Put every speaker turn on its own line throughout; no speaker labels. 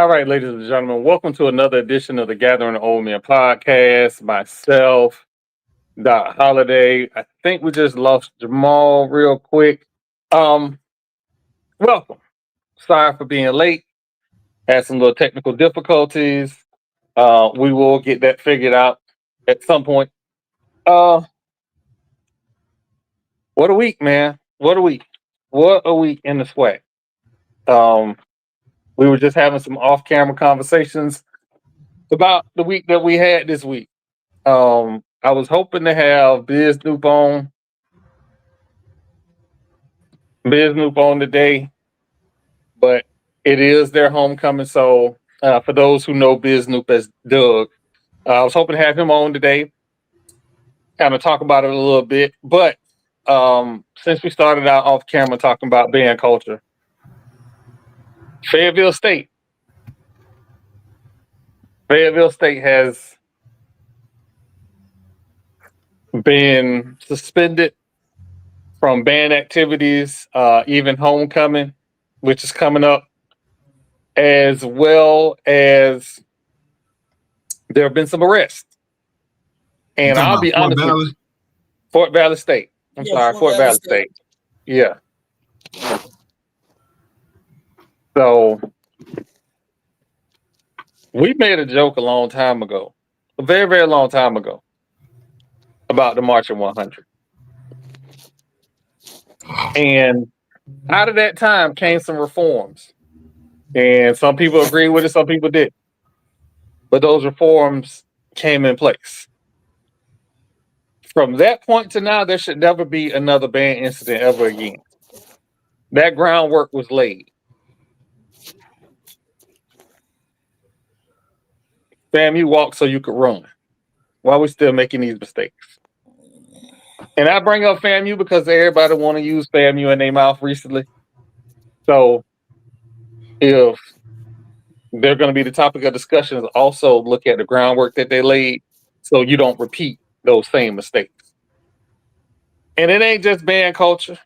All right, ladies and gentlemen, welcome to another edition of the Gathering of Old Men podcast. Myself, Doc Holiday. I think we just lost Jamal real quick. Um, Welcome. Sorry for being late. Had some little technical difficulties. We will get that figured out at some point. Uh, what a week, man. What a week. What a week in the SWAC. Um, we were just having some off-camera conversations about the week that we had this week. I was hoping to have Biz Noop on today, but it is their homecoming. So for those who know Biz Noop as Doug, I was hoping to have him on today, kind of talk about it a little bit. But since we started out off camera talking about band culture, Fayetteville State has been suspended from band activities, even homecoming, which is coming up, as well as there have been some arrests. And I'll be honest with you, Fort Valley State. Fort Valley State. Yeah. So we made a joke a long time ago, a very, very long time ago, about the Marching 100. And out of that time came some reforms. And some people agree with it, some people didn't. But those reforms came in place. From that point to now, there should never be another band incident ever again. That groundwork was laid. Fam, you walk so you could run. Why are we still making these mistakes? And I bring up FAMU because everybody want to use FAMU in their mouth recently. So if they're going to be the topic of discussions, also look at the groundwork that they laid so you don't repeat those same mistakes. And it ain't just band culture.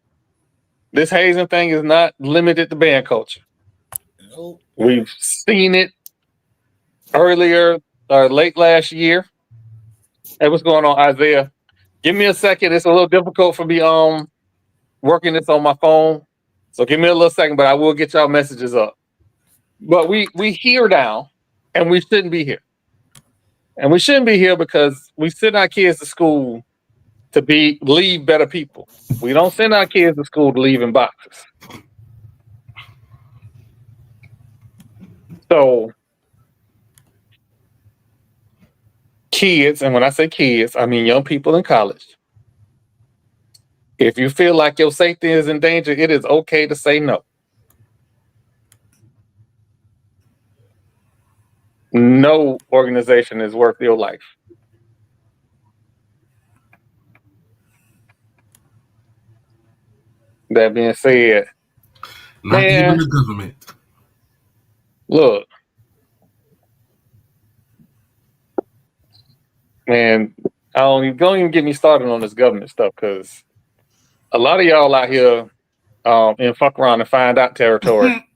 This hazing thing is not limited to band culture.
Nope.
We've seen it earlier or late last year. Hey, what's going on, Isaiah? Give me a second. It's a little difficult for me working this on my phone. So give me a little second, but I will get y'all messages up. But we here now, and we shouldn't be here. And we shouldn't be here because we send our kids to school to leave better people. We don't send our kids to school to leave in boxes. So kids, and when I say kids, I mean young people in college. If you feel like your safety is in danger, it is okay to say no. No organization is worth your life. That being said,
not even the government.
Look, man, don't even get me started on this government stuff because a lot of y'all out here in fuck around and find out territory.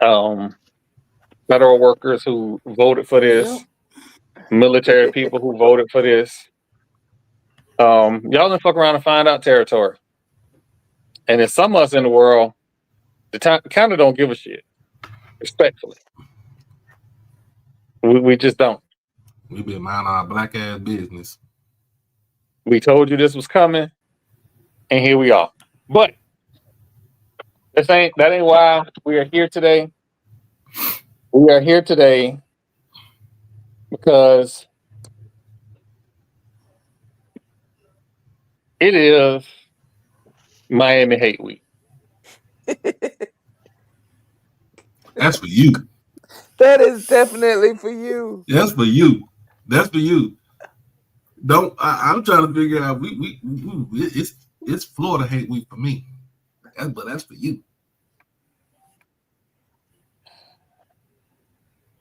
Federal workers who voted for this, military people who voted for this. Y'all done fuck around and find out territory. And in some of us in the world, the kind of don't give a shit. Respectfully. We just don't.
We been minding our black ass business.
We told you this was coming, and here we are. But that ain't why we are here today. We are here today because it is Miami Hate Week.
That's for you.
That is definitely for you.
That's for you. That's for you. I'm trying to figure out. It's Florida Hate Week for me. But that's for you.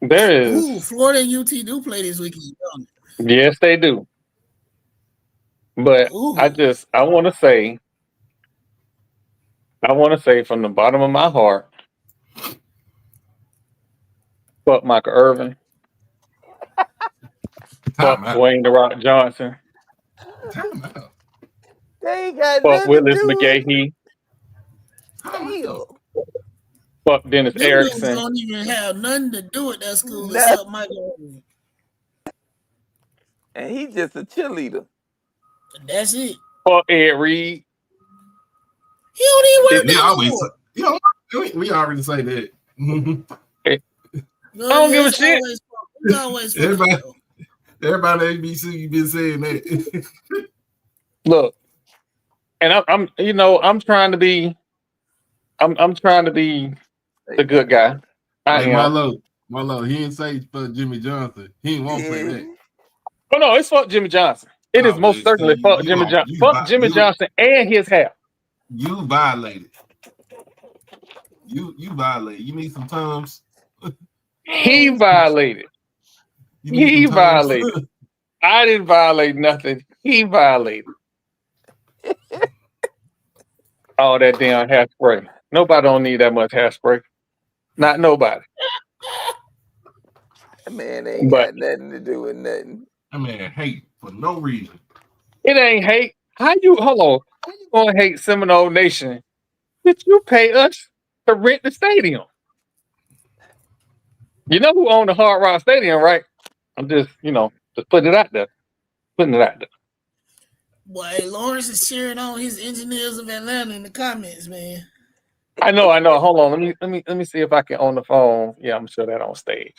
There is.
Florida and UT do play this weekend.
Yes, they do. But I want to say I want to say from the bottom of my heart, fuck Michael Irvin, fuck
Time out.
Dwayne The Rock Johnson,
Time out.
They ain't got
fuck
nothing to
Willis
do with
McGahee,
Time
damn.
out.
fuck Dennis
Them dudes
Erickson,
don't even have nothing to do with that school
Nothing.
except Michael Irvin.
And he's just a cheerleader.
That's it.
fuck Ed Reed.
He don't even work
We
there no
always,
more.
you know, we already say that.
No,
I don't give a
it's
shit.
always fucking
Everybody-
though.
Everybody at HBCU been saying that.
Look, and I'm you know, I'm trying to be the good guy. I
Hey,
am.
Marlo, he didn't say for Jimmy Johnson. He won't say that.
Oh no, it's fuck Jimmy Johnson. It is
Oh,
most
well,
certainly
see,
fuck Jimmy Johnson. Fuck Jimmy Johnson and his hair.
You violated. You violated. You need some Tums.
He violated.
You need
He
some Tums.
violated. I didn't violate nothing. He violated. All that damn hairspray. Nobody don't need that much hairspray. Not nobody.
That man ain't
But
got nothing to do with nothing.
That man hate for no reason.
it ain't hate. How you gonna hate Seminole Nation? Did you pay us to rent the stadium? You know who owned the Hard Rock Stadium, right? I'm just, just putting it out there. Putting it out there.
Boy, Lawrence is cheering on his Engineers of Atlanta in the comments, man.
I know. Hold on. Let me see if I can on the phone. Yeah, I'm gonna show that on stage.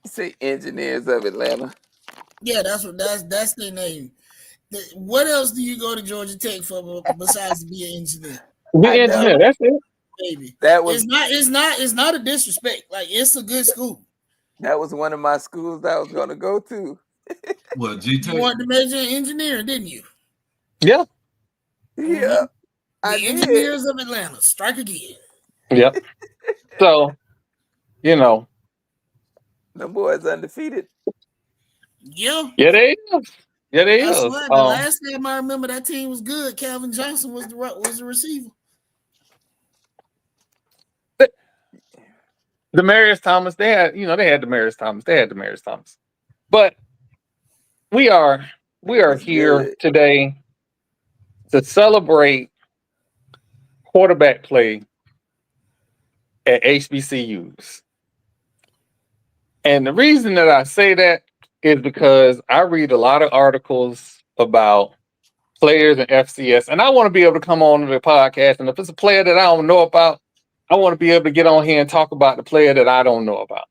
You say Engineers of Atlanta.
Yeah, that's their name. What else do you go to Georgia Tech for besides to be an engineer?
Be engineer, that's it.
Baby.
That was
it's not a disrespect. Like, it's a good school.
that was one of my schools I was gonna go to.
Well, G
You wanted to major in engineering, didn't you?
Yeah.
Yeah.
The
I did.
Engineers of Atlanta. Strike again.
Yep. So,
The boys undefeated.
Yeah.
yeah, they is. Yeah, they
I
is.
swear, the last time I remember that team was good, Calvin Johnson was the receiver.
Demarius Thomas, they had Demarius Thomas. But we are here
good.
today to celebrate quarterback play at HBCUs. And the reason that I say that is because I read a lot of articles about players and FCS, and I want to be able to come on to the podcast. And if it's a player that I don't know about, I want to be able to get on here and talk about the player that I don't know about.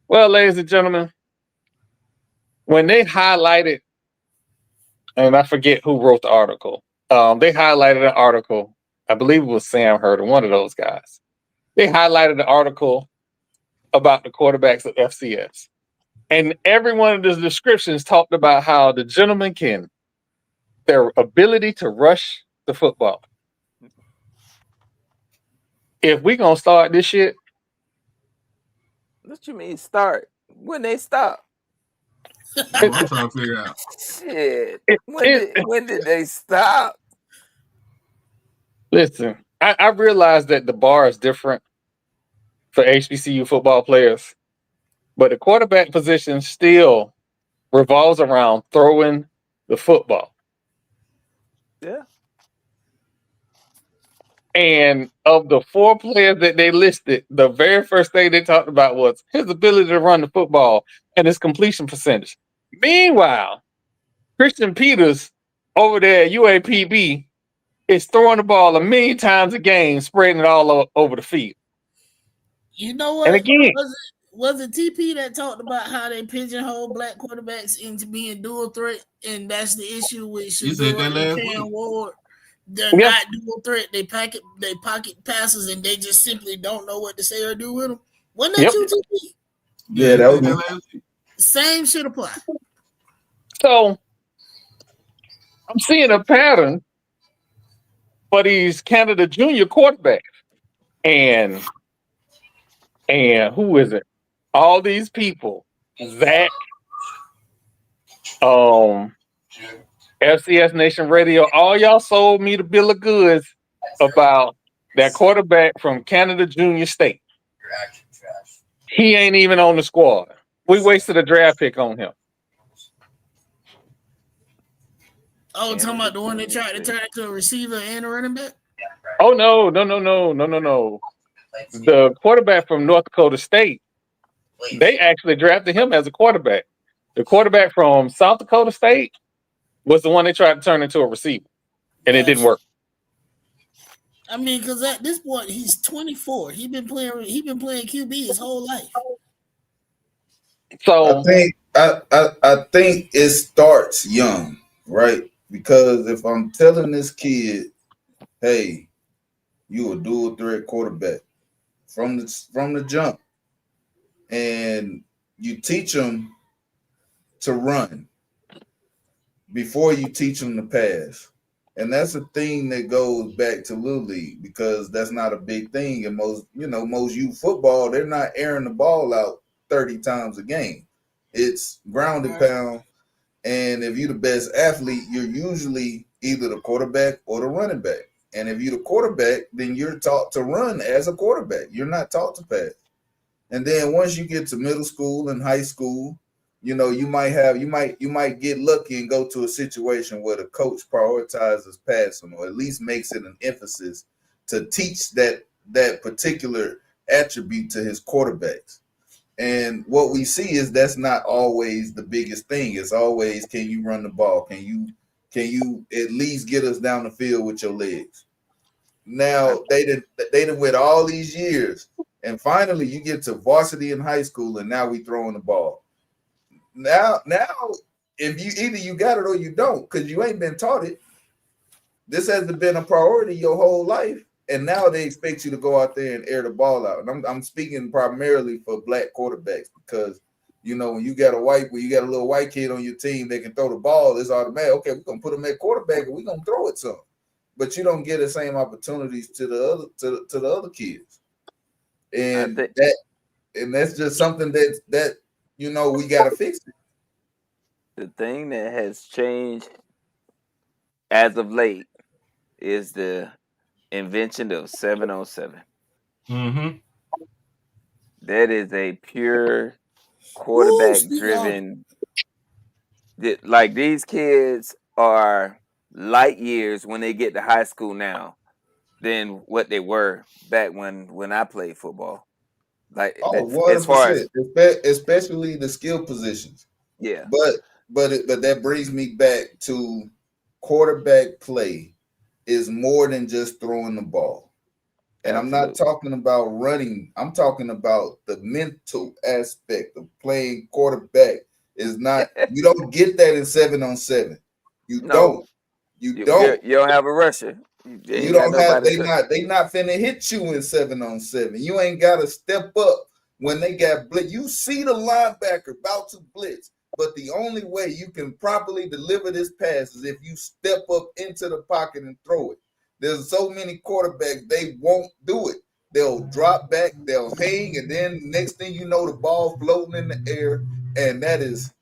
Well, ladies and gentlemen, when they highlighted, and I forget who wrote the article, they highlighted an article. I believe it was Sam Herder, one of those guys. They highlighted the article about the quarterbacks of FCS. And every one of the descriptions talked about how the gentleman their ability to rush the football. If we gonna start this shit,
What you mean start? When they stop?
I'm trying to figure out.
Shit. When did they stop?
listen, I realize that the bar is different for HBCU football players, but the quarterback position still revolves around throwing the football.
Yeah.
And of the 4 players that they listed, the very first thing they talked about was his ability to run the football and his completion percentage. Meanwhile, Christian Peters over there at UAPB is throwing the ball 1,000,000 times a game, spreading it all over the field.
You know what?
And again,
was it TP that talked about how they pigeonhole black quarterbacks into being dual threat, and that's the issue with Shador and Cam Ward? They're not dual threat. They pocket passes, and they just simply don't know what to say or do with them. Wasn't that you, TP?
Yeah, that was me.
Same should apply.
So I'm seeing a pattern for these Canada junior quarterbacks. And who is it? All these people, Zach, FCS Nation Radio, all y'all sold me the bill of goods about that quarterback from Canada Junior State. He ain't even on the squad. We wasted a draft pick on him.
Oh, talking about the one that tried to turn into a receiver and a running back?
Oh, no. The quarterback from North Dakota State, they actually drafted him as a quarterback. The quarterback from South Dakota State was the one they tried to turn into a receiver, and it didn't work.
I mean, because at this point he's 24. He been playing QB his whole life.
So
I think it starts young, right? Because if I'm telling this kid, hey, you a dual threat quarterback from the jump, and you teach him to run before you teach him to pass. And that's a thing that goes back to Little League, because that's not a big thing. And most youth football, they're not airing the ball out 30 times a game. It's ground and pound. And if you're the best athlete, you're usually either the quarterback or the running back. And if you're the quarterback, then you're taught to run as a quarterback. You're not taught to pass. And then once you get to middle school and high school, you might get lucky and go to a situation where the coach prioritizes passing, or at least makes it an emphasis to teach that particular attribute to his quarterbacks. And what we see is that's not always the biggest thing. It's always, can you run the ball? Can you at least get us down the field with your legs? Now they done went all these years, and finally you get to varsity in high school, and now we throwing the ball. Now, if you got it or you don't, because you ain't been taught it. This hasn't been a priority your whole life, and now they expect you to go out there and air the ball out. And I'm speaking primarily for black quarterbacks, because when you got a little white kid on your team that can throw the ball, it's automatic. Okay, we're gonna put him at quarterback and we're gonna throw it some, but you don't get the same opportunities to the other kids, and that's just something that we got to fix it.
The thing that has changed as of late is the invention of 7-on-7.
Mm-hmm.
That is a pure quarterback-driven. Like, these kids are light years when they get to high school now than what they were back when I played football. Like,
100%,
as far as,
especially the skill positions.
Yeah.
But that brings me back to quarterback play is more than just throwing the ball. And Absolutely. I'm not talking about running. I'm talking about the mental aspect of playing quarterback. Is not, you don't get that in 7-on-7. You don't. You
don't have a rusher.
You don't have. They not finna hit you in 7-on-7. You ain't got to step up when they got blitz. You see the linebacker about to blitz, but the only way you can properly deliver this pass is if you step up into the pocket and throw it. There's so many quarterbacks, they won't do it. They'll drop back, they'll hang, and then next thing you know, the ball floating in the air, and that is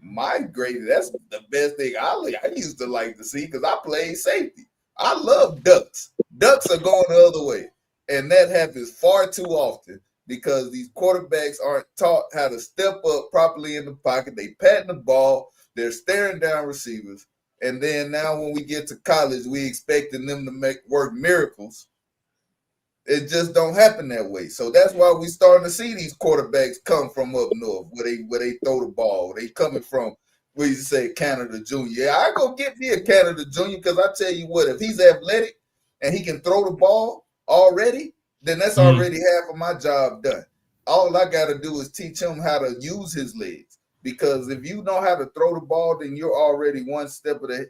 migrated. That's the best thing I used to like to see, because I played safety. I love ducks. Ducks are going the other way. And that happens far too often because these quarterbacks aren't taught how to step up properly in the pocket. They patting the ball. They're staring down receivers. And then now when we get to college, we expecting them to work miracles. It just don't happen that way. So that's why we starting to see these quarterbacks come from up north where they throw the ball. They coming from, we used to say Canada Junior. Yeah, I go get me a Canada Junior, because I tell you what, if he's athletic and he can throw the ball already, then that's already half of my job done. All I got to do is teach him how to use his legs, because if you know how to throw the ball, then you're already one step. Because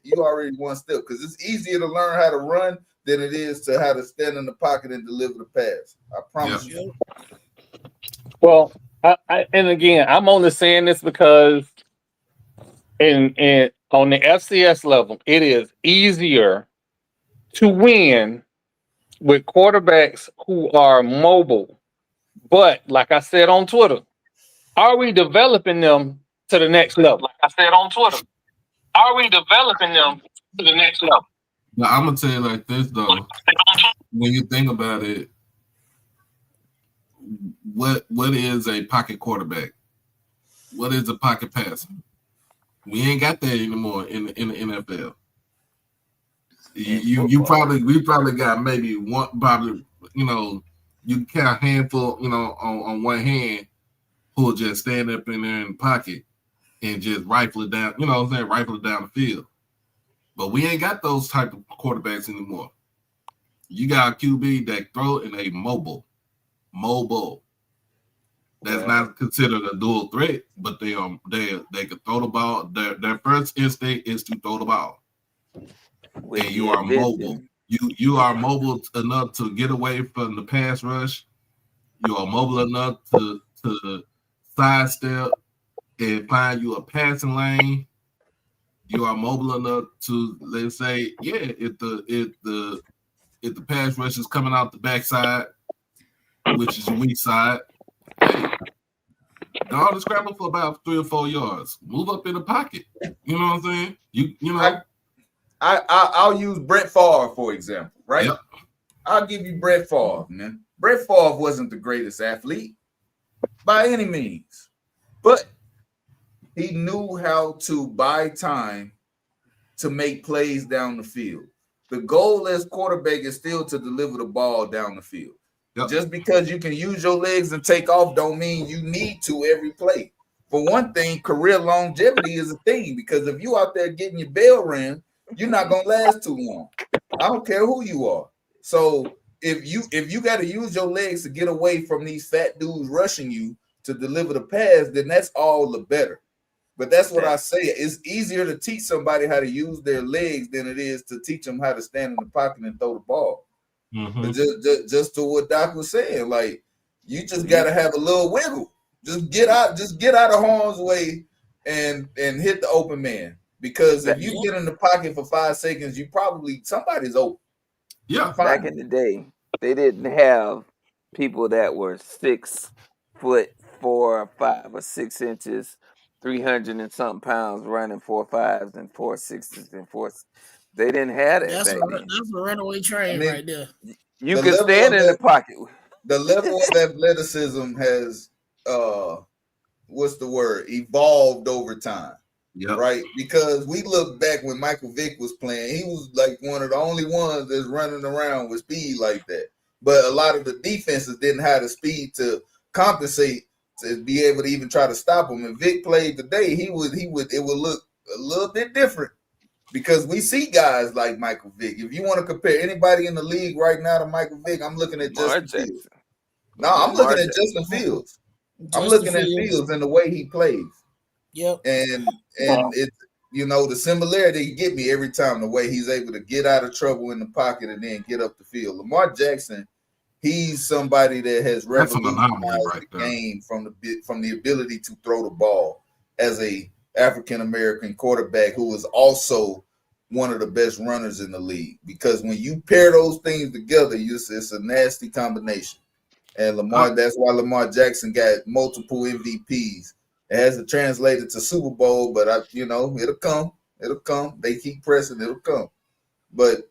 it's easier to learn how to run than it is to how to stand in the pocket and deliver the pass. I promise you.
Well, and again, I'm only saying this because And on the FCS level, it is easier to win with quarterbacks who are mobile. But like I said on Twitter, are we developing them to the next level? are we developing them to the next level?
Now, I'm gonna tell you like this though. When you think about it, what is a pocket quarterback? What is a pocket passer? We ain't got that anymore in the NFL. We probably got maybe one, probably, you know, you count a handful, you know, on one hand who'll just stand up in there in the pocket and just rifle it down, you know what I'm saying, rifle it down the field. But we ain't got those type of quarterbacks anymore. You got a QB that throw and a mobile. That's not considered a dual threat, but they can throw the ball. Their first instinct is to throw the ball.
With
and you are mobile. You are mobile enough to get away from the pass rush. You are mobile enough to sidestep and find you a passing lane. You are mobile enough to, let's say, if the pass rush is coming out the backside, which is your weak side, hey, go on and scramble for about 3 or 4 yards. Move up in the pocket. You know what I'm saying? You know.
I'll use Brett Favre, for example, right? Yep. I'll give you Brett Favre, man. Brett Favre wasn't the greatest athlete by any means, but he knew how to buy time to make plays down the field. The goal as quarterback is still to deliver the ball down the field. Yep. Just because you can use your legs and take off don't mean you need to every play. For one thing, career longevity is a thing, because if you out there getting your bell rang, you're not gonna last too long. I don't care who you are. So if you got to use your legs to get away from these fat dudes rushing you to deliver the pass, then that's all the better. But that's what I say. It's easier to teach somebody how to use their legs than it is to teach them how to stand in the pocket and throw the ball. Mm-hmm. Just to what Doc was saying, like, you just got to have a little wiggle. Just get out of harm's way and hit the open man. Because if you get in the pocket for 5 seconds, somebody's open.
Yeah. Back in the day, they didn't have people that were 6 foot 4 or 5 or 6 inches, 300 and something pounds, running 4.5s and 4.6s and 4. They didn't have that. That's
a runaway train right there.
You can stand in the pocket.
The level of athleticism has evolved over time. Yep. Right, because we look back when Michael Vick was playing, he was like one of the only ones that's running around with speed like that. But a lot of the defenses didn't have the speed to compensate to be able to even try to stop him. And Vick played today, it would look a little bit different, because we see guys like Michael Vick. If you want to compare anybody in the league right now to Michael Vick, I'm looking at Justin Fields. No, I'm looking at Justin Fields. I'm looking at Fields and the way he plays.
Yep.
And it's, the similarity get me every time, the way he's able to get out of trouble in the pocket and then get up the field. Lamar Jackson, he's somebody that has revolutionized the game from the ability to throw the ball as a African American quarterback who is also one of the best runners in the league. Because when you pair those things together, it's a nasty combination. And that's why Lamar Jackson got multiple MVPs. It hasn't translated to Super Bowl, but it'll come. It'll come. They keep pressing, it'll come. But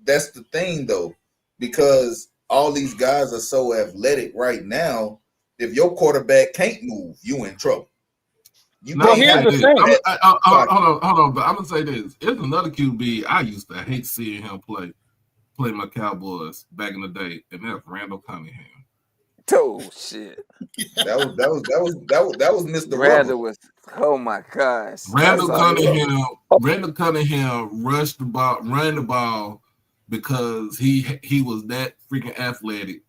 that's the thing though, because all these guys are so athletic right now. If your quarterback can't move, you in trouble.
Here's the thing. Hold on, but I'm gonna say this. There's another QB I used to hate seeing him play my Cowboys back in the day, and that's Randall Cunningham.
Oh shit!
That was Mr.
Randall was. Oh my gosh!
Randall Cunningham ran the ball because he was that freaking athletic,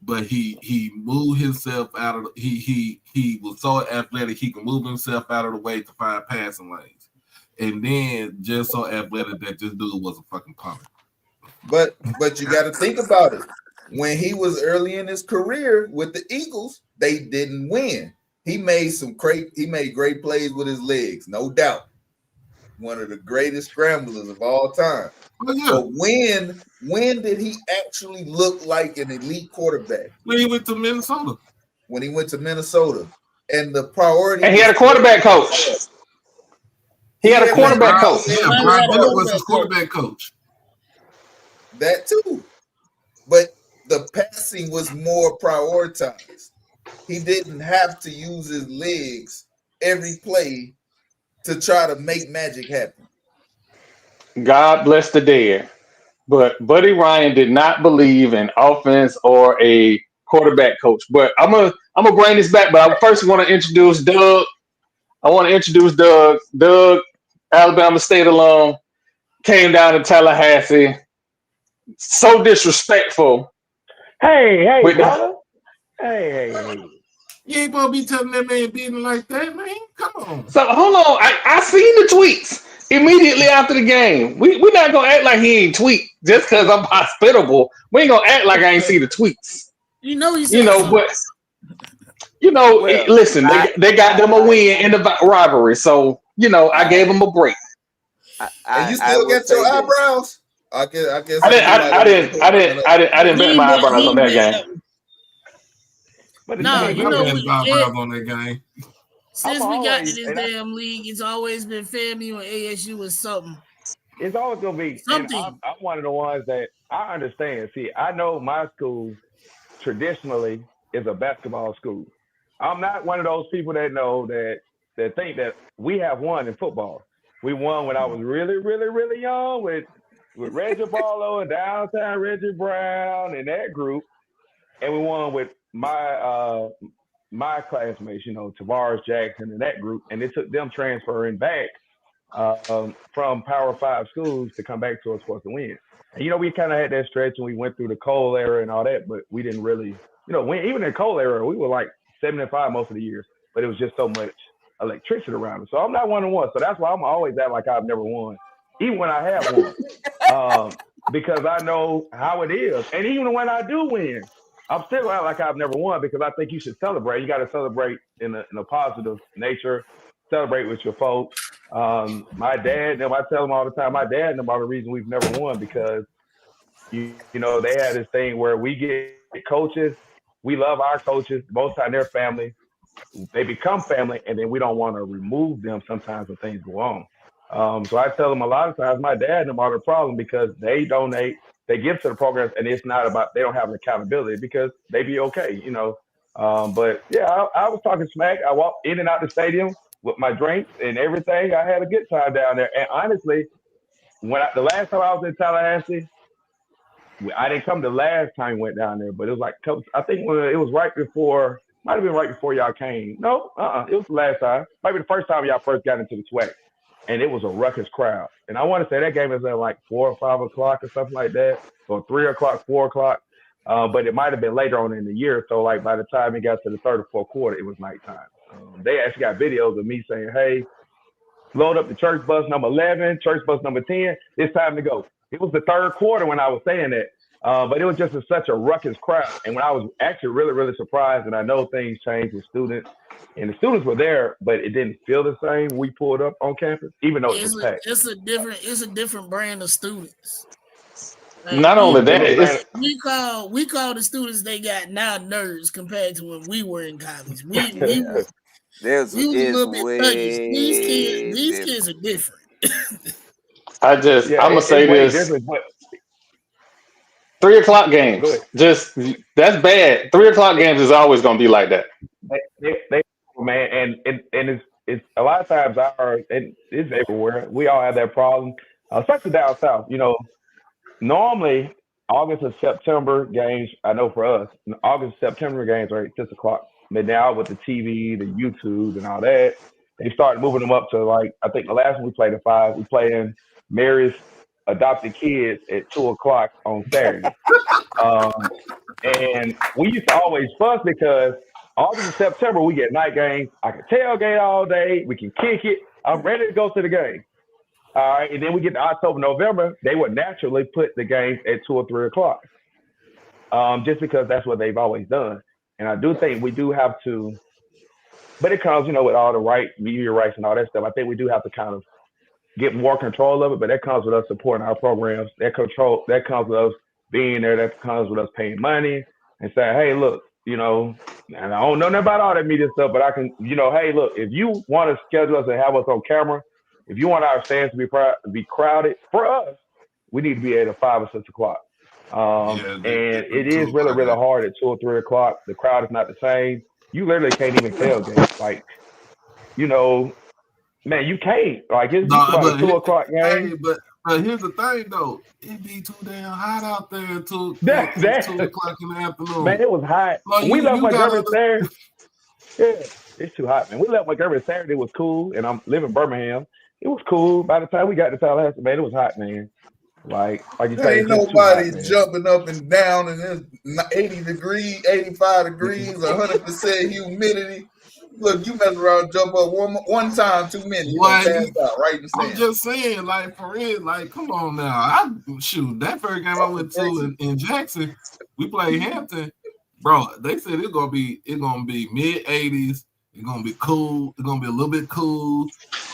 but he moved himself out of he was so athletic he could move himself out of the way to find passing lanes, and then just so athletic that this dude was a fucking punter.
But you got to think about it. When he was early in his career with the Eagles, they didn't win. He made great plays with his legs, no doubt. One of the greatest scramblers of all time. Oh, yeah. But when did he actually look like an elite quarterback?
When he went to Minnesota.
When he went to Minnesota. And the priority.
And he had a quarterback coach. He had a quarterback coach.
Yeah, Brian Bennett was his quarterback coach.
That too. But the passing was more prioritized. He didn't have to use his legs every play to try to make magic happen.
God bless the dead. But Buddy Ryan did not believe in offense or a quarterback coach. But I'm gonna bring this back. But I first want to introduce Doug. I want to introduce Doug. Doug, Alabama State alum, came down to Tallahassee. So disrespectful.
Hey,
with
brother. Hey.
You ain't supposed to be telling that man beating like that, man. Come on.
So hold on. I seen the tweets immediately after the game. We're not gonna act like he ain't tweet just because I'm hospitable. We ain't gonna act like I ain't see the tweets.
You know he said something.
But listen, they got them a win in the rivalry, so I gave them a break.
And you still got your eyebrows? I guess
I didn't bet my eyebrows on that game.
But
no,
eyebrows on that game.
Since we got to this damn league, it's always been FAMU and ASU or something.
It's always gonna be something. I'm one of the ones that I understand. See, I know my school traditionally is a basketball school. I'm not one of those people that know that think that we have won in football. We won when I was really, really, really young with Reggie Barlow and Downtown Reggie Brown and that group, and we won with my classmates, Tavares Jackson and that group, and it took them transferring back from Power 5 schools to come back to us for us to win. And we kind of had that stretch and we went through the Cole era and all that, but we didn't really, win. Even in the Cole era, we were like 7-5 most of the years, but it was just so much electricity around us. So I'm not 1-1. So that's why I'm always act like I've never won, even when I have won, because I know how it is. And even when I do win, I'm still act like I've never won because I think you should celebrate. You got to celebrate in a positive nature. Celebrate with your folks. My dad, I tell them all the time, my dad and them are the reason we've never won because, they had this thing where we get coaches. We love our coaches. Most time they're family. They become family, and then we don't want to remove them sometimes when things go on. So I tell them a lot of times, my dad and them are the problem because they donate, they give to the programs, and it's not about, they don't have an accountability because they be okay, But yeah, I was talking smack. I walked in and out the stadium with my drinks and everything. I had a good time down there. And honestly, the last time I was in Tallahassee, I didn't come the last time we went down there, but it was like, I think when it was right before, might have been right before y'all came. No, it was the last time. Maybe the first time y'all first got into the SWAC. And it was a ruckus crowd. And I want to say that game was at like 4 or 5 o'clock or something like that, or 3 o'clock, 4 o'clock. But it might have been later on in the year. So like by the time it got to the third or fourth quarter, it was nighttime. They actually got videos of me saying, hey, load up the church bus number 11, church bus number 10. It's time to go. It was the third quarter when I was saying that. But it was just such a ruckus crowd. And when I was actually really, really surprised, and I know things changed with students, and the students were there, but it didn't feel the same when we pulled up on campus, even though it's
a different brand of students.
Like, not only that,
we call the students they got now nerds compared to when we were in college. We was a little bit thuggish. These kids are different.
I'm gonna say this. 3 o'clock games, that's bad. 3 o'clock games is always gonna be like that.
They man, and it's a lot of times it's everywhere. We all have that problem, especially down south. Normally August and September games. I know for us, August and September games are at 6 o'clock. But now with the TV, the YouTube, and all that, they started moving them up to like I think the last one we played at 5. We played in Mary's adopted kids at 2 o'clock on Saturday. And we used to always fuss because August and September, we get night games. I can tailgate all day. We can kick it. I'm ready to go to the game. All right. And then we get to October, November. They would naturally put the games at 2 or 3 o'clock just because that's what they've always done. And I do think we do have to, but it comes, with all the media rights and all that stuff. I think we do have to kind of get more control of it, but that comes with us supporting our programs. That comes with us being there. That comes with us paying money and saying, hey, look, and I don't know nothing about all that media stuff, but I can, hey, look, if you want to schedule us and have us on camera if you want our stands to be crowded, for us, we need to be at 5 or 6 o'clock. And it is really, really hard at 2 or 3 o'clock. The crowd is not the same. You literally can't even tailgate. Like, you know, man, you can't. Like, it's about a 2 o'clock game.
Hey, but here's the thing, though. It be too damn hot out there until 2 o'clock in the afternoon.
Man, it was hot.
Like,
we left Montgomery Saturday. Yeah, it's too hot, man. We left Montgomery Saturday. It was cool, and I'm living in Birmingham. It was cool. By the time we got to Tallahassee, man, it was hot, man. Like you say,
ain't nobody jumping up and down, and it's 80 degrees, 85 degrees, 100% humidity. Look, you mess around, jump up one time too many. You pass out right in the stand.
I'm just saying, like, for real, like, come on now. That first game I went to in Jackson, we played Hampton. Bro, they said it's gonna be mid 80s. It's gonna be cool. It's gonna be a little bit cool.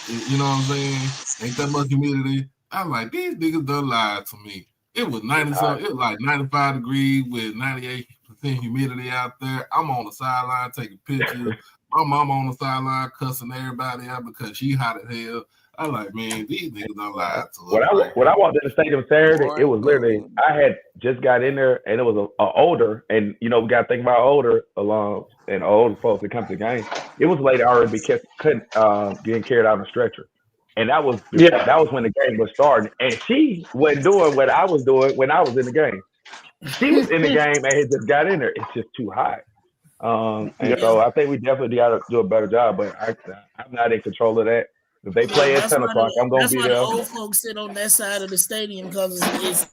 You know what I'm saying? Ain't that much humidity. I'm like, these niggas done lied to me. It was 90 something. It was like 95 degrees with 98% humidity out there. I'm on the sideline taking pictures. My mama on the sideline cussing everybody out because she hot as hell. I'm like, man, these niggas done lied to us.
When I walked in the stadium Saturday, it was literally, I had just got in there, and it was a older, and you know, we got to think about older alums and older folks that come to the game. It was late already getting carried out on a stretcher. And that was when the game was starting. And she wasn't doing what I was doing when I was in the game. She was in the game and had just got in there. It's just too hot. So I think we definitely got to do a better job. But I'm not in control of that. If they play at 10 o'clock, I'm going to be there.
That's why the old folks sit on that side of the stadium because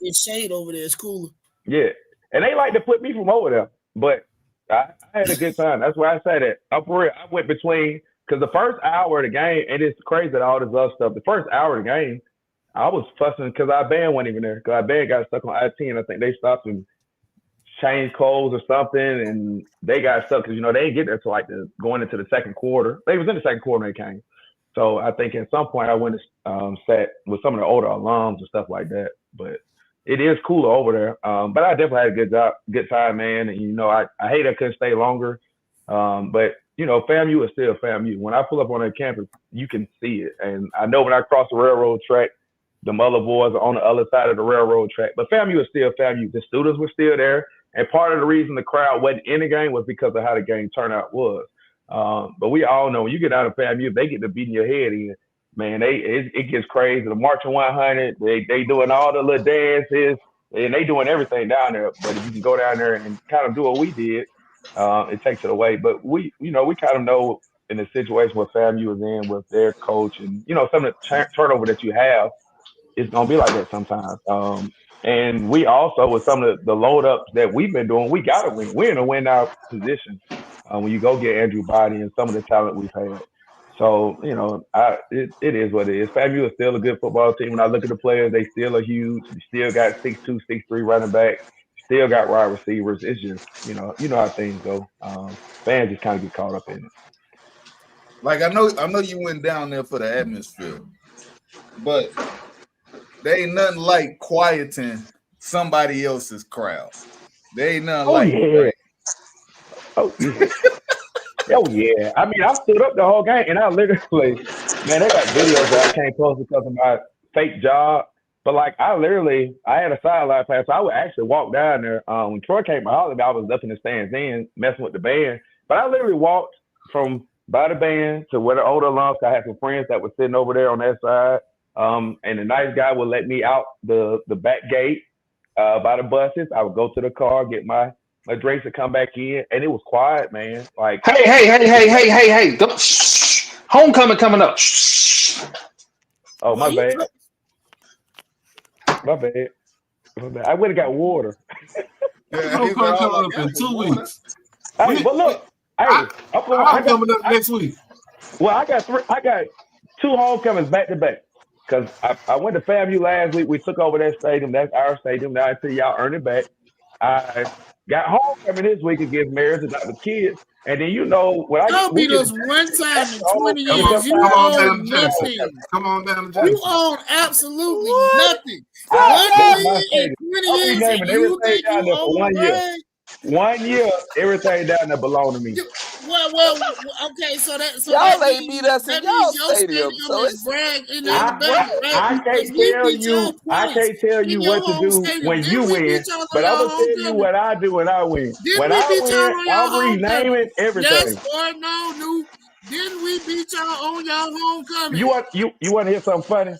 it's shade over there. It's cooler.
Yeah. And they like to put me from over there. But I had a good time. That's why I say that. I'm for real. I went between – because the first hour of the game, and it's crazy that all this other stuff, the first hour of the game, I was fussing because our band wasn't even there. Because our band got stuck on I-10. I think they stopped and changed clothes or something, and they got stuck because, you know, they didn't get there until going into the second quarter. They was in the second quarter when they came. So I think at some point I went and sat with some of the older alums and stuff like that. But it is cooler over there. But I definitely had a good time, man. And, you know, I hate I couldn't stay longer. But you know, FAMU is still FAMU. When I pull up on that campus, you can see it. And I know when I cross the railroad track, the other boys are on the other side of the railroad track. But FAMU is still FAMU. The students were still there. And part of the reason the crowd wasn't in the game was because of how the game turnout was. But we all know when you get out of FAMU, they get to beating your head in. Man, it gets crazy. The Marching 100, they doing all the little dances, and they doing everything down there. But if you can go down there and kind of do what we did, it takes it away. But we kind of know in the situation where FAMU is in with their coach and, you know, some of the turnover that you have, it's going to be like that sometimes. And we also, with some of the load ups that we've been doing, we got to win. We're in a win now position when you go get Andrew Body and some of the talent we've had. So, you know, it is what it is. FAMU is still a good football team. When I look at the players, they still are huge. They still got 6'2", 6'3" running back. Still got wide receivers. It's just, you know how things go. Fans just kind of get caught up in it.
Like I know you went down there for the atmosphere, but there ain't nothing like quieting somebody else's crowd. There ain't nothing like that.
Oh yeah. Oh yeah. I mean, I stood up the whole game, and I literally, man, they got videos that I can't post because of my fake job. But like I had a sideline pass, so I would actually walk down there. When Troy came to Hollywood, I was up in the stands then, messing with the band. But I literally walked from by the band to where the older alums. I had some friends that were sitting over there on that side. And the nice guy would let me out the back gate by the buses. I would go to the car, get my drinks to come back in, and it was quiet, man. Like,
hey! Don't, shh. Homecoming coming up. Shh.
Oh, my bad. My bad. I would have got water.
Homecoming coming up in 2 weeks.
Hey, but look,
I'm coming up next week.
Well, I got 2 homecomings back to back. Because I went to FAMU last week. We took over that stadium. That's our stadium. Now until y'all earn it back. I got homecoming this week against Marist and the kids. And then, you know, when
Y'all beat us one time in 20 years. You own nothing.
Come on down to Jackson.
You own absolutely nothing. 1 million in 20 years. And you think you own 1 year.
1 year, everything down there belonged to me.
Well, okay. So
y'all
that
ain't beat us in y'all
means your
stadium, so
is
it's
brag in Alabama, right?
I can't tell you. I can't tell
in
you
your
what to
home
do
stadium.
when
Then
you
we
win,
beat y'all on
but I'm
y'all
gonna tell you
homecoming.
what I do when I win.
Didn't
When
we
I
beat y'all
win,
on y'all
I'm
homecoming?
renaming everything.
Yes or no, Nuke? Didn't we beat y'all on y'all homecoming?
You want to hear something funny?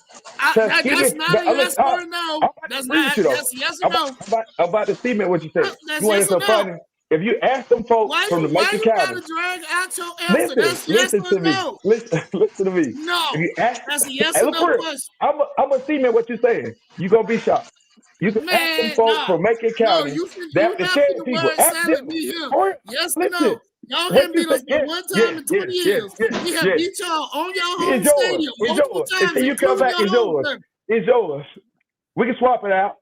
That's not a yes or no. That's not. That's yes or no.
I'm about to cement what you said.
That's
You want to
yes
hear
or
something
no.
funny? If you ask them folks from the
Why
Macon
you
County,
gotta drag out your answer? That's yes
listen
or
to me.
no.
Listen to me.
No.
If you ask,
That's a yes
hey,
or
look,
no
Chris,
question.
I'm gonna cement what you're saying. You gonna be shocked. You can ask them
Man,
folks
nah.
from Macon
No,
County.
you
That the
not
Shed
finna
people.
word
Ask
salad
them.
me here.
For real.
Yes or
Listen.
no? Y'all
What
haven't
you
beat
say?
us but one time in 20 years. We have beat y'all on your home
It's yours.
stadium
It's
multiple
yours.
times,
Until you come
including
back,
your
it's yours.
homecoming.
It's yours. We can swap it out.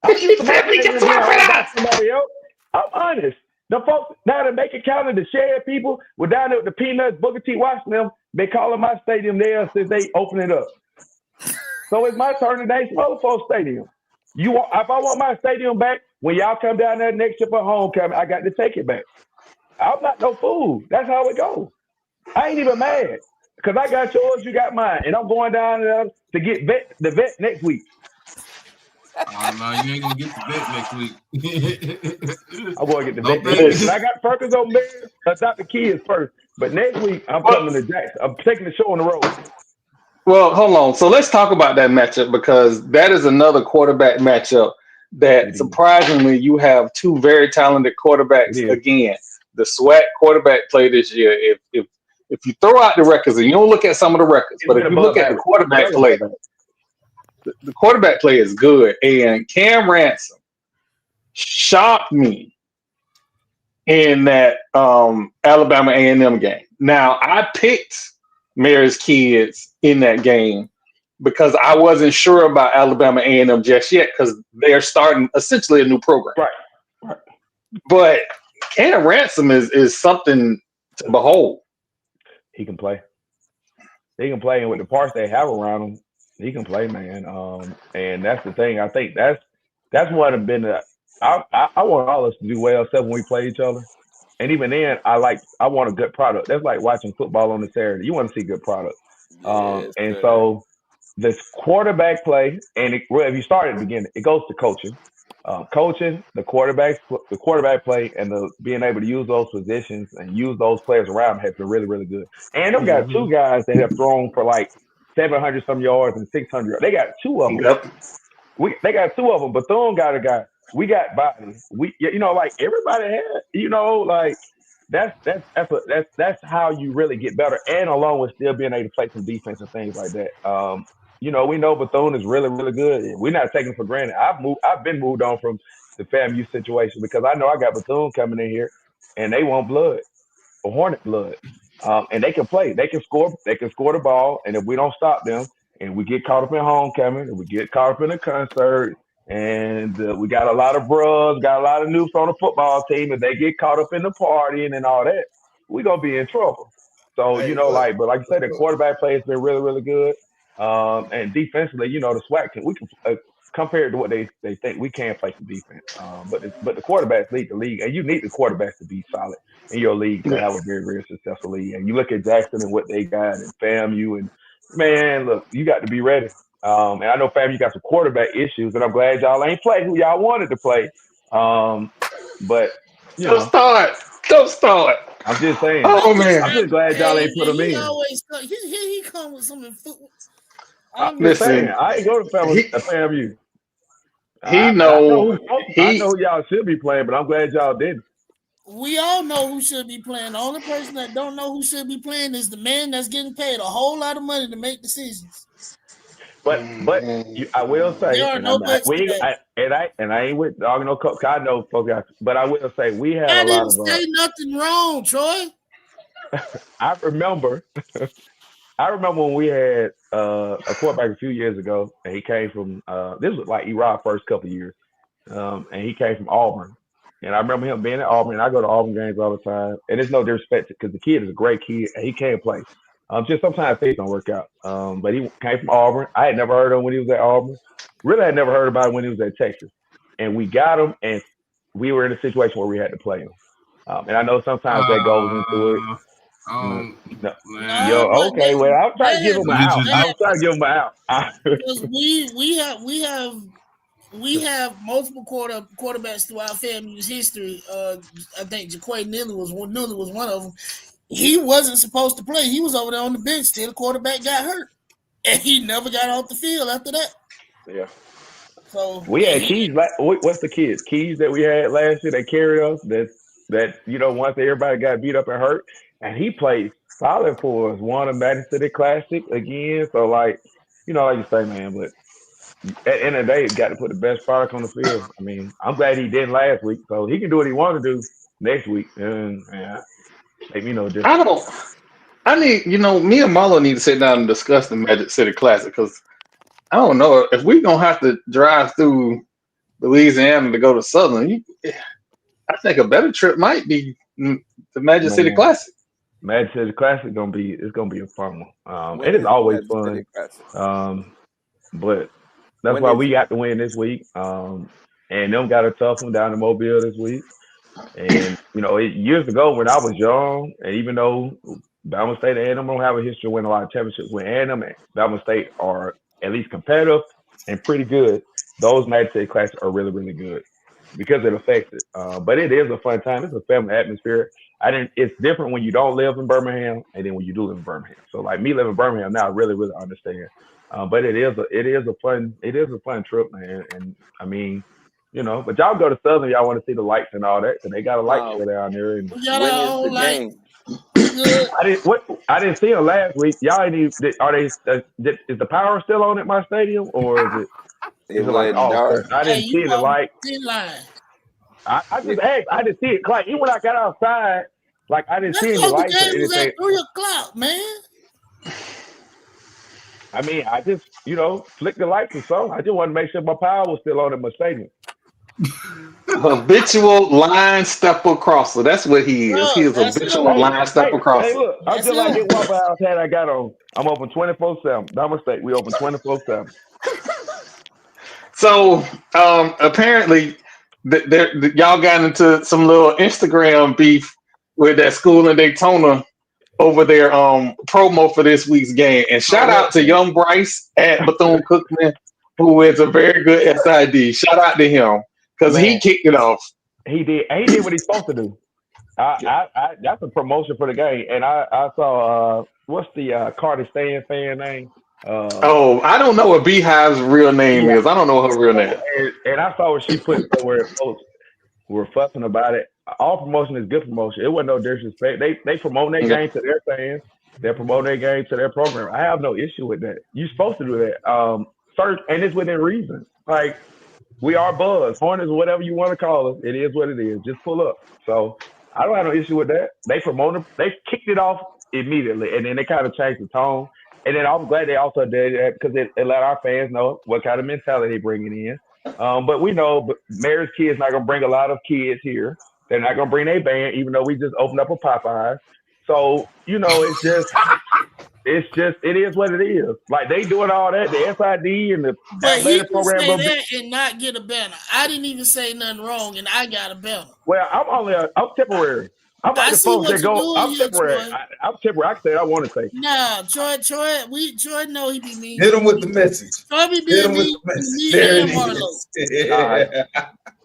I'm used to my stadium being owned by somebody else. I'm honest. The folks down in Macon County, the Shed people, were down there with the Peanuts, Booker T. watching them. They calling my stadium there since they opened it up. So it's my turn to name some other folks' stadium. If I want my stadium back, when y'all come down there next year for homecoming, I got to take it back. I'm not no fool. That's how it goes. I ain't even mad because I got yours, you got mine, and I'm going down there to get the vet next week.
Oh no, you ain't gonna get the vet next week.
I'm going to get the vet next week. And I got Perkins on there, adopt the kids first. But next week, I'm coming to Jackson. I'm taking the show on the road.
Well, hold on. So let's talk about that matchup because that is another quarterback matchup that surprisingly you have two very talented quarterbacks again. The SWAC quarterback play this year. If you throw out the records and you don't look at some of the records, but if you look at the quarterback play, the quarterback play is good. And Cam Ransom shocked me in that Alabama A&M game. Now, I picked Mary's kids in that game because I wasn't sure about Alabama A&M just yet because they're starting essentially a new program.
Right.
But Cam Ransom is something to behold.
He can play. He can play, and with the parts they have around him, he can play, man. And that's the thing. I think that's what have been. I want all of us to do well, except when we play each other. And even then, I want a good product. That's like watching football on a Saturday. You want to see good product. And so this quarterback play, and if you start at the beginning, it goes to coaching. Coaching, the quarterback play, and being able to use those positions and use those players around has been really, really good. And they've got two guys that have thrown for like 700 some yards and 600. They got two of them.
Yep.
They got two of them. Bethune got a guy. We got body. Like everybody had. Like that's how you really get better. And along with still being able to play some defense and things like that. We know Bethune is really, really good. We're not taking it for granted. I've been moved on from the FAMU situation because I know I got Bethune coming in here, and they want blood, or Hornet blood, and they can play. They can score. They can score the ball, and if we don't stop them, and we get caught up in homecoming, and we get caught up in a concert, and we got a lot of bros, got a lot of noobs on the football team, and they get caught up in the partying and all that, we're gonna be in trouble. So but like I said, the quarterback play has been really, really good. And defensively, the SWAC we can compared to what they think we can play some defense. But the quarterbacks lead the league, and you need the quarterbacks to be solid in your league to have a very, very successful league. And you look at Jackson and what they got, and FAMU, and man, look, you got to be ready. And I know FAMU got some quarterback issues, and I'm glad y'all ain't play who y'all wanted to play. But
Don't start.
I'm just saying.
Oh man,
I'm just glad y'all ain't put him in.
He come with some football.
I'm just saying, I ain't go to FAMU. I know who y'all should be playing, but I'm glad y'all didn't.
We all know who should be playing. The only person that don't know who should be playing is the man that's getting paid a whole lot of money to make decisions.
But I will say,
there are no buts to that.
I ain't with dog no coach. I know folks, but I will say we had a lot of.
I didn't say nothing wrong, Troy.
I remember when we had a quarterback a few years ago, and he came from this was like Erod first couple of years, and he came from Auburn. And I remember him being at Auburn, and I go to Auburn games all the time. And there's no disrespect because the kid is a great kid, and he can play. Just sometimes things don't work out. But he came from Auburn. I had never heard of him when he was at Auburn. Really, I had never heard about him when he was at Texas. And we got him, and we were in a situation where we had to play him. And I know sometimes that goes into it. Okay. Well, I'm trying to give him an out. I'm trying to give him an out.
Because we have multiple quarterbacks throughout FAMU's history. I think Jaquay Neely was one of them. He wasn't supposed to play. He was over there on the bench. Still, the quarterback got hurt, and he never got off the field after that.
Yeah.
So
we had Keys. What's the kids? Keys that we had last year that carried us. That once everybody got beat up and hurt, and he played solid for us. Won a Madison City Classic again. So like you say, man. But at the end of the day, got to put the best product on the field. I mean, I'm glad he didn't last week, so he can do what he wants to do next week. And make me no difference.
Me and Marlo need to sit down and discuss the Magic City Classic because I don't know if we're gonna have to drive through Louisiana to go to Southern. I think a better trip might be the Magic City Classic.
Magic City Classic gonna be a fun one. It is always fun. But that's why we got to win this week. And them got a tough one down in Mobile this week. And years ago when I was young, and even though Bama State and A&M don't have a history of winning a lot of championships, when A&M and Bama State are at least competitive and pretty good, those Magic City Classics are really, really good because it affects it. But it is a fun time. It's a family atmosphere. It's different when you don't live in Birmingham and then when you do live in Birmingham. So like me living in Birmingham now, I really, really understand. But it is a fun trip, man. And I mean, but y'all go to Southern, y'all want to see the lights and all that, and they got a light show down there. And I didn't see them last week. Y'all ain't even. Is the power still on at my stadium, or is it like dark? I didn't see the light. I just asked. I didn't see it. Like even when I got outside, like I didn't see any lights or anything.
It was at 3:00, man.
I mean, I just, flicked the lights or something. I just wanted to make sure my power was still on at my stadium.
Habitual line stepper crosser. That's what he is. He is a habitual line stepper crosser.
Hey, look, until I get Waffle House hat I got on, I'm open 24/7. Not a mistake. We open 24/7.
So, apparently, y'all got into some little Instagram beef with that school in Daytona over their promo for this week's game. And shout out to young Bryce at Bethune-Cookman, who is a very good SID. Shout out to him because he kicked it off.
He did. He did what he's supposed to do. That's a promotion for the game. And I saw what's the Carter Stan fan name?
I don't know what Beehive's real name is. I don't know her real name.
And I saw what she put somewhere. Folks were fussing about it. All promotion is good promotion. It wasn't no disrespect. They promote their game to their fans. They're promoting their game to their program. I have no issue with that. You're supposed to do that. And it's within reason. Like, we are Buzz, Hornets, whatever you want to call us. It is what it is. Just pull up. So I don't have no issue with that. They kicked it off immediately, and then they kind of changed the tone. And then I'm glad they also did that because it let our fans know what kind of mentality they're bringing in. But we know Mary's kids not going to bring a lot of kids here. They're not going to bring their band, even though we just opened up a Popeyes. So, it is what it is. Like, they doing all that, the SID and the
athletic program. Say that and not get a banner. I didn't even say nothing wrong, and I got a banner.
Well, I'm temporary. I'm like the folks that go, I'm temporary. I'm temporary. I can say I want to say.
No, Troy know he be mean.
Hit him with the message.
Troy be being mean.
There it is.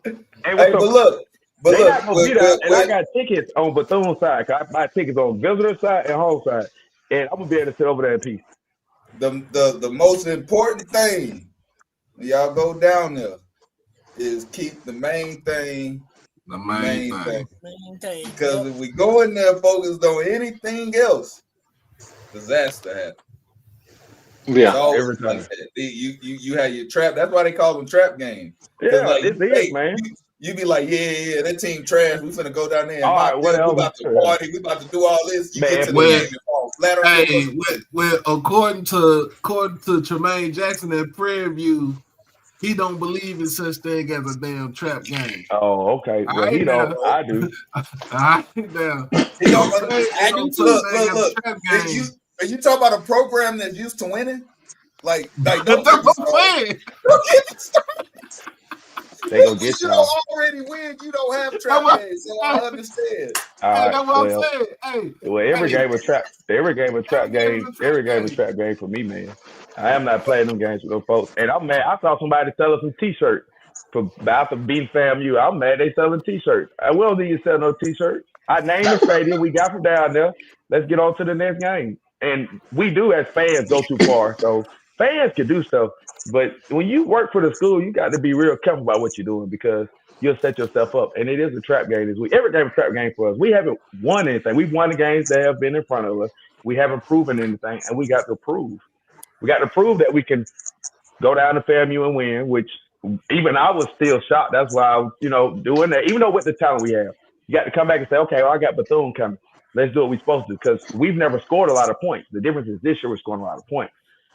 Hey, but look.
But they not gonna be there, and I got tickets on Bethune side. I buy tickets on visitor side and home side, and I'm gonna be able to sit over there in peace.
The most important thing when y'all go down there is keep the main thing the main thing. Because if we go in there focused on anything else, disaster happens.
Yeah,
every time.
Like you have your trap. That's why they call them trap games.
Yeah, like, it is, man.
You be like, yeah, that team trash. We finna go down there.
All right, what else?
We about to party. We about to do all this. You get to the game and fall flat.
According to Tremaine Jackson at Prairie View, he don't believe in such thing as a damn trap game.
Oh, okay. Well, he don't. I do.
I don't.
Look. Are you talking about a program that's used to winning? Like don't
they go get
you
y'all.
don't already win. You don't have trap games, so I understand.
That's what I'm saying. Hey,
well, every game of trap game for me, man. I am not playing them games with those folks, and I'm mad. I saw somebody selling some T-shirts for after beating FAMU. I'm mad they selling T-shirts. I will need to sell no T-shirts. I named the stadium. We got from down there. Let's get on to the next game. And we do as fans go too far, so fans can do stuff. But when you work for the school, you got to be real careful about what you're doing because you'll set yourself up. And it is a trap game this week. Every game is a trap game for us. We haven't won anything. We've won the games that have been in front of us. We haven't proven anything, and we got to prove. We got to prove that we can go down to FAMU and win, which even I was still shocked. That's why I was, doing that. Even though with the talent we have, you got to come back and say, okay, well, I got Bethune coming. Let's do what we're supposed to because we've never scored a lot of points. The difference is this year we're scoring a lot of points.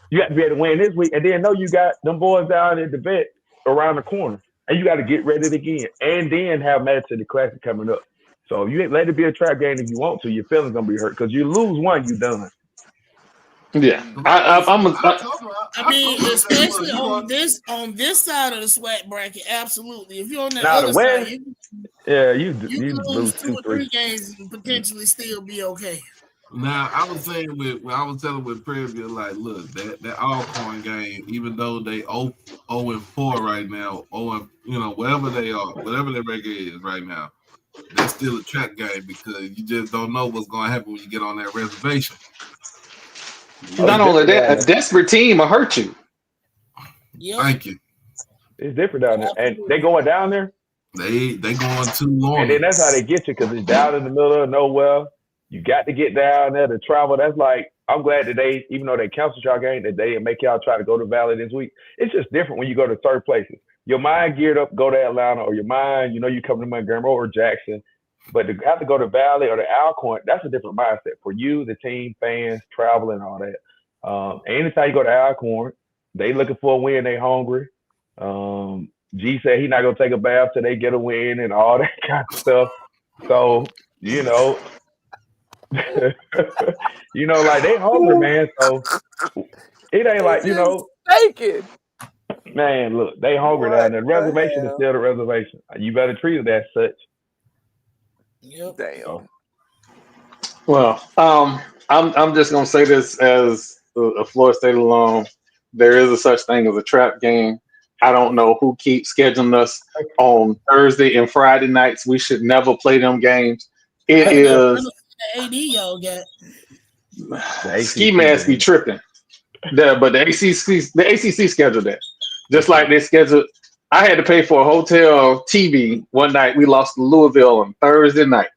You got to be able to win this week, and then know you got them boys down at the vet around the corner, and you got to get ready again, and then have Madison the Classic coming up. So if you let it be a trap game if you want to, your feelings gonna be hurt because you lose one, you done.
Yeah,
I mean, especially on this side of the SWAC bracket, absolutely. If you're on the other side,
you
can lose 2 or 3
3
games and potentially still be okay.
Now I was telling with Preview, like, look, that Alcorn game, even though they 0-4 right now, whatever they are, whatever their record is right now, that's still a trap game because you just don't know what's going to happen when you get on that reservation.
Not only that, a desperate team will hurt you.
Yep.
Thank you.
It's different down there, and they going down there.
They going too long,
and then that's how they get you because it's down in the middle of nowhere. You got to get down there to travel. That's like, I'm glad that even though they canceled y'all game, that they didn't make y'all try to go to Valley this week. It's just different when you go to third places. Your mind geared up, go to Atlanta, or your mind, you come to Montgomery or Jackson. But to have to go to Valley or to Alcorn, that's a different mindset for you, the team, fans, travel, and all that. Anytime you go to Alcorn, they looking for a win, they hungry. G said he's not going to take a bath till they get a win and all that kind of stuff. So, like they hungry, man. So it ain't like,
naked.
Man, look, they hungry down there. The reservation is still the reservation. You better treat it as such.
Yep.
Damn.
Well, I'm just gonna say this as a Florida State alum. There is a such thing as a trap game. I don't know who keeps scheduling us on Thursday and Friday nights. We should never play them games. It is.
The AD y'all got.
Ski mask be tripping. But the ACC scheduled that. Just like they scheduled. I had to pay for a hotel TV one night. We lost to Louisville on Thursday night.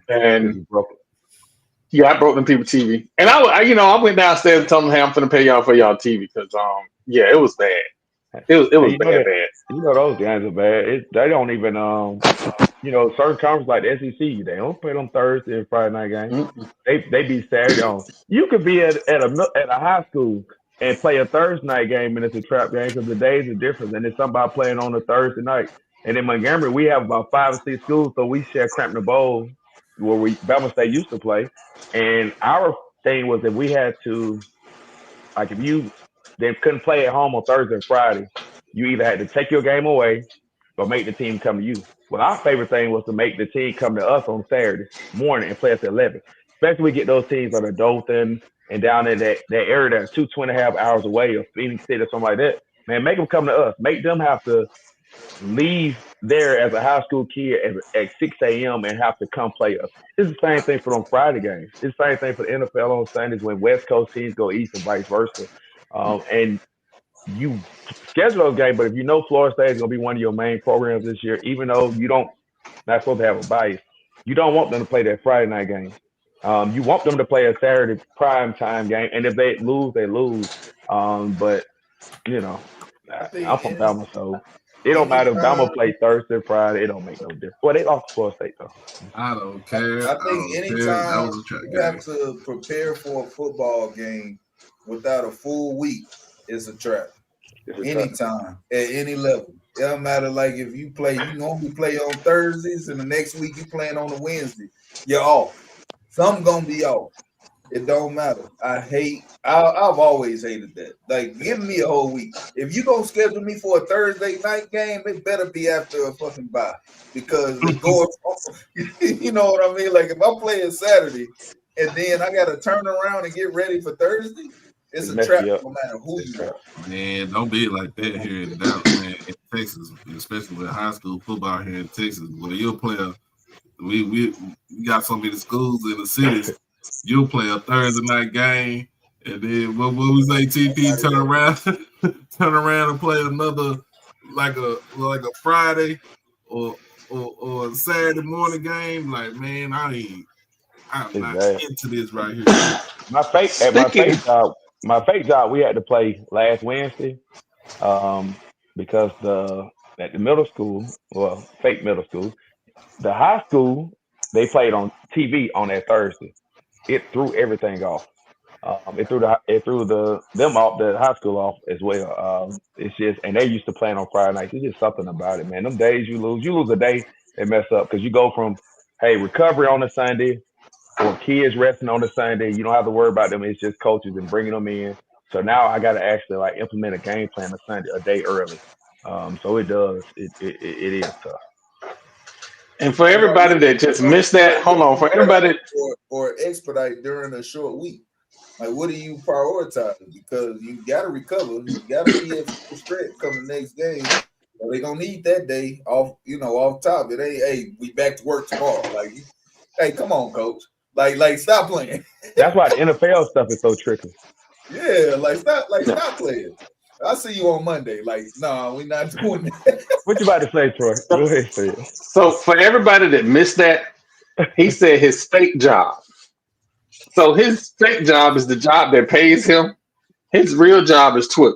And I broke them people TV. And I went downstairs and told them, hey, I'm finna pay y'all for y'all TV because it was bad. It was bad.
Those guys are bad. They don't even certain conferences like the SEC, they don't play them Thursday and Friday night games. Mm-hmm. They be Saturday on. You could be at a high school and play a Thursday night game and it's a trap game because the days are different. And it's somebody playing on a Thursday night. And in Montgomery, we have about 5 or 6 schools, so we share Crampton Bowl where Bama State used to play. And our thing was that we had to, like, they couldn't play at home on Thursday and Friday, you either had to take your game away or make the team come to you. Well, our favorite thing was to make the team come to us on Saturday morning and play us at 11. Especially we get those teams like Dothan and down in that area that's 2.5 hours away, or Phoenix City or something like that. Man, make them come to us. Make them have to leave there as a high school kid at 6 a.m. and have to come play us. It's the same thing for them Friday games. It's the same thing for the NFL on Sundays when West Coast teams go east and vice versa. And you schedule those games, but if you know Florida State is going to be one of your main programs this year, even though not supposed to have a bias, you don't want them to play that Friday night game. You want them to play a Saturday prime time game, and if they lose, they lose. But I'm from Bama, so it don't matter if Bama play Thursday or Friday. It don't make no difference. Well, they lost to Florida State though.
I don't care.
I think anytime you have to prepare for a football game without a full week, it's a trap. Anytime, at any level. It don't matter, like, if you normally play on Thursdays and the next week you playing on a Wednesday, you're off. Something gonna be off. It don't matter. I've always hated that. Like, give me a whole week. If you gonna schedule me for a Thursday night game, it better be after a fucking bye. Because it's going you know what I mean? Like, if I'm playing Saturday and then I gotta turn around and get ready for Thursday, it's a trap no matter who you are.
Man, don't be like that here in Dallas, man. In Texas, especially with high school football here in Texas. Where you'll play we got so many schools in the cities. You'll play a Thursday night game, and then what we say, TP turn around and play another like a Friday or a Saturday morning game. Like, man, I'm not into this right here.
My fake job, we had to play last Wednesday, because at the middle school, well, fake middle school, the high school, they played on TV on that Thursday. It threw everything off. It threw them off, the high school off as well. It's just, and they used to play on Friday nights. It's just something about it, man. Them days you lose a day, they mess up because you go from recovery on a Sunday or kids resting on a Sunday. You don't have to worry about them. It's just coaches and bringing them in. So now I got to actually implement a game plan a Sunday a day early. So it does. It is tough.
And for everybody that just missed that, hold on. For everybody,
or expedite during a short week, like, what do you prioritize? Because you got to recover. You got to be at full strength come the next game. So they gonna need that day off. Off top. It ain't. Hey, we back to work tomorrow. Like, hey, come on, coach. Like, stop playing.
That's why the NFL stuff is so tricky.
Yeah, stop playing. I'll see you on Monday. Like, nah, we're not doing that.
What you about to say, Troy? Go ahead, say it.
So for everybody that missed that, he said his fake job. So his fake job is the job that pays him. His real job is Twitter.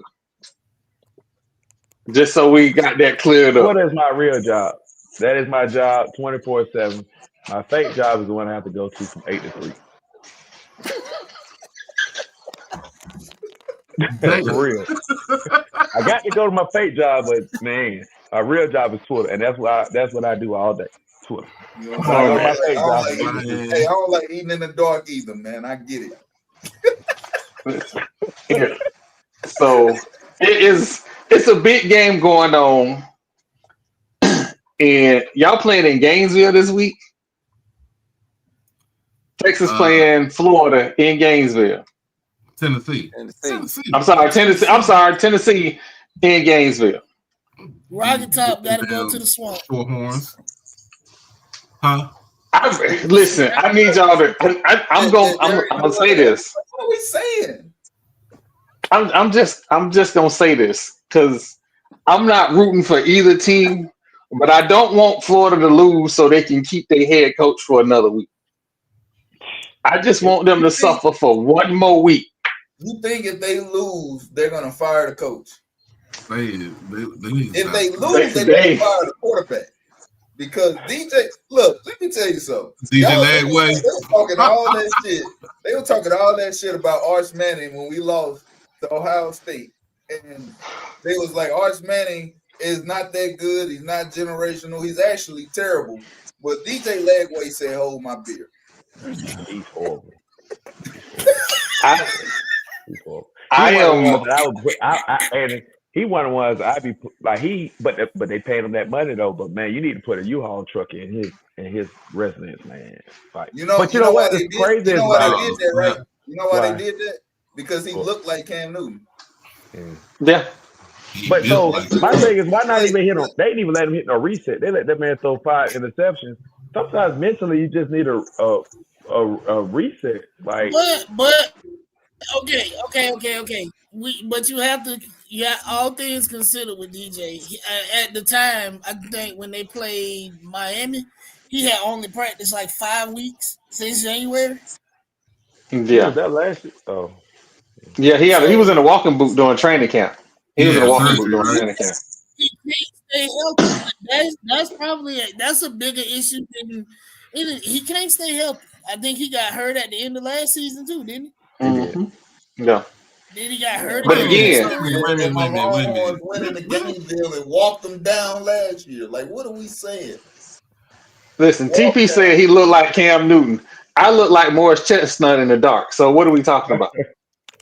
Just so we got that cleared up.
What is my real job? That is my job 24/7. My fake job is the one I have to go to from 8 to 3. That's real. I got to go to my fake job, but man, my real job is Twitter, and that's what I do all day. Twitter.
I don't like eating in the dark either, man. I get
it. So it's a big game going on, and y'all playing in Gainesville this week. Texas playing Florida in Gainesville.
Tennessee.
I'm sorry, Tennessee in Gainesville.
Rocket Top got to go to the swamp.
Four horns. Huh?
Listen, I need y'all to. I'm gonna say this.
What are we saying?
I'm just gonna say this because I'm not rooting for either team, but I don't want Florida to lose so they can keep their head coach for another week. I just want them to suffer for one more week.
You think if they lose, they're gonna fire the coach?
If they lose,
they're gonna fire the quarterback. Because DJ, look, let me tell you something.
DJ Lagway.
They were talking all that shit. They were talking all that shit about Arch Manning when we lost to Ohio State. And they was like, Arch Manning is not that good. He's not generational. He's actually terrible. But DJ Lagway said, hold my beer.
He's horrible. He one of the ones I'd be like but they paid him that money though. But man, you need to put a U-Haul truck in his residence, man. Like,
you know what? It's crazy. You know why they did that, right? You know why they did that? Because he looked like Cam Newton.
Yeah.
But so my thing is, why not even hit him? They didn't even let him hit no reset. They let that man throw 5 interceptions. Sometimes mentally, you just need a reset. Like,
but okay. But you have to. Yeah, all things considered with DJ. At the time, I think when they played Miami, he had only practiced like 5 weeks since January.
Yeah,
was that last year? Oh,
yeah. He was in a walking boot during training camp. He was in a walking boot during training camp.
He can't stay healthy. That's probably a bigger issue than he can't stay healthy. I think he got hurt at the end of last season too, didn't he?
Mm-hmm. Yeah.
Then he got hurt.
But again,
went in the Gainesville and walked them down last year. Like, what are we saying?
Listen, TP said he looked like Cam Newton. I look like Morris Chestnut in the dark. So what are we talking about?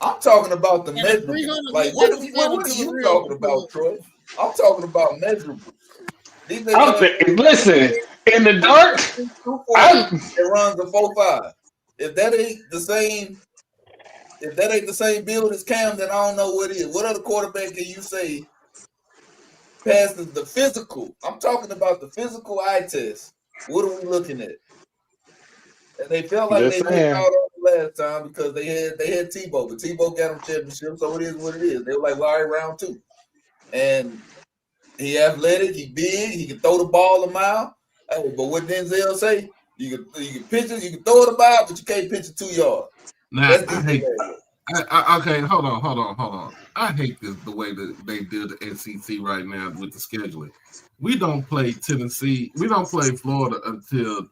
I'm talking about the measurable. Like, what are you talking about, Troy? I'm talking about measurable.
Listen, in the dark,
it runs a 4.5. If that ain't the same build as Cam, then I don't know what is. What other quarterback can you say passes the physical? I'm talking about the physical eye test. What are we looking at? And they felt like they missed out on the last time because they had Tebow, but Tebow got them championship, so it is what it is. They were like, well, all right, round 2. And he athletic, he big, he can throw the ball a mile. Hey, but what Denzel say? You can pitch it, you can throw it a mile, but you can't pitch it 2 yards.
Now, okay, hold on. I hate the way that they do the SEC right now with the scheduling. We don't play Tennessee. We don't play Florida until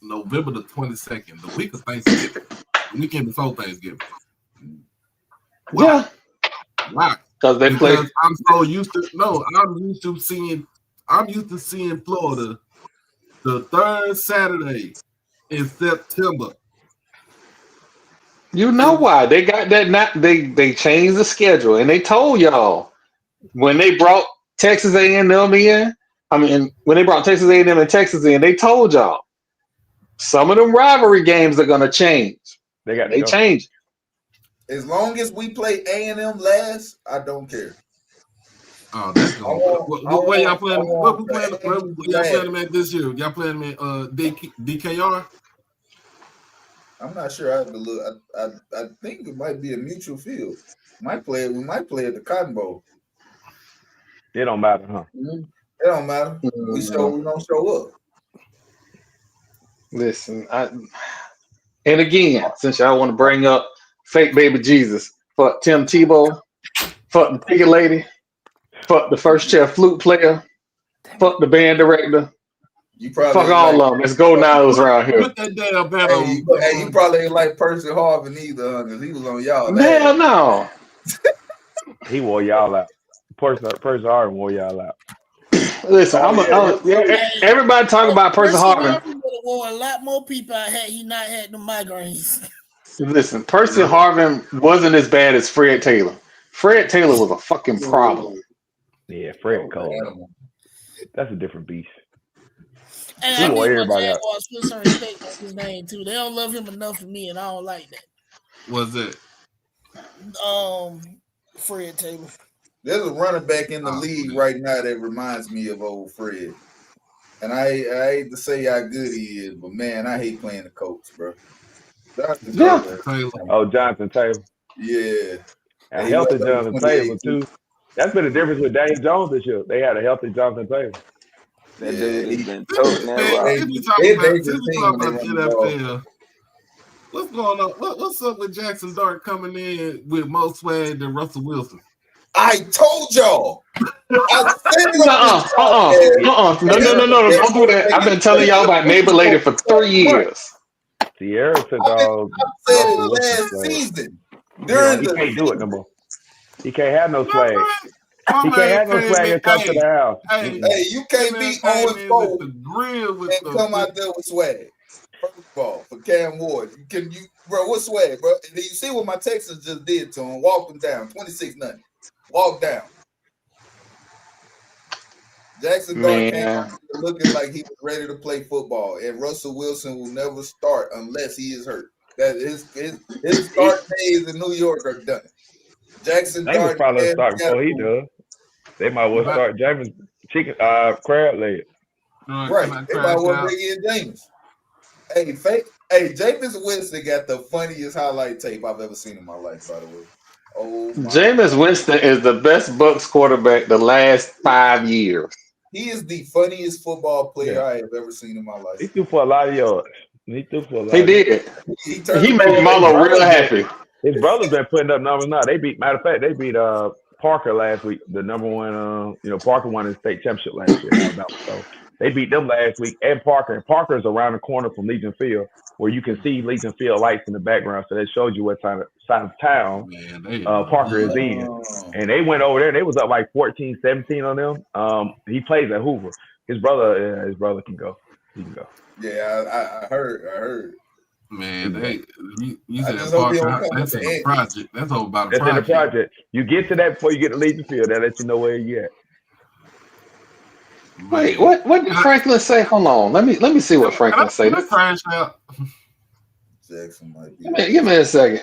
November the 22nd, the week of Thanksgiving, the weekend before Thanksgiving. Why?
Yeah.
Why? Because I'm so used to seeing Florida the third Saturday in September.
You know why? They got that they changed the schedule and they told y'all when they brought Texas A&M in, when they brought Texas A&M and Texas in, they told y'all some of them rivalry games are gonna change. They changed.
As long as we play A&M last, I don't care.
Oh, that's going. Where y'all playing? Where y'all playing them at this year? Y'all playing them at DKR?
I'm not sure. I have to look. I think it might be a mutual field. We might play at the Cotton Bowl.
It don't matter, huh?
Mm-hmm. It don't matter. We don't show up.
Listen, and again, since y'all want to bring up fake baby Jesus, fuck Tim Tebow, fuck the ticket lady, fuck the first chair flute player, fuck the band director. Fuck all of them. Let's go now around here.
Put that damn bat on.
You probably ain't like Percy Harvin either, because he was on y'all.
Hell no.
He wore y'all out. Percy Harvin wore y'all out.
Listen, everybody talk about Percy Harvin.
Harvin would have wore a lot more people out had he not had the migraines.
Listen, Percy Harvin wasn't as bad as Fred Taylor. Fred Taylor was a fucking problem.
Yeah, Fred Cole. That's a different beast.
And I need my Jaguars put some respect on his name too. They don't love him enough for me, and I don't like that.
What's it?
Fred Taylor.
There's a running back in the league right now that reminds me of old Fred. And I hate to say how good he is, but man, I hate playing the Colts, bro.
Jonathan Taylor.
Yeah.
A healthy Jonathan Taylor too. That's been the difference with Daniel Jones this year. They had a healthy Jonathan Taylor.
That dude has been toting that
NFL. What's going on? What's up with Jackson Dart coming in with more swag than Russell Wilson?
I told y'all.
No, don't do that. I've been telling y'all about Mabel Lady for 3 years.
Sierra took all.
I said it last season.
He can't do it no more. He can't have no swag. He can't have no swag and come to the house.
Hey, you can't be 0-4 and come out there with swag. First of all, for Cam Ward, bro, what swag, bro? And you see what my Texans just did to him? Walked him down, 26-0. Walk down. Jackson Dart came out looking like he was ready to play football, and Russell Wilson will never start unless he is hurt. That his start days in New York are done. Jackson Dart
probably start before he does. They might well start James crab leg.
Right. They might well bring in James. Hey, Jameis Winston got the funniest highlight tape I've ever seen in my life, by the way.
Jameis Winston is the best Bucs quarterback the last 5 years.
He is the funniest football player I have ever seen in my life.
He threw for a lot of yards. He
did. He made Marlo real happy.
His brother's been putting up numbers now. Matter of fact, they beat Parker last week, the number one. Parker won his state championship last year. So they beat them last week, and Parker. And Parker is around the corner from Legion Field, where you can see Legion Field lights in the background. So that shows you what side of town Parker is in. And they went over there. They was up like 14-17 on them. He plays at Hoover. His brother can go. He can go.
Yeah, I heard.
Man, you said
just hope he don't
Parker.
come
That's
with
in
the
the project. That's all about
That's
project.
in the project. You get to that before you get to leave the field. That let you know where you at.
Wait, what did Franklin say? Hold on. Let me see what Franklin say.
Can I crash out?
Jackson might be.
Give me a second.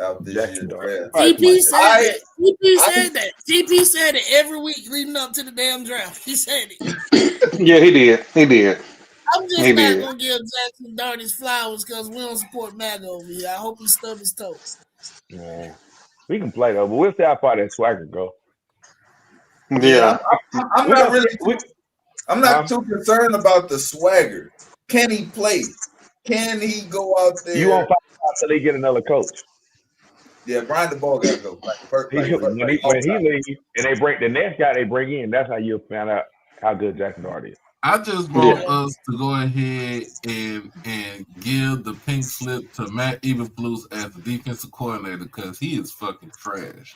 Out this
Jackson
year.
TP said that. TP said that. TP said it every week leading up to the damn draft. He said it.
Yeah, he did. He did.
I'm just not gonna give Jackson Dart his flowers because we don't support MAGA over here. I hope he stubbed his toes.
Yeah. We can play though, but we'll see how far that swagger go.
Yeah.
I'm not really. I'm not too concerned about the swagger. Can he play? Can he go out there?
You won't find out till they get another coach.
Yeah, Brian DeBall got to go.
When he leaves and they bring the next guy they bring in, that's how you'll find out how good Jackson Dart is.
I just want us to go ahead and give the pink slip to Matt Eberflus as the defensive coordinator because he is fucking trash.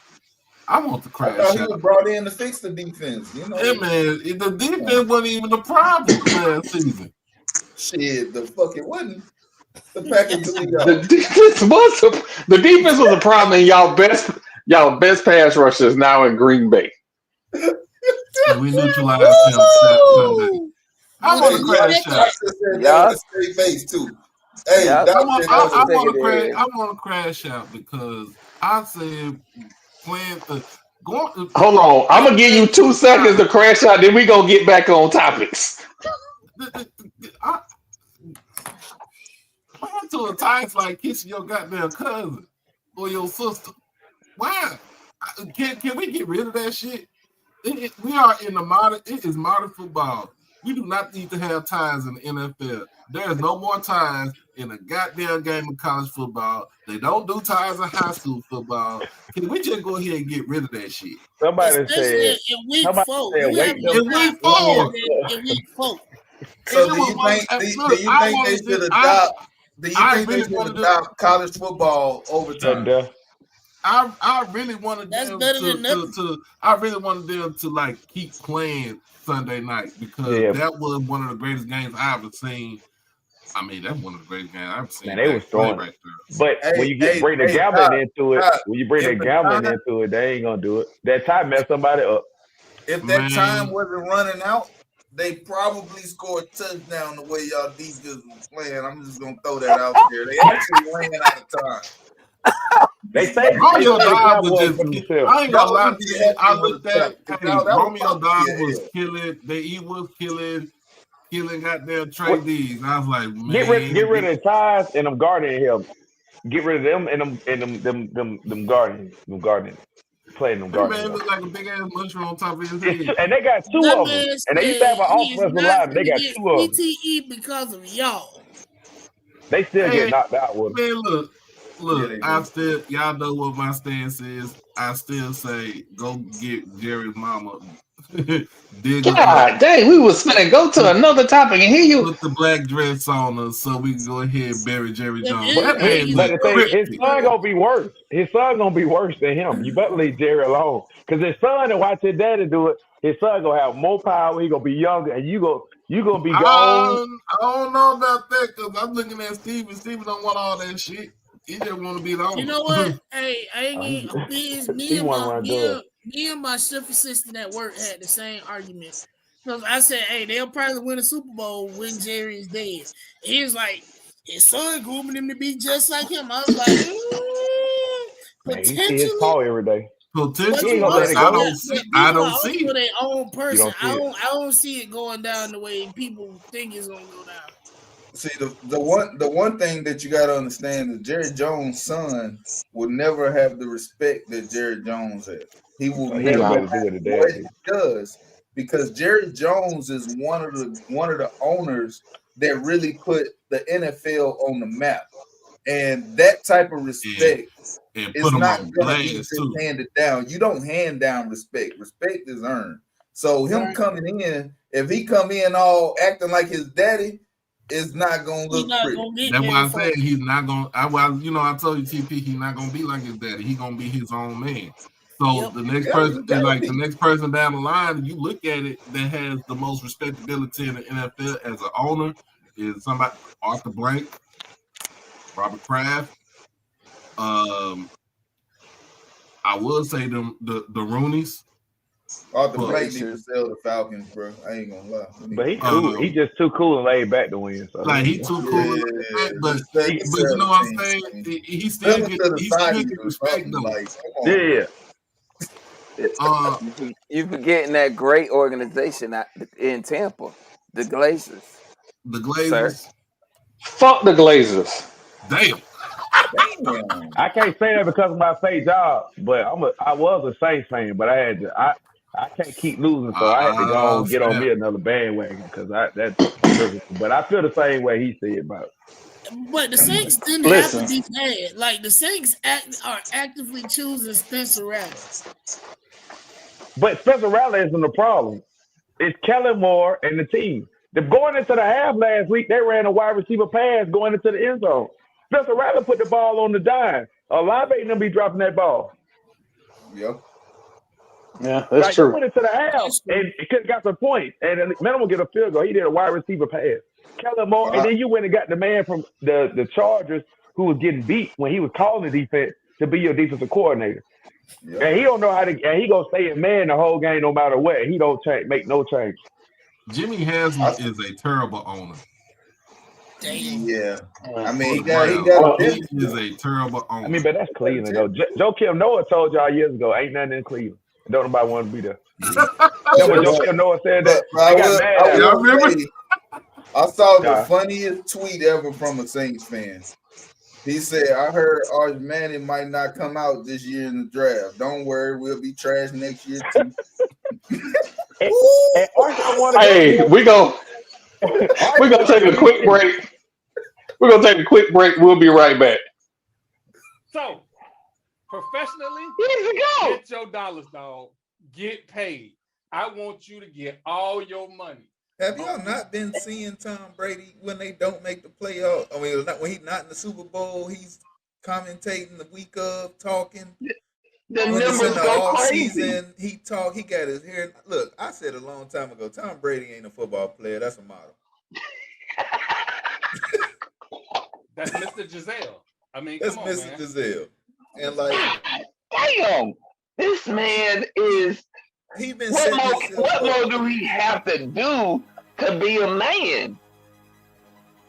I want the crash out.
He was brought in to fix the defense. You know,
hey man, the defense wasn't even the problem last season.
Shit, the fuck it wasn't. The Packers
the defense was a problem, and y'all best pass rushers now in Green Bay.
And we neutralized him Sunday. I want to crash out.
Yeah, straight face too. Hey,
I want to crash out because I said playing the.
Hold on, I'm gonna give you 2 seconds to crash out. Then we gonna get back on topics.
Why to a Titans like kissing your goddamn cousin or your sister? Why? Can we get rid of that shit? We are in the modern. It is modern football. We do not need to have ties in the NFL. There is no more ties in a goddamn game of college football. They don't do ties in high school football. Can we just go ahead and get rid of that shit?
Somebody said
in week 4.
In week 4.
In week 4.
So do you think they should adopt? Do you think they should adopt college football overtime?
I really wanted them to like keep playing Sunday night because that was one of the greatest games I ever seen. I mean, that's one of the greatest games I've ever seen.
Man, they was throwing right there. But when you bring the gambling into it, they ain't gonna do it. That time messed somebody up.
If that time wasn't running out, they probably scored a touchdown the way y'all defense was playing. I'm just gonna throw that out there. They actually ran out of time.
They say
Romeo Dobbs was just. I ain't gonna lie to you. I looked at Romeo Dobbs was killing. He was killing goddamn Trey D's. I was like, man,
get rid of the ties and them guarding him. Get rid of them and them guarding playing them guarding.
Man, look like a big ass mushroom on top of his head.
And they got 2 of them. And they used to have an offensive line. They got 2 of them.
PTE because of y'all.
They still get knocked out with them.
Man, look, y'all know what my stance is. I still say go get Jerry's mama.
God dang, we was finna go to another topic and here you
put the black dress on us so we can go ahead and bury Jerry Jones.
But his son gonna be worse. His son gonna be worse than him. You better leave Jerry alone. Because his son and watch his daddy do it, his son gonna have more power, he gonna be younger, and you gonna be gone.
I don't know about that because I'm looking at Steven. Steven don't want all that shit. He just want to be the owner.
You know what? Hey, I ain't me and my shift assistant at work had the same argument. Because I said, hey, they'll probably win a Super Bowl when Jerry is dead. He was like, his son grooming him to be just like him. I was like, potentially.
He sees Paul every day.
Potentially, I don't see
for their own person. I don't see it going down the way people think it's gonna go down.
See, the one thing that you got to understand is Jerry Jones' son will never have the respect that Jerry Jones has. He will never have what he does because Jerry Jones is one of the owners that really put the NFL on the map, and that type of respect is not going to be just handed down. You don't hand down respect. Respect is earned. So him coming in, if he come in all acting like his daddy, it's not gonna look pretty.
That's why I said he's not gonna. I told you, TP, he's not gonna be like his daddy. He's gonna be his own man. So the next person, the next person down the line, you look at it that has the most respectability in the NFL as an owner is somebody Arthur Blank. Robert Kraft. I would say the Roonies.
Off the plate need to sell the Falcons, bro. I ain't gonna lie.
But he cool. He just too cool and laid back to win. So
like he too cool, but you know what I'm saying? He still get respect though.
Like,
yeah.
You forgetting that great organization in Tampa, the Glazers.
The Glazers.
Sir.
Fuck the Glazers.
Damn.
I can't say that because of my fake job, but I was a Saints fan, but I can't keep losing, so I had to go and get on me another bandwagon because that's but I feel the same way he said about it.
But the Saints didn't have to be bad. Like the Saints are actively choosing Spencer Rattler.
But Spencer Rattler isn't the problem. It's Kellen Moore and the team. Going into the half last week, they ran a wide receiver pass going into the end zone. Spencer Rattler put the ball on the dime. Olave ain't gonna be dropping that ball.
Yep.
Yeah, that's true.
He went into the half and it got some points. And then minimum get a field goal. He did a wide receiver pass. Kellen Moore, and then you went and got the man from the Chargers who was getting beat when he was calling the defense to be your defensive coordinator. Yep. And he don't know how to, and he gonna stay in man the whole game no matter what. He don't make no change.
Jimmy Haslam is a terrible owner.
Damn.
Yeah, I mean he
is a terrible owner.
I mean, but that's Cleveland though. Joe Kim Noah told y'all years ago, ain't nothing in Cleveland. Don't nobody want to be there. When Joe Kim Noah said that,
I remember. I saw the funniest tweet ever from a Saints fan. He said, "I heard Arch Manning might not come out this year in the draft. Don't worry, we'll be trash next year too."
Hey, we're gonna take a quick break. We're gonna take a quick break. We'll be right back.
So, professionally, get your dollars, dog. Get paid. I want you to get all your money.
Have y'all not been seeing Tom Brady when they don't make the playoff? I mean, when he's not in the Super Bowl, he's commentating the week of, talking.
The
when
numbers
it's in the
go
off
crazy.
season, he got his hair. Look, I said a long time ago, Tom Brady ain't a football player. That's a model.
That's Mr. Giselle. I mean,
that's
come on,
Mr.
man.
Giselle. And like,
damn, this man is.
He been
what more do he have to do to be a man?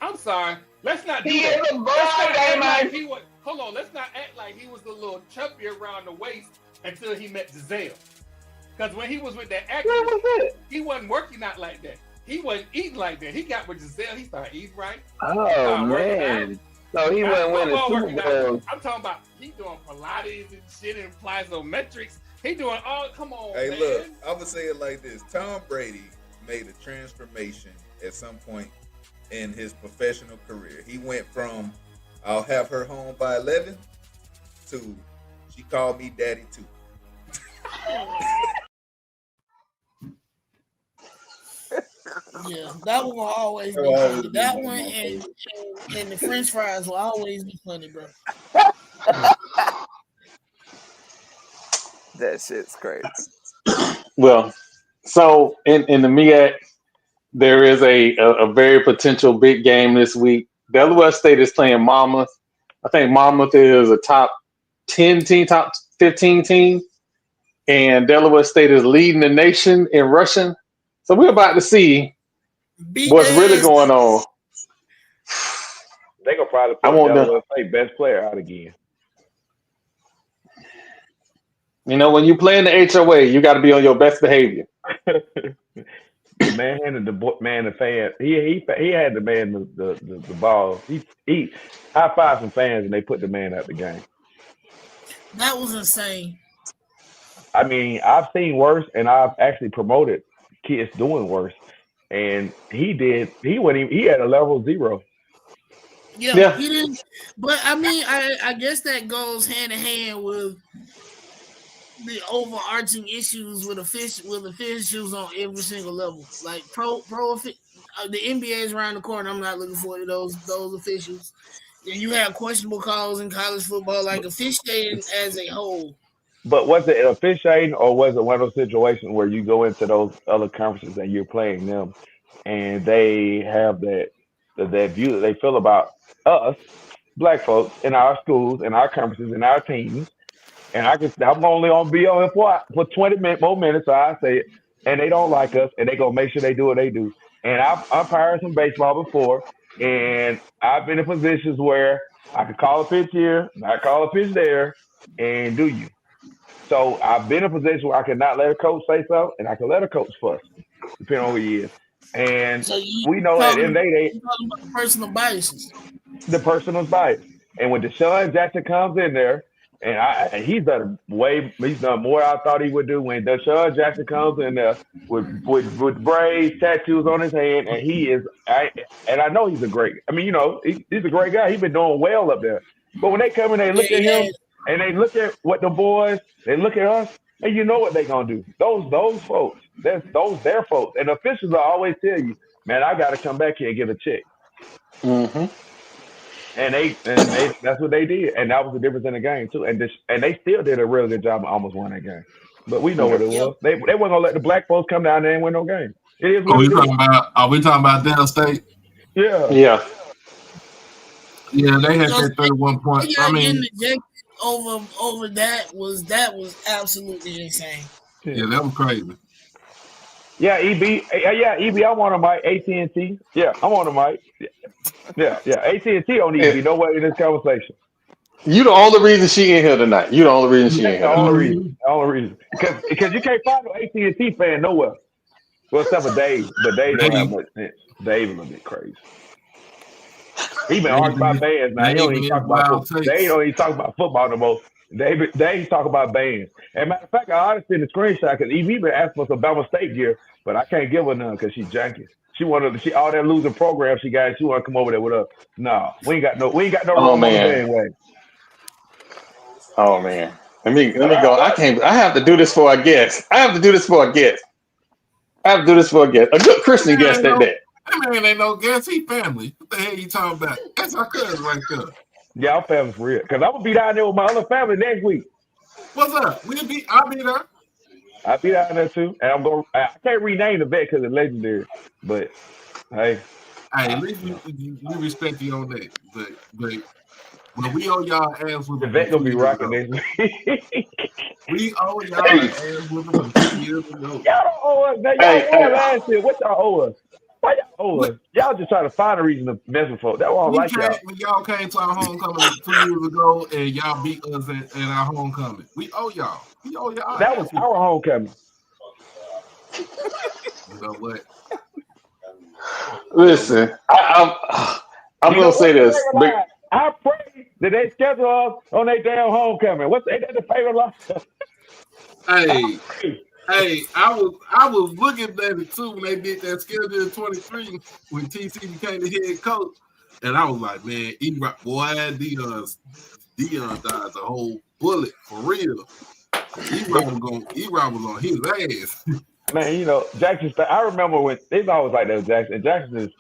I'm sorry. Let's not do
He
that.
is a boy,
Hold on. Let's not act like he was a little chubby around the waist until he met Giselle. Because when he was with that actress, he wasn't working out like that. He wasn't eating like that. He got with Giselle. He started eating right.
Oh, man. So he wasn't winning Super Bowls.
I'm talking about he doing Pilates and shit and plyometrics. He doing all. Come on,
hey,
man.
look, I'm gonna say it like this: Tom Brady made a transformation at some point in his professional career. He went from "I'll have her home by 11" to "She called me daddy too."
Yeah, that one will always be funny. That one and the French fries will always be funny, bro.
That shit's crazy.
Well, so in the MEAC, there is a very potential big game this week. Delaware State is playing Monmouth. I think Monmouth is a top 10 team, top 15 team, and Delaware State is leading the nation in rushing. So we're about to see what's really going on.
They're gonna probably put Delaware State best player out again.
You know, when you play in the HOA, you got to be on your best behavior.
The man handed the man the fan. He had the man the ball. He high fived some fans and they put the man out the game.
That was insane.
I mean, I've seen worse, and I've actually promoted kids doing worse. And he did. He had a level 0.
Yeah, he didn't. But I mean, I guess that goes hand in hand with the overarching issues with officials on every single level. Like the NBA is around the corner. I'm not looking forward to those officials. And you have questionable calls in college football, like officiating as a whole.
But was it officiating, or was it one of those situations where you go into those other conferences and you're playing them, and they have that view that they feel about us, black folks in our schools, in our campuses, in our teams. And I'm only on be on for 20 more minutes, so I say it. And they don't like us, and they gonna make sure they do what they do. And I've umpired some baseball before, and I've been in positions where I could call a pitch here, not call a pitch there, and do you. So I've been in a position where I could not let a coach say so, and I can let a coach fuss, depending on who he is. And
So you
we know at the end of the day,
talking about personal biases.
the personal bias. And when Deshaun Jackson comes in there, and he's done more than I thought he would do. When Deshaun Jackson comes in there with braids, tattoos on his hand, and I know he's a great. I mean, he's a great guy. He's been doing well up there. But when they come in, they look at him, and they look at what the boys, they look at us, and you know what they're gonna do. Those folks, their folks, and officials will always tell you, man, I got to come back here and give a check.
Mm-hmm.
And that's what they did, and that was the difference in the game too. And they still did a really good job and almost won that game. But we know what it was. They weren't gonna let the black folks come down there and win no game. It is what it is.
Are we talking about Dell State?
Yeah.
Yeah.
Yeah, they had that 31 point. I mean,
over that was absolutely insane.
Yeah, that was crazy.
Yeah, EB. Yeah, EB. I'm on a mic. AT&T. Yeah, I'm on a mic. Yeah. AT&T don't need to be nowhere in this conversation.
You the only reason she in here tonight. You the only reason she in here.
The only reason. Because you can't find no AT&T fan nowhere. Well, except for Dave. But Dave don't have much sense. Dave is a little bit crazy. He been arguing about bands now. He don't even talk about football. Dave don't even talk about football no more. Dave talk about bands. And matter of fact, I already seen the screenshot because EB been asking for some Bama State gear, but I can't give her none because she's janky. She all that losing program she got. She want to come over there with us. No, we ain't got no room on the bandwagon.
Oh man, let me go. I have to do this for a guest. A good Christian guest at that.
That man ain't no guest. He family. What the hell you talking about? That's our cousin right there.
Yeah, our family's real. Because I'm gonna be down there with my other family next week.
What's up? I'll be there.
I'll be down there too, and I can't rename the vet because it's legendary. But hey,
at least you respect you on that. But when we owe y'all ass with
the vet gonna be rocking this.
We owe y'all ass with them 2 years ago.
Y'all don't owe us. Now, y'all owe last year. What y'all owe us? Why y'all owe us? Y'all just trying to find a reason to mess with folks. That's why I like y'all.
When y'all came to our homecoming 2 years ago and y'all beat us at our homecoming. We owe y'all.
That was our homecoming.
You know what?
Listen, I'm gonna say this.
I pray that they schedule us on their damn homecoming. Ain't that the favorite line?
Hey, I was looking at it too when they did that schedule in 23 when TC became the head coach, and I was like, man, Dion dodged a whole bullet for real. E-Rob was on his ass.
Man, Jackson. I remember when it's always like that with Jackson. Jackson is.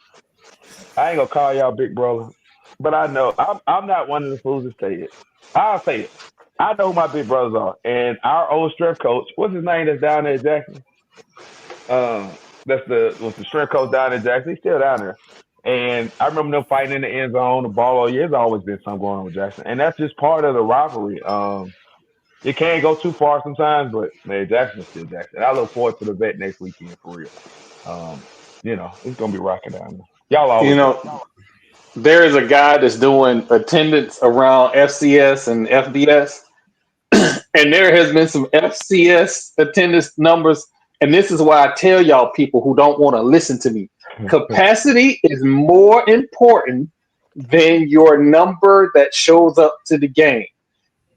I ain't gonna call y'all big brother, but I know I'm not one of the fools to say it. I'll say it. I know who my big brothers are, and our old strength coach. What's his name? That's down there at Jackson. Was the strength coach down at Jackson. He's still down there. And I remember them fighting in the end zone, the ball all year. There's always been something going on with Jackson, and that's just part of the rivalry. It can't go too far sometimes, but man, Jackson's still Jackson. And I look forward to the vet next weekend for real. It's gonna be rocking down there. Y'all always
there is a guy that's doing attendance around FCS and FBS, and there has been some FCS attendance numbers. And this is why I tell y'all people who don't want to listen to me, capacity is more important than your number that shows up to the game.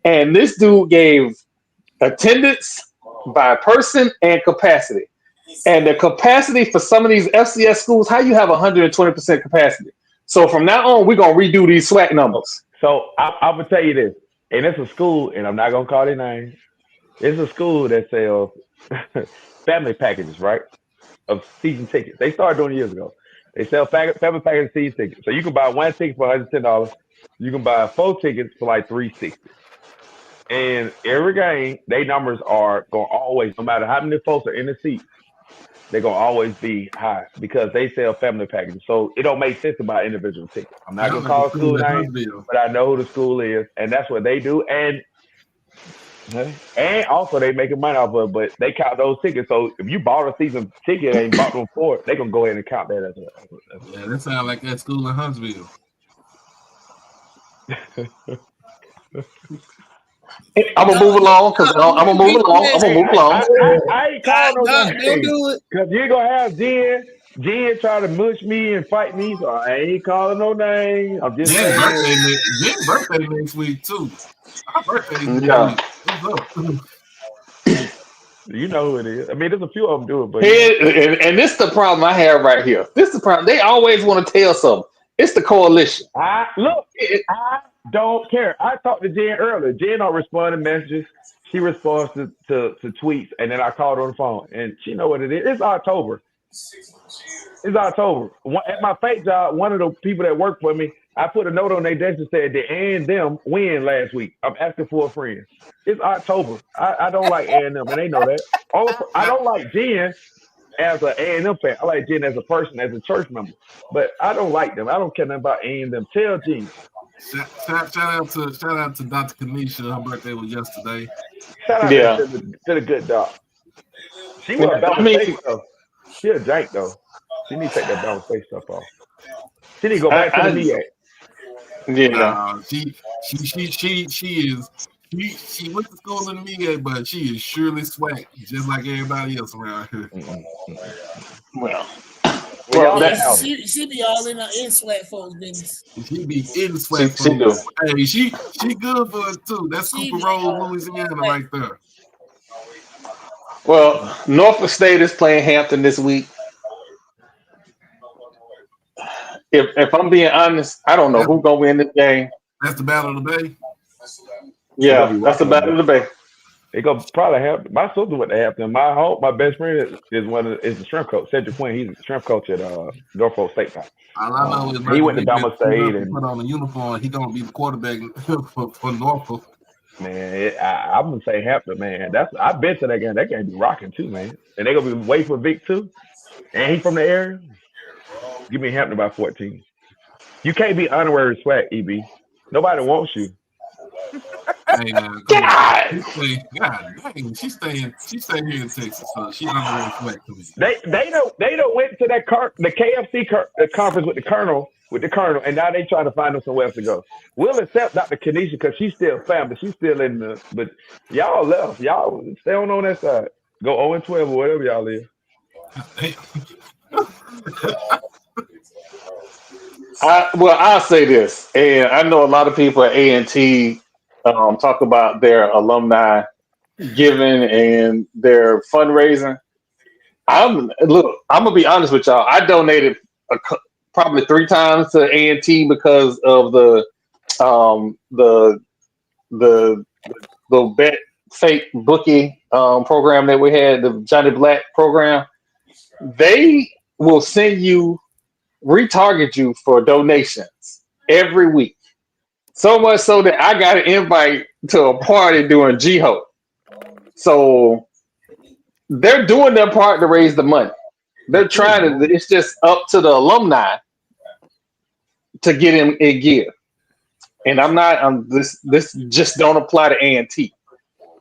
And this dude gave attendance by person and capacity. And the capacity for some of these FCS schools, how you have 120% capacity? So from now on, we're going to redo these SWAC numbers.
So I'm going to tell you this. And it's a school, and I'm not going to call their name. It's a school that sells family packages, right, of season tickets. They started doing it years ago. They sell family package season tickets. So you can buy one ticket for $110. You can buy 4 tickets for like $360. And every game, their numbers are going to always, no matter how many folks are in the seats, they're gonna always be high because they sell family packages. So it don't make sense to buy individual tickets. I'm not gonna call school name, but I know who the school is, and that's what they do. And also they making money off of it, but they count those tickets. So if you bought a season ticket and bought them for it, they gonna go ahead and count that as a.
Yeah, that sounds like that school in Huntsville.
I'm gonna move along because I'm gonna move along.
I ain't calling no names.
Don't do it.
Because you're gonna have Jen try to mush me and fight me, so I ain't calling no names. I'm just saying.
Jen's birthday next week too. Our birthday next week.
You know who it is. I mean, there's a few of them do it, but
and this is the problem I have right here. This is the problem. They always want to tell something. It's the coalition.
I don't care. I talked to Jen earlier. Jen don't respond to messages. She responds to tweets, and then I called her on the phone, and she know what it is. It's October. At my fake job, one of the people that work for me, I put a note on their desk that said the A&M win last week. I'm asking for a friend. It's October. I don't like A&M, and they know that. Also, I don't like Jen as an A&M fan. I like Jen as a person, as a church member. But I don't like them. I don't care nothing about A&M. Tell Jen.
Shout out to Dr. Kanisha. Her birthday was yesterday.
Shout out to the good dog. She was double face though. She a jank though. She need to take that double face stuff off. She need to go back to the MEA.
Yeah.
She went to school in the MEA, but she is surely SWAC, just like everybody else around here.
Well,
she be all in SWAC folks' business.
She be in SWAC folks. Hey, she good for us too. That's Cooper Road, Louisiana, right there.
Well, Norfolk State is playing Hampton this week. If I'm being honest, I don't know who's gonna win this game.
That's the Battle of the Bay.
Yeah, that's the Battle of the Bay.
They gonna probably have my sister went to Hampton. My best friend is the shrimp coach, Cedric Quinn. He's the shrimp coach at Norfolk State.
All I know is
he went to Bama State and
put on the uniform. He gonna be the quarterback for Norfolk.
Man, I'm gonna say Hampton, man. I've been to that game. That game be rocking too, man. And they gonna be waiting for Vic too. And he from the area. Give me Hampton by 14. You can't be honorary SWAC, EB. Nobody wants you.
Hey, God dang, she's staying here in Texas, so she's honorary SWAC to me.
They don't went to that the KFC conference with the Colonel, and now they trying to find them somewhere else to go. We'll accept Dr. Kanisha because she's still family. She's still in the, but y'all left. Y'all stay on that side. Go 0-12 or whatever y'all is.
I'll say this, and I know a lot of people at A&T talk about their alumni giving and their fundraising. I'm gonna be honest with y'all. I donated probably 3 times to A&T because of the bet fake bookie program that we had, the Johnny Black program. They will retarget you for donations every week. So much so that I got an invite to a party during GHO. So they're doing their part to raise the money. They're trying to, it's just up to the alumni to get in and give. And this just don't apply to A&T.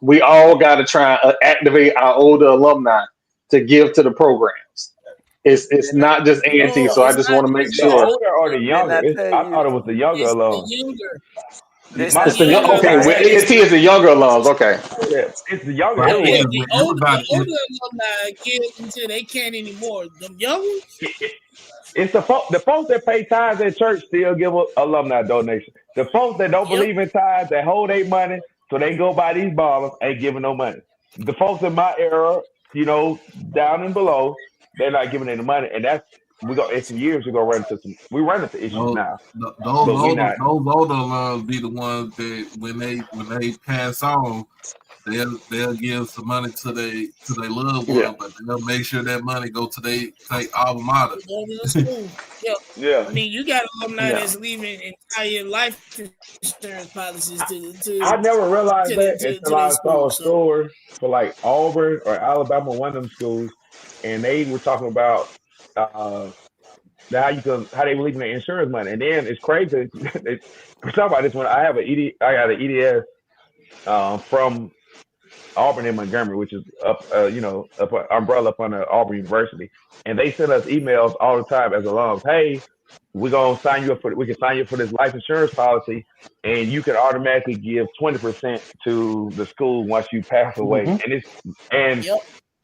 We all got to try and activate our older alumni to give to the programs. It's not just A&T, so I just want to make sure.
The older or the younger? I thought it was the younger alums.
It's the younger. Okay, A&T is the younger alums. Okay.
Yeah, it's the younger.
The older alumni give until they can't anymore. Them younger.
It's the folks that pay tithes at church still give alumni donations. The folks that don't believe in tithes, that hold their money, so they go buy these bottles, ain't giving no money. The folks in my era, down and below, they're not giving any money, and it's some years we're gonna run into issues now.
Those older alums be the ones that when they pass on, they'll give some money to their loved one, but they'll make sure that money go to their alma mater.
Yeah. I mean, you got alumni that's leaving entire life insurance policies to
I never realized that until I saw a story for like Auburn or Alabama, one of them schools. and they were talking about how they were leaving the insurance money, and then it's crazy. We're talking about this one. I got an EDS from Auburn and Montgomery, which is up umbrella up under Auburn University, and they send us emails all the time as alums. Hey, we can sign you up for this life insurance policy, and you can automatically give 20% to the school once you pass away. And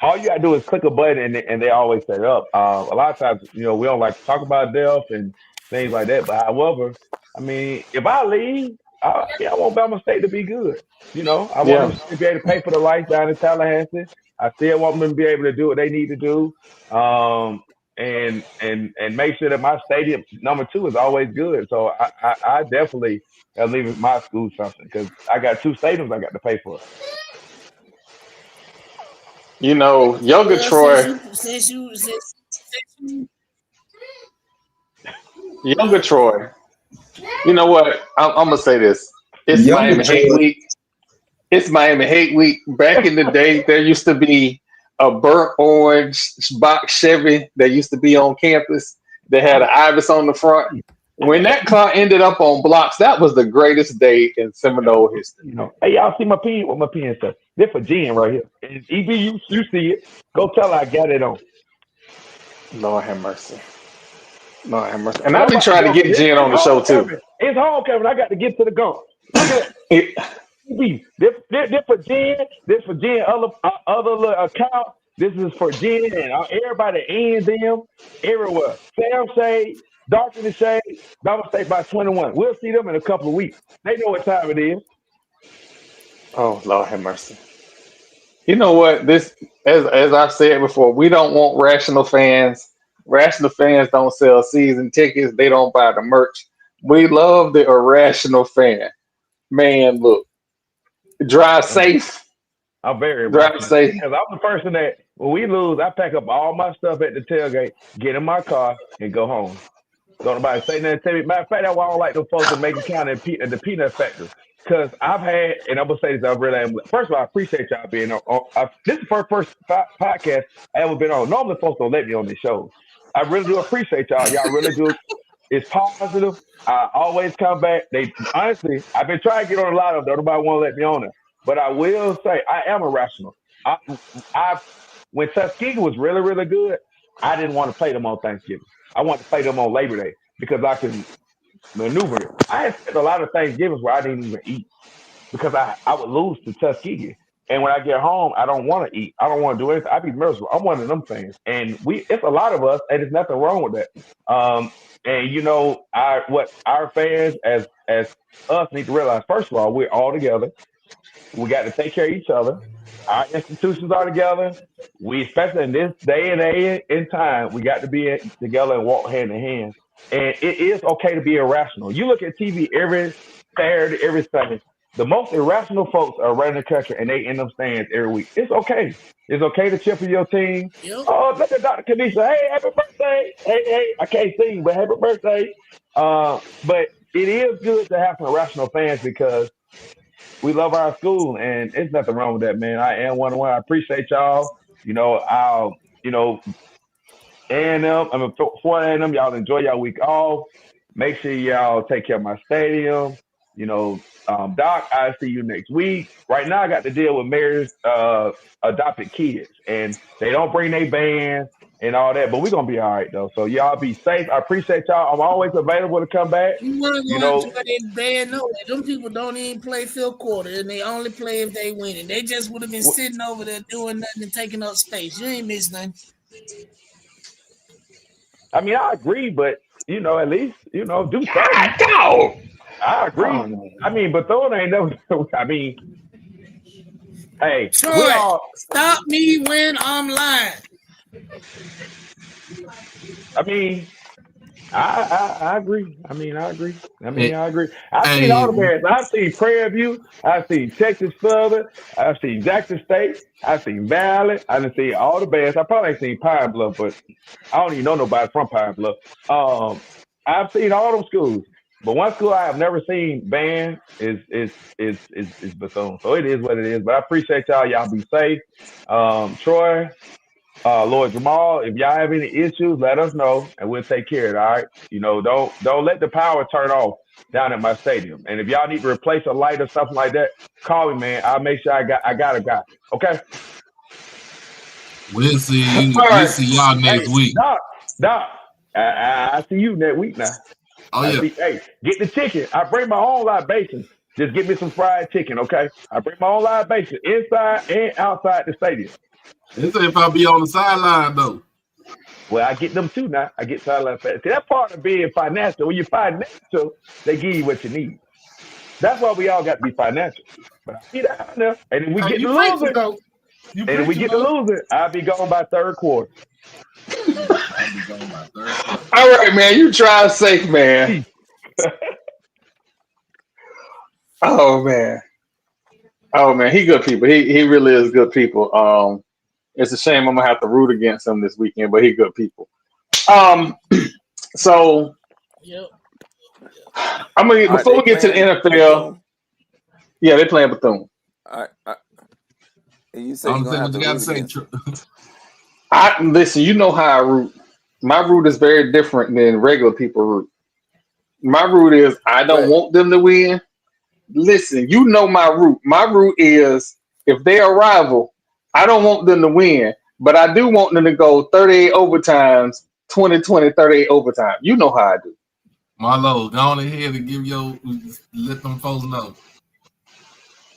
all you gotta do is click a button, and they always set it up. A lot of times, we don't like to talk about death and things like that. But however, I mean, if I leave, I want Bama State to be good. I want them to be able to pay for the life down in Tallahassee. I still want them to be able to do what they need to do, and make sure that my stadium number 2 is always good. So I definitely am leaving my school something because I got 2 stadiums I got to pay for.
Younger Troy. Younger Troy. You know what? I'm gonna say this. It's Miami Hate Week. It's Miami Hate Week. Back in the day, there used to be a burnt orange box Chevy that used to be on campus that had an ibis on the front. When that car ended up on blocks, that was the greatest day in Seminole history.
Hey, y'all see my pen? What my pen says? This for Jen right here. And EB, you see it. Go tell her I got it on.
Lord have mercy. Lord have mercy. And I've been trying to get Jen on the show too.
It's home, Kevin. I got to get to the gun. This for Jen. This for Jen. Other little account. This is for Jen and everybody and them everywhere. Sam Shade, Dark in the Shade, Bama State by 21. We'll see them in a couple of weeks. They know what time it is.
Oh, Lord have mercy. You know what? This, as I've said before, we don't want rational fans. Rational fans don't sell season tickets. They don't buy the merch. We love the irrational fan. Man, look, drive safe.
I'm very
drive safe.
Because I'm the person that when we lose, I pack up all my stuff at the tailgate, get in my car, and go home. Don't nobody say nothing to me. Matter of fact, that's why I don't like those folks that make it count at the peanut factory. Because I've had, and I'm going to say this, first of all, I appreciate y'all being on. This is the first podcast I ever been on. Normally, folks don't let me on this show. I really do appreciate y'all. Y'all really do. It's positive. I always come back. Honestly, I've been trying to get on a lot of them. Nobody want to let me on it. But I will say, I am irrational. When Tuskegee was really, really good, I didn't want to play them on Thanksgiving. I wanted to play them on Labor Day because I can maneuver it. I had spent a lot of Thanksgivings where I didn't even eat because I would lose to Tuskegee. And when I get home, I don't want to eat. I don't want to do anything. I'd be miserable. I'm one of them things. And it's a lot of us, and there's nothing wrong with that. And what our fans as us need to realize, first of all, we're all together. We got to take care of each other. Our institutions are together. We, especially in this day and age in time, we got to be together and walk hand in hand. And it is okay to be irrational. You look at TV every Saturday, every Sunday. The most irrational folks are running the country, and they in them stands every week. It's okay. It's okay to cheer for your team. Yep. Oh, look at Dr. Kanisha. Hey, happy birthday. Hey, I can't sing, but happy birthday. But it is good to have some irrational fans because we love our school, and there's nothing wrong with that, man. I am one. I appreciate y'all. A&M, for A&M, y'all enjoy y'all week off. Make sure y'all take care of my stadium. Doc, I'll see you next week. Right now, I got to deal with Mary's adopted kids, and they don't bring their band and all that, but we're going to be all right, though. So y'all be safe. I appreciate y'all. I'm always available to come back.
You want to go enjoy that band? No, them people don't even play field quarter, and they only play if they win. And they just would have been sitting over there doing nothing and taking up space. You ain't missed nothing.
I mean, I agree, but, at least, do something. I agree. I mean, but though ain't never. I mean, hey,
Troy, stop me when I'm lying.
I mean, I agree. I agree. I've seen all the bands. I've seen Prairie View. I've seen Texas Southern. I've seen Jackson State. I've seen Valley. I've seen all the bands. I probably ain't seen Pine Bluff, but I don't even know nobody from Pine Bluff. I've seen all them schools. But one school I have never seen band is Bethune. So it is what it is. But I appreciate y'all. Y'all be safe. Troy, Lord Jamal, if y'all have any issues, let us know and we'll take care of it. All right. Don't let the power turn off down at my stadium. And if y'all need to replace a light or something like that, call me, man. I'll make sure I got a guy. Okay.
We'll see you. We'll see y'all next week.
Doc, I see you next week now.
Oh yeah.
Hey, get the chicken. I bring my own libation. Just get me some fried chicken, okay? I bring my own libation inside and outside the stadium.
They say if I be on the sideline though.
Well, I get them too now. I get sideline. See, that's part of being financial. When you're financial, they give you what you need. That's why we all got to be financial. But I be down there, and if we get to losing, I'll be gone by third quarter.
All right, man. You drive safe, man. Oh man. He good people. He really is good people. It's a shame I'm gonna have to root against him this weekend, but he good people. So
yep.
I'm gonna before we get to the NFL. Bethune? Yeah, they playing Bethune.
You say you gonna have to root against him.
Listen, you know how I root. My root is very different than regular people root. My root is I don't want them to win. Listen, you know my root. My root is if they're a rival, I don't want them to win, but I do want them to go 38 overtimes, 20-20, 38 overtime. You know how I do.
Marlo, go on ahead and let them folks know.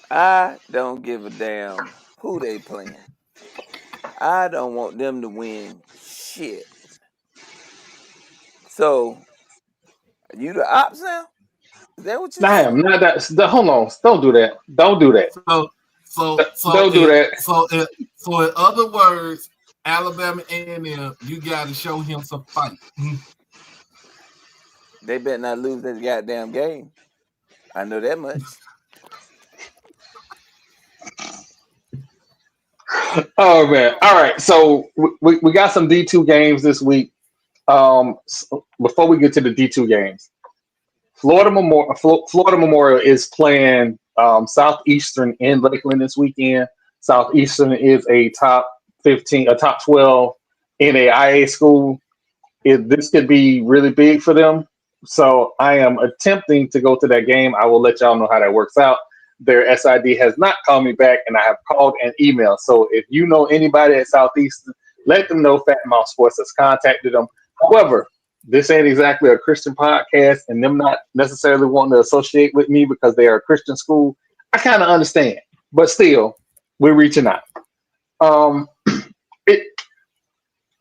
I don't give a damn who they playing. I don't want them to win shit. So, you the ops now? Is that what you
saying? Not that. Hold on. Don't do that. Don't do that.
So
don't do that.
So in other words, Alabama A&M, you got to show him some fight.
They better not lose this goddamn game. I know that much.
Oh man! All right, so we got some D2 games this week. Before we get to the D2 games, Florida Memorial is playing Southeastern in Lakeland this weekend. Southeastern is a top 15, a top 12 NAIA school. This could be really big for them. So I am attempting to go to that game. I will let y'all know how that works out. Their SID has not called me back, and I have called and emailed. So if you know anybody at Southeastern, let them know Fat Mouth Sports has contacted them. However, this ain't exactly a Christian podcast, and them not necessarily wanting to associate with me because they are a Christian school. I kind of understand, but still, we're reaching out.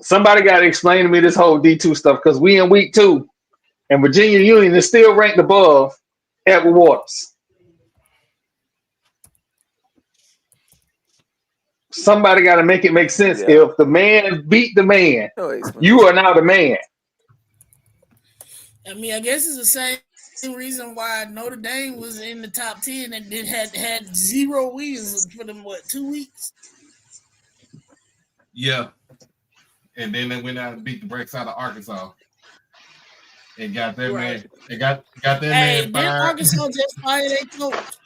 Somebody got to explain to me this whole D2 stuff because we in week 2, and Virginia Union is still ranked above Edward Waters. Somebody got to make it make sense. Yeah. If the man beat the man, you are now the man.
I mean, I guess it's the same reason why Notre Dame was in the top 10 and then had 0 wins for them, 2 weeks?
Yeah. And then they went out and beat the brakes out of Arkansas. And got their man. They got their man fired.
Arkansas just fired their coach.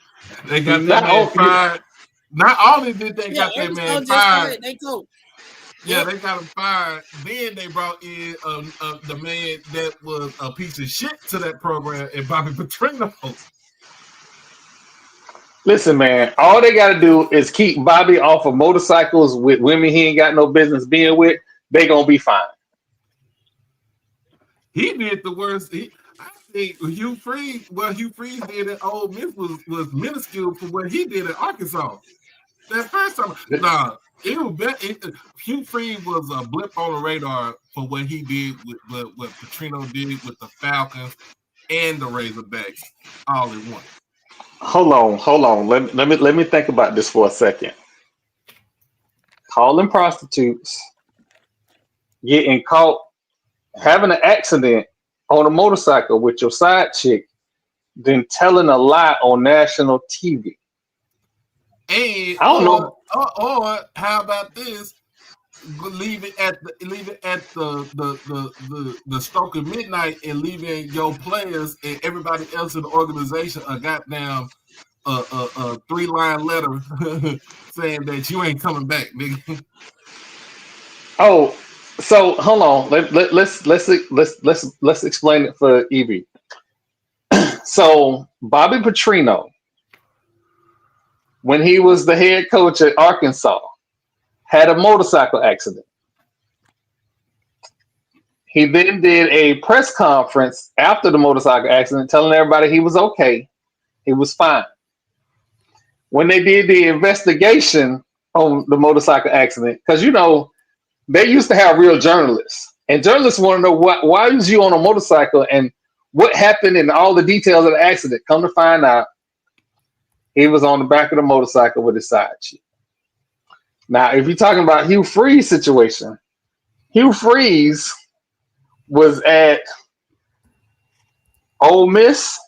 They got their man fired. Not only did they got their man fired, they got him fired. Then they brought in the man that was a piece of shit to that program, and Bobby Petrino.
Listen, man, all they got to do is keep Bobby off of motorcycles with women he ain't got no business being with. They gonna be fine.
He did the worst. I think Hugh Freeze did at Ole Miss was minuscule for what he did at Arkansas. That first time, Hugh Freeze was a blip on the radar for what he did with what Petrino did with the Falcons and the Razorbacks all in one.
Hold on. Let me think about this for a second. Calling prostitutes, getting caught, having an accident on a motorcycle with your side chick, then telling a lie on national TV.
And I don't know. Or how about this? Leave it at the stroke of midnight and leaving your players and everybody else in the organization a goddamn 3-line letter saying that you ain't coming back, nigga.
Oh, so hold on. Let's explain it for Evie. So Bobby Petrino, when he was the head coach at Arkansas, had a motorcycle accident. He then did a press conference after the motorcycle accident, telling everybody he was okay, he was fine. When they did the investigation on the motorcycle accident, because they used to have real journalists, and journalists want to know why was you on a motorcycle and what happened and all the details of the accident. Come to find out, he was on the back of the motorcycle with his side chick. Now, if you're talking about Hugh Freeze' situation, Hugh Freeze was at Ole Miss,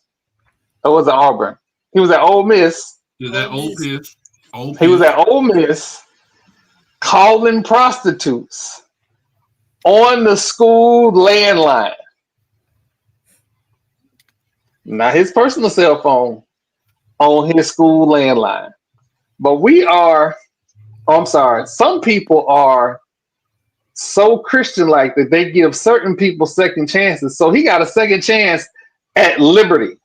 or was it Auburn? He was at Ole Miss.
He was at Ole Miss.
He was at Ole Miss calling prostitutes on the school landline. Not his personal cell phone, on his school landline. But some people are so Christian-like that they give certain people second chances. So he got a second chance at Liberty,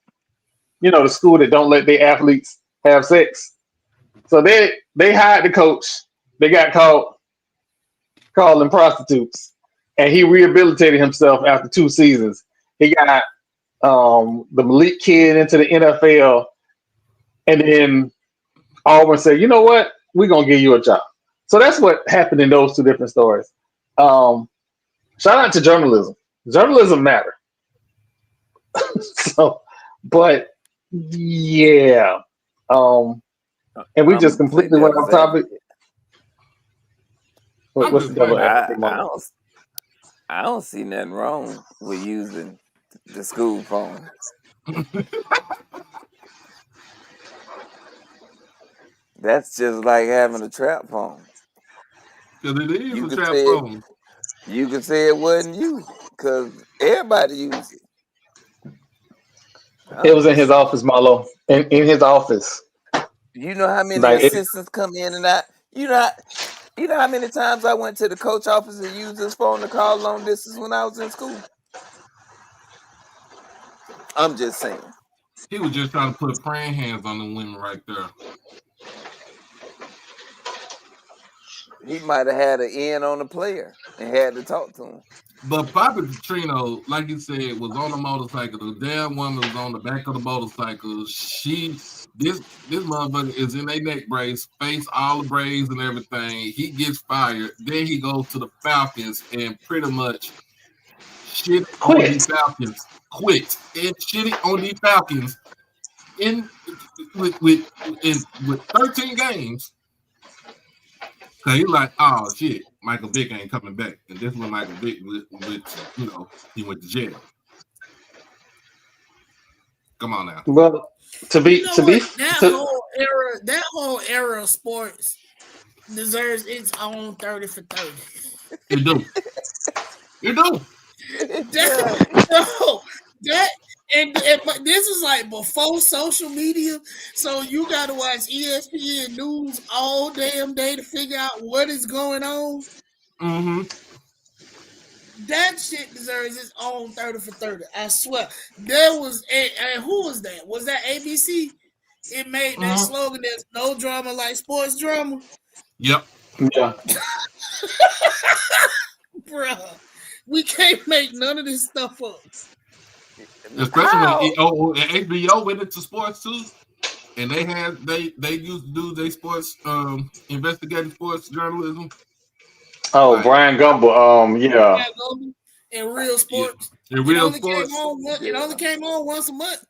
the school that don't let their athletes have sex. So they hired the coach. They got caught calling prostitutes, and he rehabilitated himself after 2 seasons. He got the Malik kid into the NFL, and then Auburn said, "You know what? We're gonna give you a job." So that's what happened in those 2 different stories. Shout out to journalism. Journalism matter. But yeah, and we just completely went off topic. What's the double
I don't see nothing wrong with using the school phone. That's just like having a trap phone.
Because it is a trap phone.
You could say it wasn't you, because everybody used it.
It was in his office, Marlo. In his office.
You know how many assistants come in and out? You know how many times I went to the coach office and used his phone to call long distance when I was in school? I'm just saying.
He was just trying to put praying hands on the women right there.
He might have had an in on the player and had to talk to him.
But Bobby Petrino, like you said, was on a motorcycle. The damn woman was on the back of the motorcycle. This motherfucker is in a neck brace, face all the braids and everything. He gets fired. Then he goes to the Falcons and pretty much shit on the Falcons. Quit and shitting on the Falcons with 13 games. So he's like, oh shit, Michael Vick ain't coming back. And this is when Michael Vick he went to jail. Come on now.
Well,
that whole era of sports deserves its own 30 for 30.
It do.
But this is like before social media, so you gotta watch ESPN news all damn day to figure out what is going on.
Mm-hmm.
That shit deserves its own 30 for 30. I swear. There was and who was that? Was that ABC? It made that slogan, "There's no drama like sports drama."
Yep.
Yeah.
Bruh, we can't make none of this stuff up.
Especially when HBO went into sports too, and they used to do their sports investigative sports journalism.
Oh, like, Brian Gumble, yeah.
In real sports.
Yeah. In real sports.
It only came on once a month.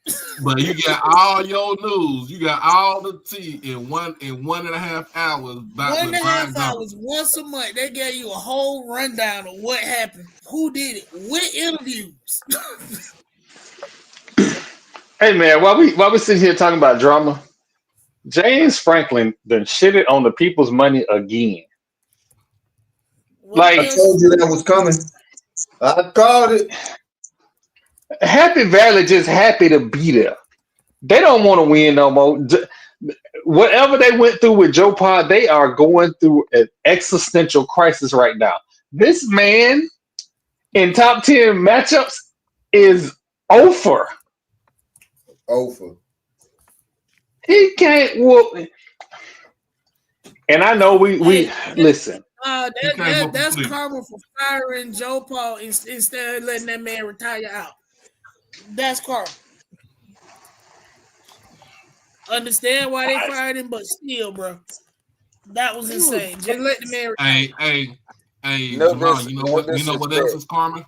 But you got all your news. You got all the tea in 1.5 hours.
1.5 hours once a month. They gave you a whole rundown of what happened, who did it, with interviews.
Hey man, while we sitting here talking about drama, James Franklin done shitted on the people's money again.
Like I told you that was coming. I called it.
Happy Valley just happy to be there. They don't want to win no more. Whatever they went through with Joe Pod, they are going through an existential crisis right now. This man in top 10 matchups is over. He can't whoop. And I know we listen.
That's karma for firing Joe Paul instead of letting that man retire out. That's karma. Understand why they fired him, but still, bro, that was insane. Just let the man retire.
Hey,
No
Jamal, you know what else is karma?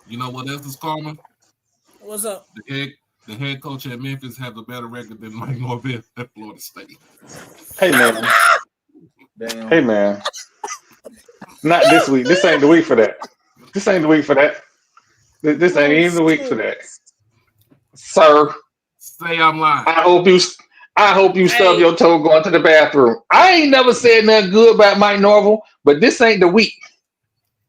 You know what else is karma?
What's up?
The head coach at Memphis has a better record than Mike Norvell at Florida State.
Hey man. Damn. Hey man. Not this week. This ain't the week for that. This ain't even the week for that. Sir.
Say I'm lying.
I hope you stub your toe going to the bathroom. I ain't never said nothing good about Mike Norvell, but this ain't the week.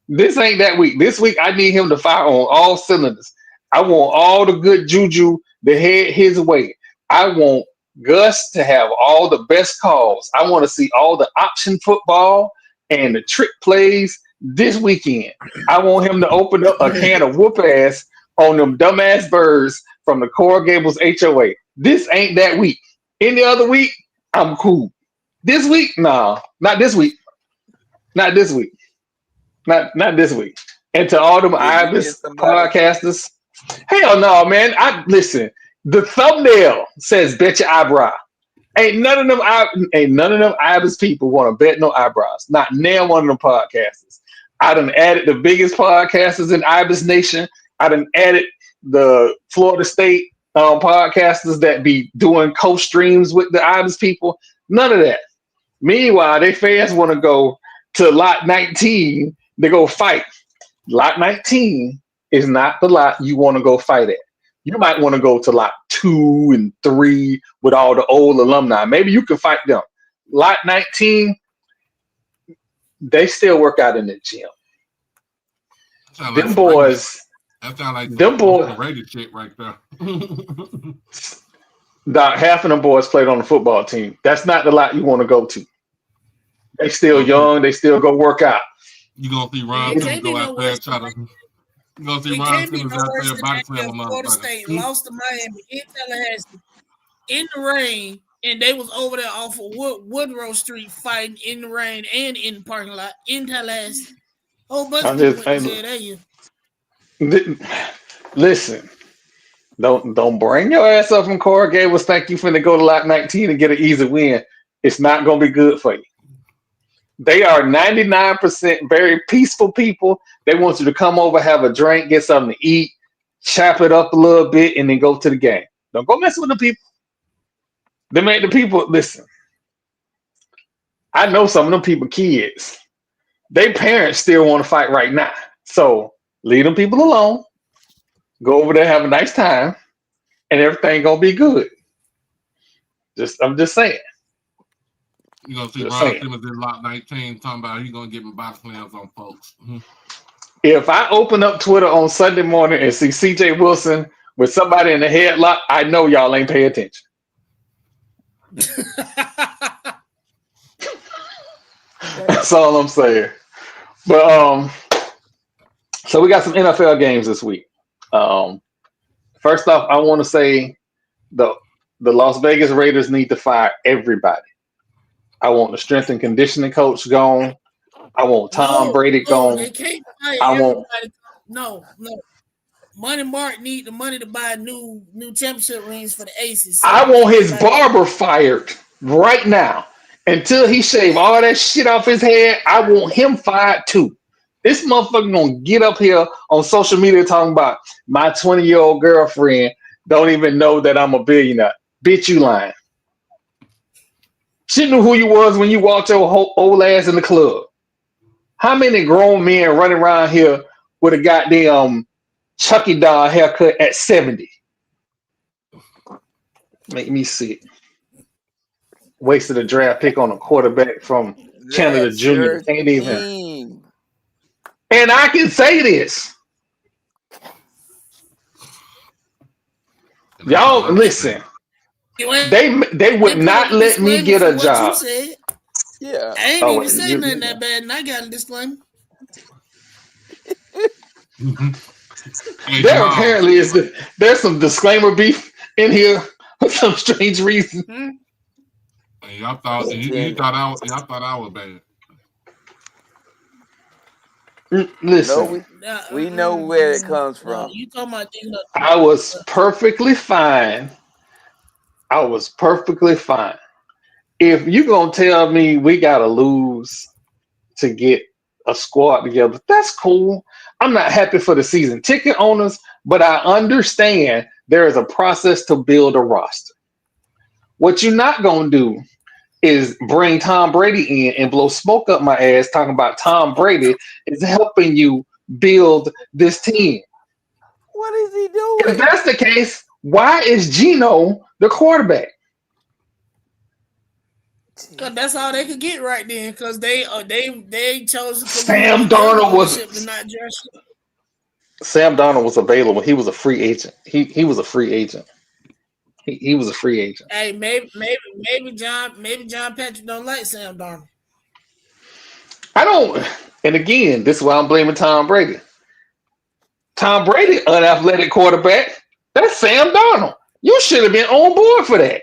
This ain't that week. This week I need him to fire on all cylinders. I want all the good juju to head his way. I want Gus to have all the best calls. I want to see all the option football and the trick plays this weekend. I want him to open up a can of whoop ass on them dumbass birds from the Coral Gables HOA. This ain't that week. Any other week, I'm cool. This week, nah, not this week. Not this week. Not this week. And to all them Ibis podcasters, hell no, man. Listen. The thumbnail says "bet your eyebrow." Ain't none of them Ibis people want to bet no eyebrows. Not near one of them podcasters. I done added the biggest podcasters in Ibis Nation. I done added the Florida State podcasters that be doing co-streams with the Ibis people. None of that. Meanwhile, they fans want to go to lot 19 to go fight. Lot 19 is not the lot you want to go fight at. You might want to go to lot 2 and 3 with all the old alumni. Maybe you can fight them. Lot 19, they still work out in the gym. Them boys.
That sound like
them boys.
Rated shit right there.
Doc, half of them boys played on the football team. That's not the lot you want to go to. They still young. They still go work out.
You gonna see Ron Simmons go out there and try to. You gonna see Ron Simmons out there body slam
Florida State lost to Miami in Tallahassee in the rain, and they was over there off of Woodrow Street fighting in the rain and in the parking lot in Tallahassee. Whole bunch of people went to that year.
Listen, don't bring your ass up from Coral Gables. Thank you finna go to lot 19 and get an easy win. It's not gonna be good for you. They are 99% very peaceful people. They want you to come over, have a drink, get something to eat, chop it up a little bit, and then go to the game. Don't go mess with the people. They make the people listen. I know some of them people kids. Their parents still want to fight right now. So leave them people alone. Go over there, have a nice time, and everything gonna be good. I'm just saying.
You gonna see Ron Simmons in lot 19 talking about he gonna give him box slams on folks. Mm-hmm.
If I open up Twitter on Sunday morning and see CJ Wilson with somebody in the headlock, I know y'all ain't pay attention. That's all I'm saying. But so we got some NFL games this week. First off, I want to say the Las Vegas Raiders need to fire everybody. I want the strength and conditioning coach gone. I want Tom Brady gone.
They can't fire everybody. No. Money Mark need the money to buy new championship rings for the Aces. So
I want his barber fired right now. Until he shave all that shit off his head, I want him fired too. This motherfucker gonna get up here on social media talking about my 20-year-old girlfriend don't even know that I'm a billionaire. Bitch, you lying. She knew who you was when you walked your old ass in the club. How many grown men running around here with a goddamn Chucky doll haircut at 70? Make me sick. Wasted a draft pick on a quarterback from Canada Junior. Ain't even. And I can say this. Y'all listen. They would not let me get a job.
Yeah.
I ain't even say nothing that bad, and I got a disclaimer.
There apparently there's some disclaimer beef in here for some strange reason.
Y'all thought I was bad.
Listen,
we know where it comes from.
You talking about
I was perfectly fine. If you gonna tell me we gotta lose to get a squad together, that's cool. I'm not happy for the season ticket owners, but I understand there is a process to build a roster. What you're not gonna do is bring Tom Brady in and blow smoke up my ass talking about Tom Brady is helping you build this team.
What is he doing?
If that's the case, why is Geno the quarterback?
Because that's all they could get right then. Because they chose to
Sam Darnold was available. He was a free agent. He was a free agent. He was a free agent.
Hey, maybe John Patrick don't like Sam Darnold.
I don't. And again, this is why I'm blaming Tom Brady. Tom Brady, unathletic quarterback. That's Sam Darnold. You should have been on board for that.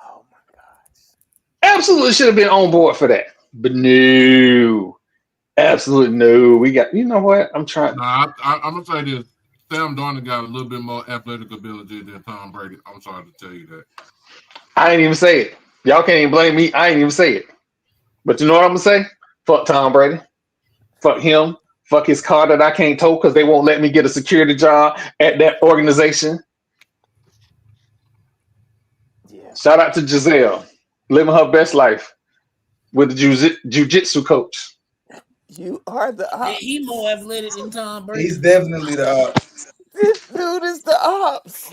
Oh my gosh.
Absolutely should have been on board for that. But no. Absolutely no. We got, you know what? I'm trying.
Nah, I'm going to say this. Sam Darnold got a little bit more athletic ability than Tom Brady. I'm sorry to tell you that.
I ain't even say it. Y'all can't even blame me. I ain't even say it. But you know what I'm going to say? Fuck Tom Brady. Fuck him. Fuck his car that I can't tow because they won't let me get a security job at that organization.
Yeah.
Shout out to Giselle. Living her best life with the jiu-jitsu coach.
You are the ops.
He more athletic than Tom Brady.
He's definitely the ops.
This dude is the ops.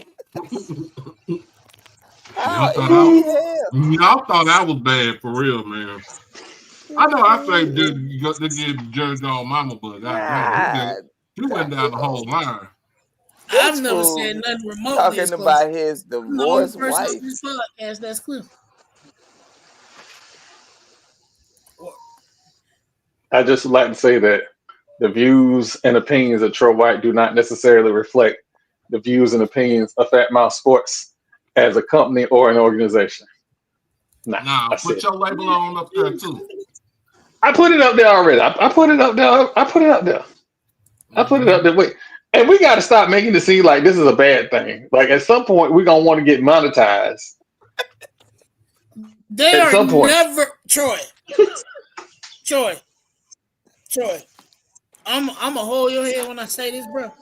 Y'all thought I was bad for real, man. I know I say to give Jerry Jones mama, but he went down the whole line.
I've never said nothing remotely
talking about his divorced wife.
On this podcast, that's clear.
I just like to say that the views and opinions of Troy White do not necessarily reflect the views and opinions of Fat Mouth Sports as a company or an organization.
Nah, put your label on up there too.
I put it up there already. I put it up there. Wait. And we got to stop making it seem like this is a bad thing. Like at some point, we're going to want to get monetized.
They at are never, Troy. I'm going to hold your head when I say this, bro.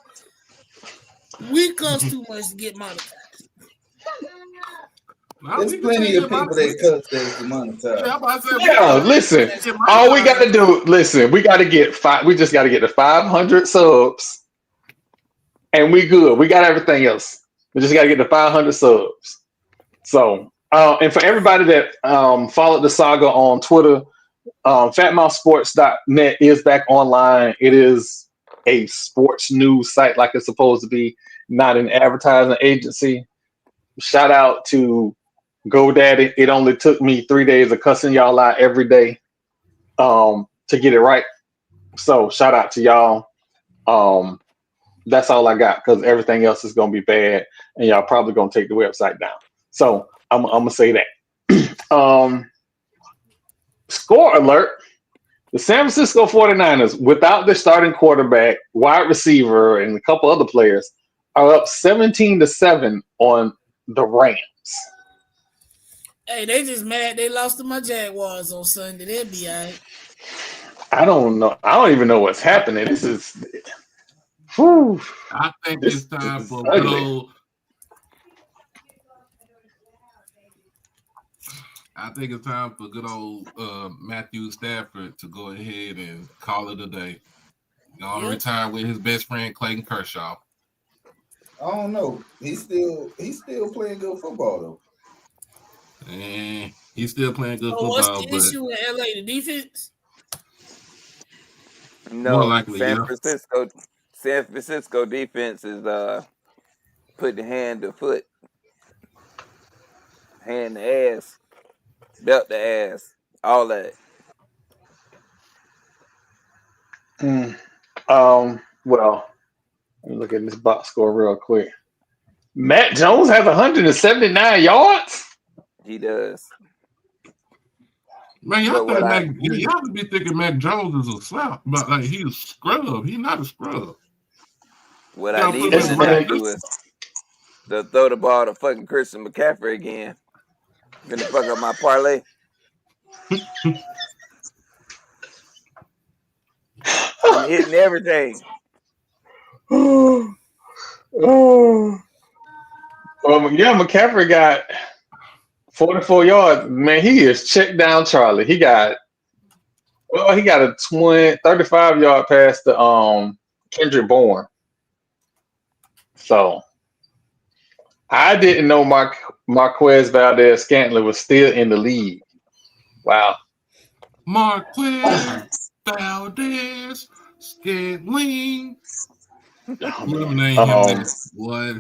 We cost too much to get monetized.
There's plenty of people that cuss that's monetized.
Yeah, listen. All we got to do, we got to get we just got to get to 500 subs, and we good. We got everything else. We just got to get to 500 subs. So, and for everybody that followed the saga on Twitter, fatmouthsports.net is back online. It is a sports news site like it's supposed to be, not an advertising agency. Shout out to GoDaddy. It only took me 3 days of cussing y'all out every day to get it right. So shout out to y'all. That's all I got because everything else is gonna be bad, and y'all probably gonna take the website down. So I'm gonna say that. Score alert. The San Francisco 49ers, without their starting quarterback, wide receiver, and a couple other players, are up 17-7 on the Rams.
Hey, they just mad they lost to my Jaguars on Sunday. They'll be all right.
I don't know. I don't even know what's happening. This is. Whew,
I think it's time for good old. I think it's time for good old Matthew Stafford to go ahead and call it a day. Gonna retire with his best friend Clayton Kershaw.
I don't know. He's still playing good football though.
And he's still playing good football.
What's the issue in LA? The defense?
No, more likely, San Francisco defense is putting hand to foot, hand to ass, belt to ass, all that.
Well, let me look at this box score real quick. Matt Jones has 179 yards.
He does.
Man, y'all
But
y'all be thinking Mac Jones is a slap, but like he's a scrub. He's not a scrub.
What I need him to do is to throw the ball to fucking Christian McCaffrey again. Gonna fuck up my parlay. I'm hitting everything.
Yeah, McCaffrey got 44 yards. Man, he is checked down Charlie. He got a 35-yard pass to Kendrick Bourne. So I didn't know Marquez Valdez-Scantling was still in the league. Wow.
Marquez Valdez-Scantling. What?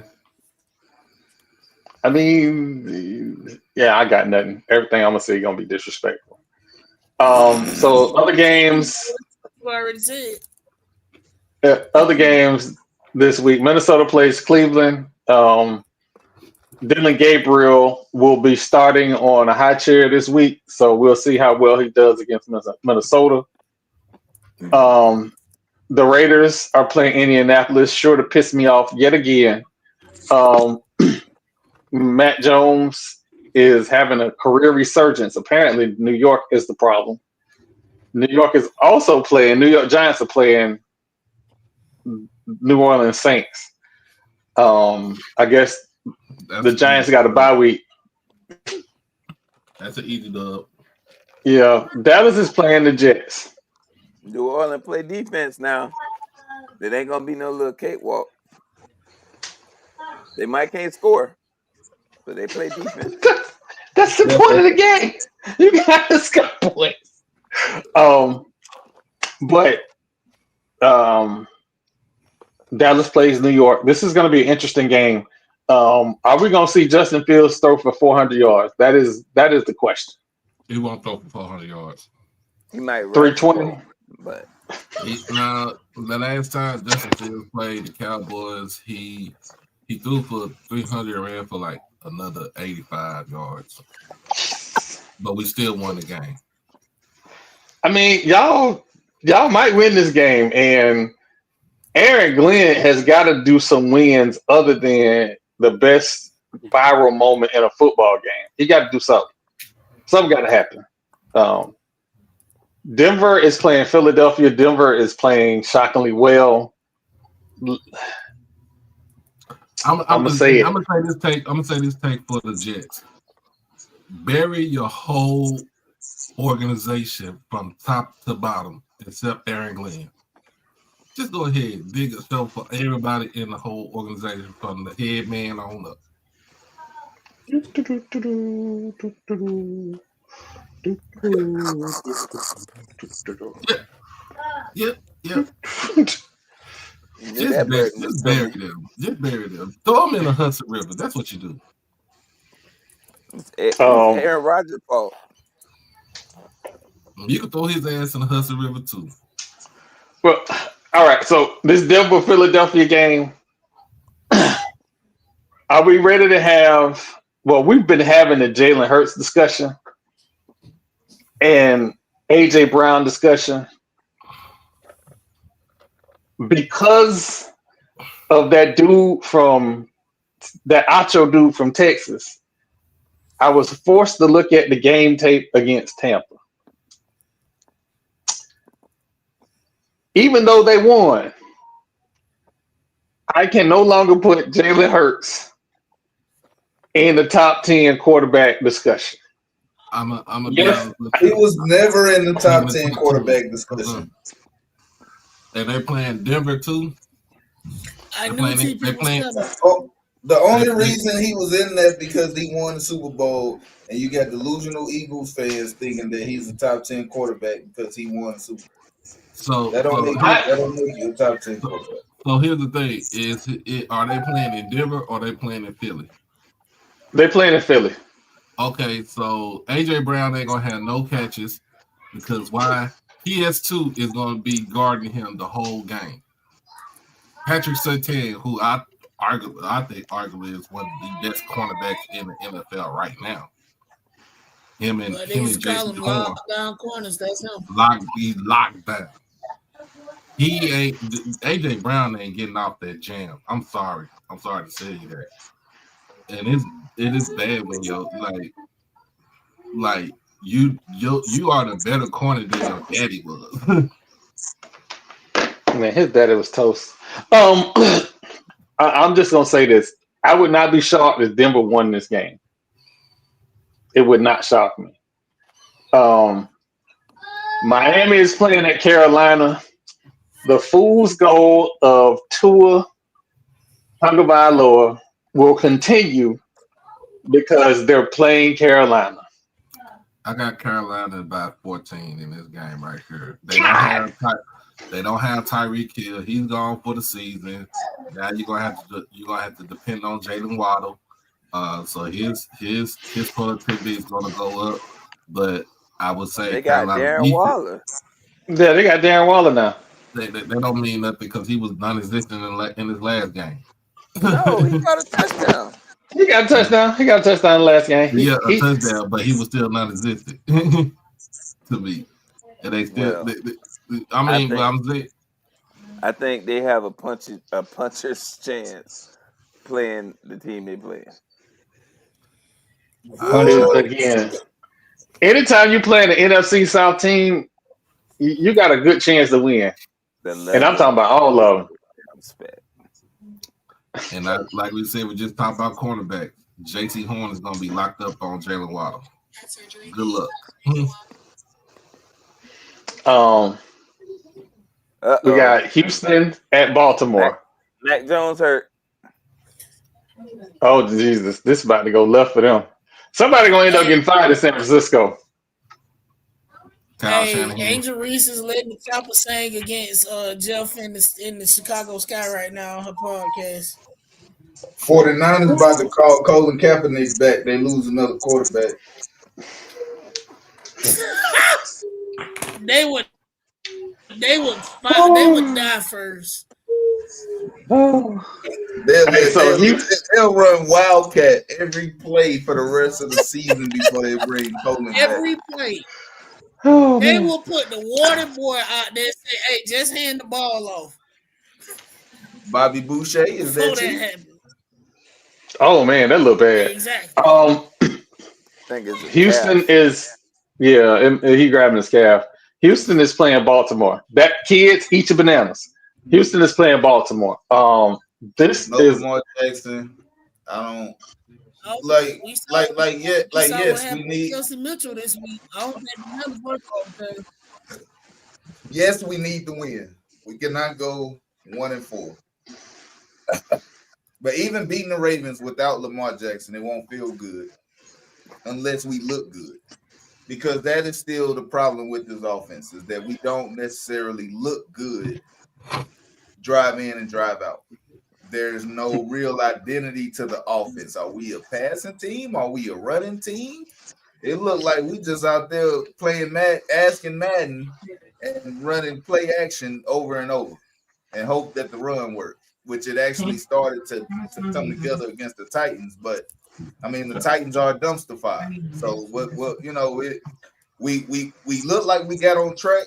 I mean, yeah, I got nothing. Everything I'm gonna say gonna be disrespectful. So other games.
Already said.
Other games this week. Minnesota plays Cleveland. Dylan Gabriel will be starting on a high chair this week, so we'll see how well he does against Minnesota. The Raiders are playing Indianapolis, sure to piss me off yet again. Matt Jones is having a career resurgence. Apparently, New York is the problem. New York is also playing. New York Giants are playing New Orleans Saints. I guess the Giants got a bye week.
That's an easy dub.
Yeah, Dallas is playing the Jets.
New Orleans play defense now. It ain't gonna be no little cakewalk. They might can't score, but they play defense.
That's the point of the game. You gotta score points. But Dallas plays New York. This is going to be an interesting game. Are we going to see Justin Fields throw for 400 yards? That is the question.
He won't throw for 400 yards.
He might run
320.
But
now the last time Justin Fields played the Cowboys, he threw for 300 and ran for like another 85 yards. But we still won the game.
I mean, y'all might win this game, and Aaron Glenn has got to do some wins other than the best viral moment in a football game. He got to do something. Something got to happen. Denver is playing Philadelphia. Denver is playing shockingly well. I'm gonna say this take
for the Jets. Bury your whole organization from top to bottom, except Aaron Glenn. Just go ahead, dig a show for everybody in the whole organization, from the head man on up. Yep. Just bury them. Throw them in the Hudson River. That's what you do.
It's Aaron Rodgers' fault.
You can throw his ass in the Hudson River too.
Well, all right. So this Denver-Philadelphia game, are we ready to have? Well, we've been having the Jalen Hurts discussion and AJ Brown discussion because of that Acho dude from Texas. I was forced to look at the game tape against Tampa. Even though they won, I can no longer put Jalen Hurts in the top 10 quarterback discussion.
He
was never in the top 10 quarterback discussion.
And they playing Denver too.
The only reason he was in that because he won the Super Bowl, and you got delusional Eagles fans thinking that he's a top 10 quarterback because he won the Super Bowl.
So
that don't make you a top 10 quarterback. So
here's the thing: are they playing in Denver or are they playing in Philly?
They playing in Philly.
Okay, so AJ Brown ain't gonna have no catches because why? PS2 is going to be guarding him the whole game. Patrick Surtain, who I think arguably is one of the best cornerbacks in the NFL right now. Him and Jason Horn.
Lockdown corners, that's him.
He's locked down. He ain't AJ Brown ain't getting off that jam. I'm sorry to say you that. And it is bad when you're like you are the better corner than your daddy was.
Man, his daddy was toast. I'm just gonna say this. I would not be shocked if Denver won this game. It would not shock me. Miami is playing at Carolina. The fool's goal of Tua Tagovailoa will continue because they're playing Carolina.
I got Carolina by 14 in this game right here. They don't have Tyreek Hill. He's gone for the season. Now you're gonna have to depend on Jalen Waddle. So his productivity is gonna go up. But I would say
they got Darren Waller.
Yeah, they got Darren Waller now.
They don't mean nothing because he was non-existent in his last game.
No, he got a touchdown.
He got a touchdown. He got a touchdown in the last game.
Yeah, a touchdown, but he was still non-existent to me. And they still.
I think they have a puncher's chance playing the team they play.
Again, anytime you play an NFC South team, you got a good chance to win. And I'm talking about all of them.
And like we said, we just talked about cornerback. JT Horn is going to be locked up on Jalen Waddle. Good luck.
We got Houston at Baltimore.
Mac Jones hurt.
Oh, Jesus. This is about to go left for them. Somebody going to end up getting fired in San Francisco.
Hey, Angel Reese is letting the chopper sing against Jeff in the Chicago Sky right now on her podcast.
49ers about to call Colin Kaepernick back. They lose another quarterback.
They would die first.
They'll run Wildcat every play for the rest of the season before they bring Colin back.
Every play. They will put the water boy out there and say, hey, just hand the ball off.
Bobby Boucher, is that you?
Oh, man, that look bad.
Exactly.
Houston is, he grabbing his calf. Houston is playing Baltimore. That kids eat your bananas. Houston is playing Baltimore. This is
Lamar Jackson. I don't yes, we need
Kelsey Mitchell this week. I don't think another work on.
Yes, we need to win. We cannot go 1-4. But even beating the Ravens without Lamar Jackson, it won't feel good unless we look good. Because that is still the problem with this offense, is that we don't necessarily look good drive in and drive out. There's no real identity to the offense. Are we a passing team? Are we a running team? It looked like we just out there playing asking Madden and running play action over and over and hope that the run works, which it actually started to come together against the Titans. But I mean, the Titans are a dumpster fire. So we look like we got on track,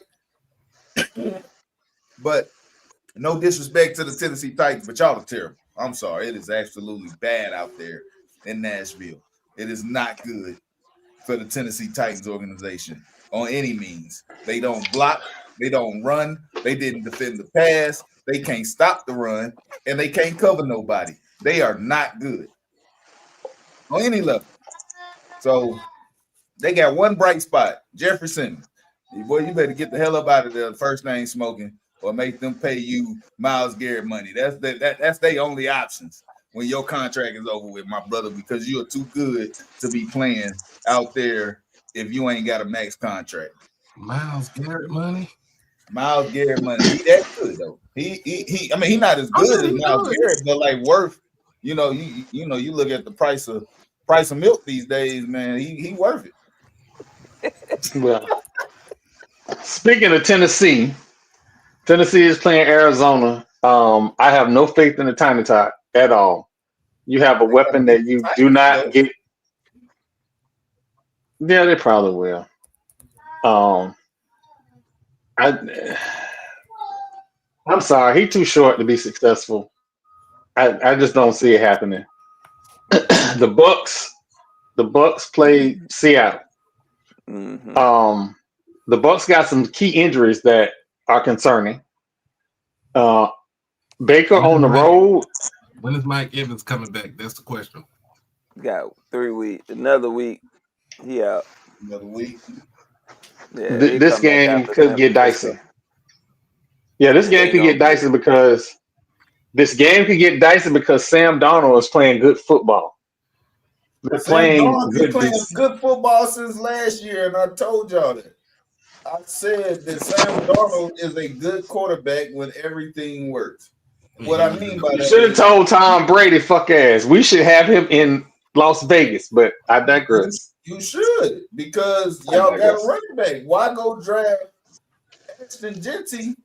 but no disrespect to the Tennessee Titans, but y'all are terrible. I'm sorry. It is absolutely bad out there in Nashville. It is not good for the Tennessee Titans organization on any means. They don't block. They don't run. They didn't defend the pass. They can't stop the run, and they can't cover nobody. They are not good on any level. So they got one bright spot, Jeffrey Simmons. Boy, you better get the hell up out of there, first name smoking, or make them pay you Myles Garrett money. That's their only options when your contract is over with, my brother, because you are too good to be playing out there if you ain't got a max contract.
Myles Garrett money?
Myles Garrett money. He that good though. He I mean, he not as good as Myles Garrett, but like worth, you look at the price of milk these days, man, he worth it.
Well, Speaking of Tennessee is playing Arizona. I have no faith in the Tiny Tot at all. You have a weapon that you do not get. Yeah, they probably will. I'm sorry, he's too short to be successful. I just don't see it happening. The Bucks played Seattle.
Mm-hmm.
The Bucks got some key injuries that are concerning. Baker on the road.
When is Mike Evans coming back? That's the question.
Got 3 weeks. Another week. He out.
Another week.
Yeah,
This game could get dicey. Yeah, this game could get dicey because Sam Darnold is playing good football. They're playing
good football since last year, and I told y'all that. I said that Sam Darnold is a good quarterback when everything works. What I mean by that,
you should have told Tom Brady, fuck ass. We should have him in Las Vegas, but I digress.
You should, because y'all got a running back. Why go draft Ashton Genty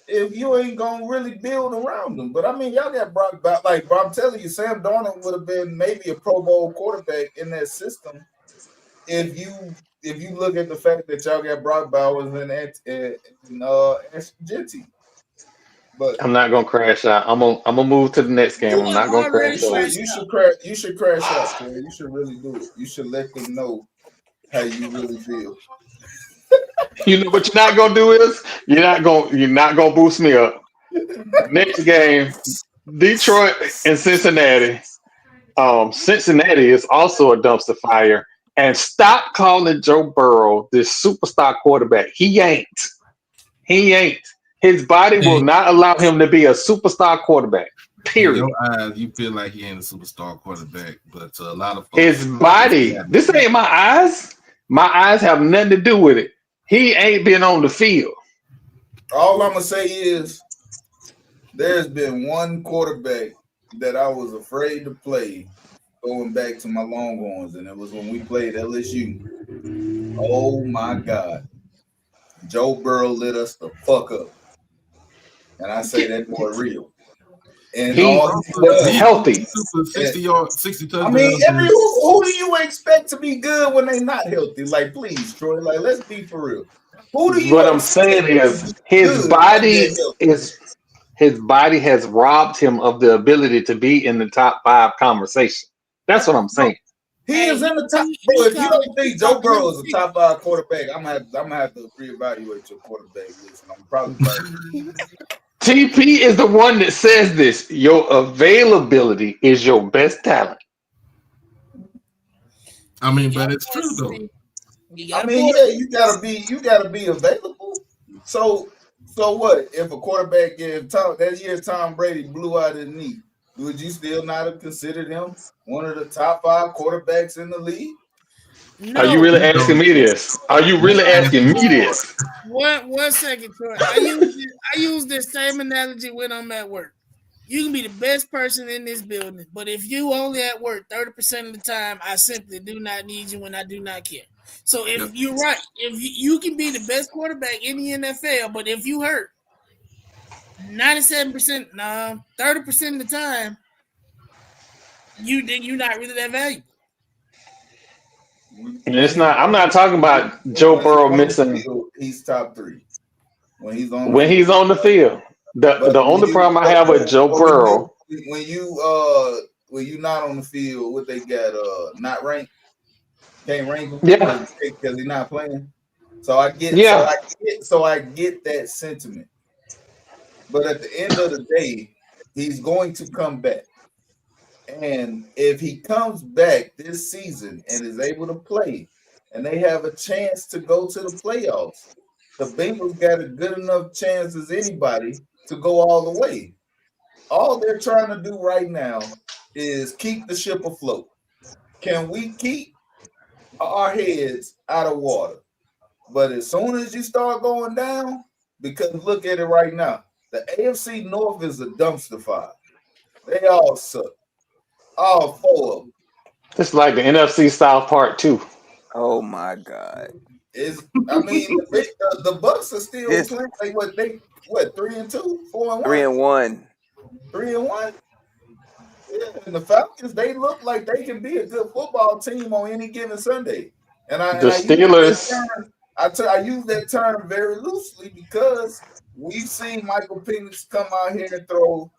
if you ain't gonna really build around them? But I mean, y'all got Brock. Like I'm telling you, Sam Darnold would have been maybe a Pro Bowl quarterback in that system if you look at the fact that y'all got Brock Bowers and Ashton Genty. But
I'm not gonna crash out. I'm gonna move to the next game. I'm not gonna crash out.
You should crash out, Corey. You should really do it. You should let them know how you really feel.
You know what you're not gonna do is you're not gonna boost me up. Next game, Detroit and Cincinnati. Cincinnati is also a dumpster fire. And stop calling Joe Burrow this superstar quarterback. He ain't. His body will not allow him to be a superstar quarterback. Period.
In your eyes, you feel like he ain't a superstar quarterback, but to a lot of folks,
his body. This ain't my eyes. My eyes have nothing to do with it. He ain't been on the field.
All I'm gonna say is there's been one quarterback that I was afraid to play going back to my Longhorns, and it was when we played LSU. Oh my God. Joe Burrow lit us the fuck up. And I say that boy real. And
he was healthy.
60 touchdowns.
I mean, who do you expect to be good when they not healthy? Like, please, Troy. Like, let's be for real. Who do you?
What I'm saying is, his body has robbed him of the ability to be in the top 5 conversation. That's what I'm saying.
He is in the top. Bro, if you don't think Joe Burrow is a top 5 quarterback, I'm gonna have to reevaluate your quarterback list. I'm probably right.
TP is the one that says this. Your availability is your best talent.
I mean, but it's true though.
I mean, yeah, you gotta be available. So what? If a quarterback that year Tom Brady blew out his knee, would you still not have considered him one of the top 5 quarterbacks in the league?
No.
Are you really asking me this?
One second, Troy. I use this same analogy when I'm at work. You can be the best person in this building, but if you only at work 30% of the time, I simply do not need you when I do not care. So if you're right, if you can be the best quarterback in the NFL, but if you hurt 97%, 30% of the time, you're not really that valuable.
And it's not. I'm not talking about Joe Burrow missing.
He's top 3 when he's on
the field. The only problem I have with Joe Burrow
when you not on the field, what they got not ranked, can't rank him because he's not playing. So I get that sentiment. But at the end of the day, he's going to come back. And if he comes back this season and is able to play, and they have a chance to go to the playoffs, the Bengals got a good enough chance as anybody to go all the way. All they're trying to do right now is keep the ship afloat. Can we keep our heads out of water? But as soon as you start going down, because look at it right now, the AFC North is a dumpster fire. They all suck. All 4 of them.
It's like the NFC South Part 2.
Oh my God.
I mean, the Bucks are still playing. Like what 3-2, 4-1,
3-1,
3-1. Yeah, and the Falcons, they look like they can be a good football team on any given Sunday. And I
Steelers.
I use that term very loosely because we've seen Michael Penix come out here and throw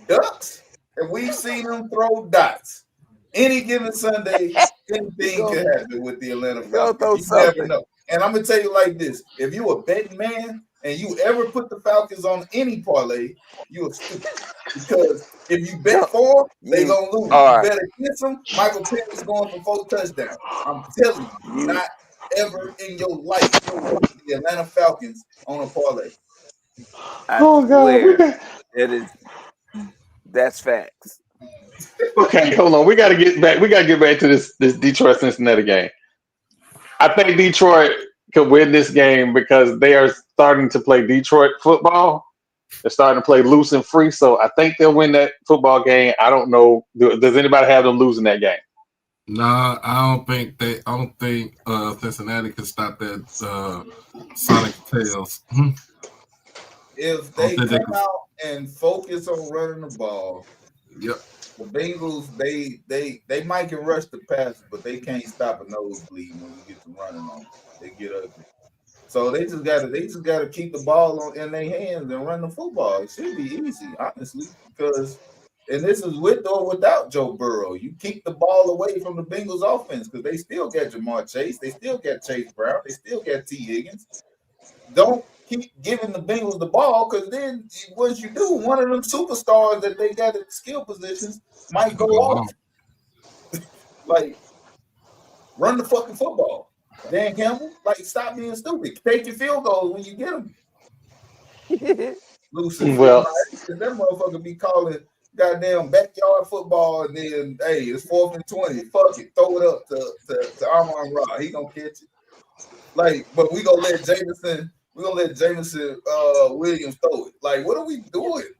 ducks, and we've seen him throw dots. Any given Sunday, anything can happen with the Atlanta Falcons. You never know. And I'm gonna tell you like this: if you a betting man and you ever put the Falcons on any parlay, you are stupid. Because if you bet for them, they gonna lose. You bet against them, Michael Penix going for 4 touchdowns. I'm telling you, not ever in your life put the Atlanta Falcons on a parlay.
I swear, that's facts.
Okay, hold on. We got to get back. We got to get back to this Detroit Cincinnati game. I think Detroit could win this game because they are starting to play Detroit football. They're starting to play loose and free, so I think they'll win that football game. I don't know. Does anybody have them losing that game?
Nah, I don't think Cincinnati can stop that Sonic Tails.
If they come out and focus on running the ball,
yep.
The Bengals, they might can rush the pass, but they can't stop a nosebleed when you get to running on them. They get ugly. So they just gotta keep the ball in their hands and run the football. It should be easy, honestly, because and this is with or without Joe Burrow. You keep the ball away from the Bengals offense because they still got Jamar Chase, they still got Chase Brown, they still got T. Higgins. Don't keep giving the Bengals the ball because then once you do, one of them superstars that they got at skill positions might go off. Like, run the fucking football. Dan Campbell, like, stop being stupid. Take your field goals when you get them.
Well,
that motherfucker be calling goddamn backyard football, and then, hey, it's 4th and 20. Fuck it. Throw it up to Armand Ra. He gonna catch it. Like, but we gonna let Jameson Williams throw it. Like, what are we doing?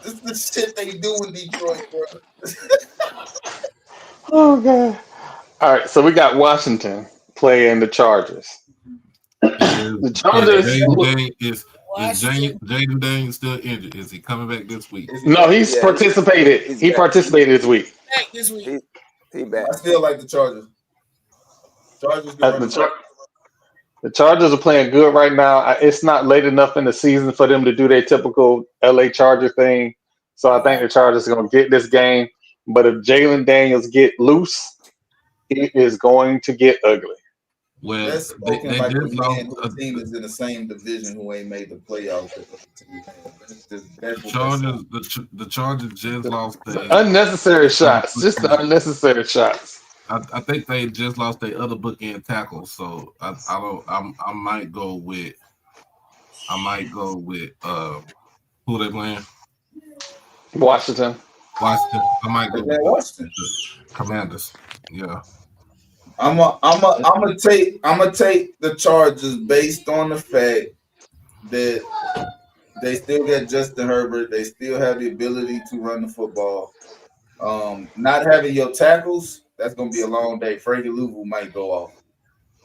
This is the shit they do in Detroit, bro.
Oh god! All right, so we got Washington playing the Chargers. The Chargers.
Jaden Daniels still injured? Is he coming back this week?
No, he's participated. He participated this week.
Back this week.
He back.
I still like the Chargers.
The Chargers are playing good right now. It's not late enough in the season for them to do their typical LA Charger thing. So I think the Chargers are going to get this game. But if Jalen Daniels get loose, it is going to get ugly.
Well,
that's spoken like the team is in the same division who ain't made the playoffs.
The Chargers just lost
unnecessary shots. Just the unnecessary shots.
I think they just lost their other bookend tackle, so I might go with who they playing?
Washington.
I might go with
Washington.
Commanders. Yeah.
I'm gonna take the Chargers based on the fact that they still got Justin Herbert. They still have the ability to run the football. Not having your tackles, that's gonna be a long day. Frankie Louvu might go off.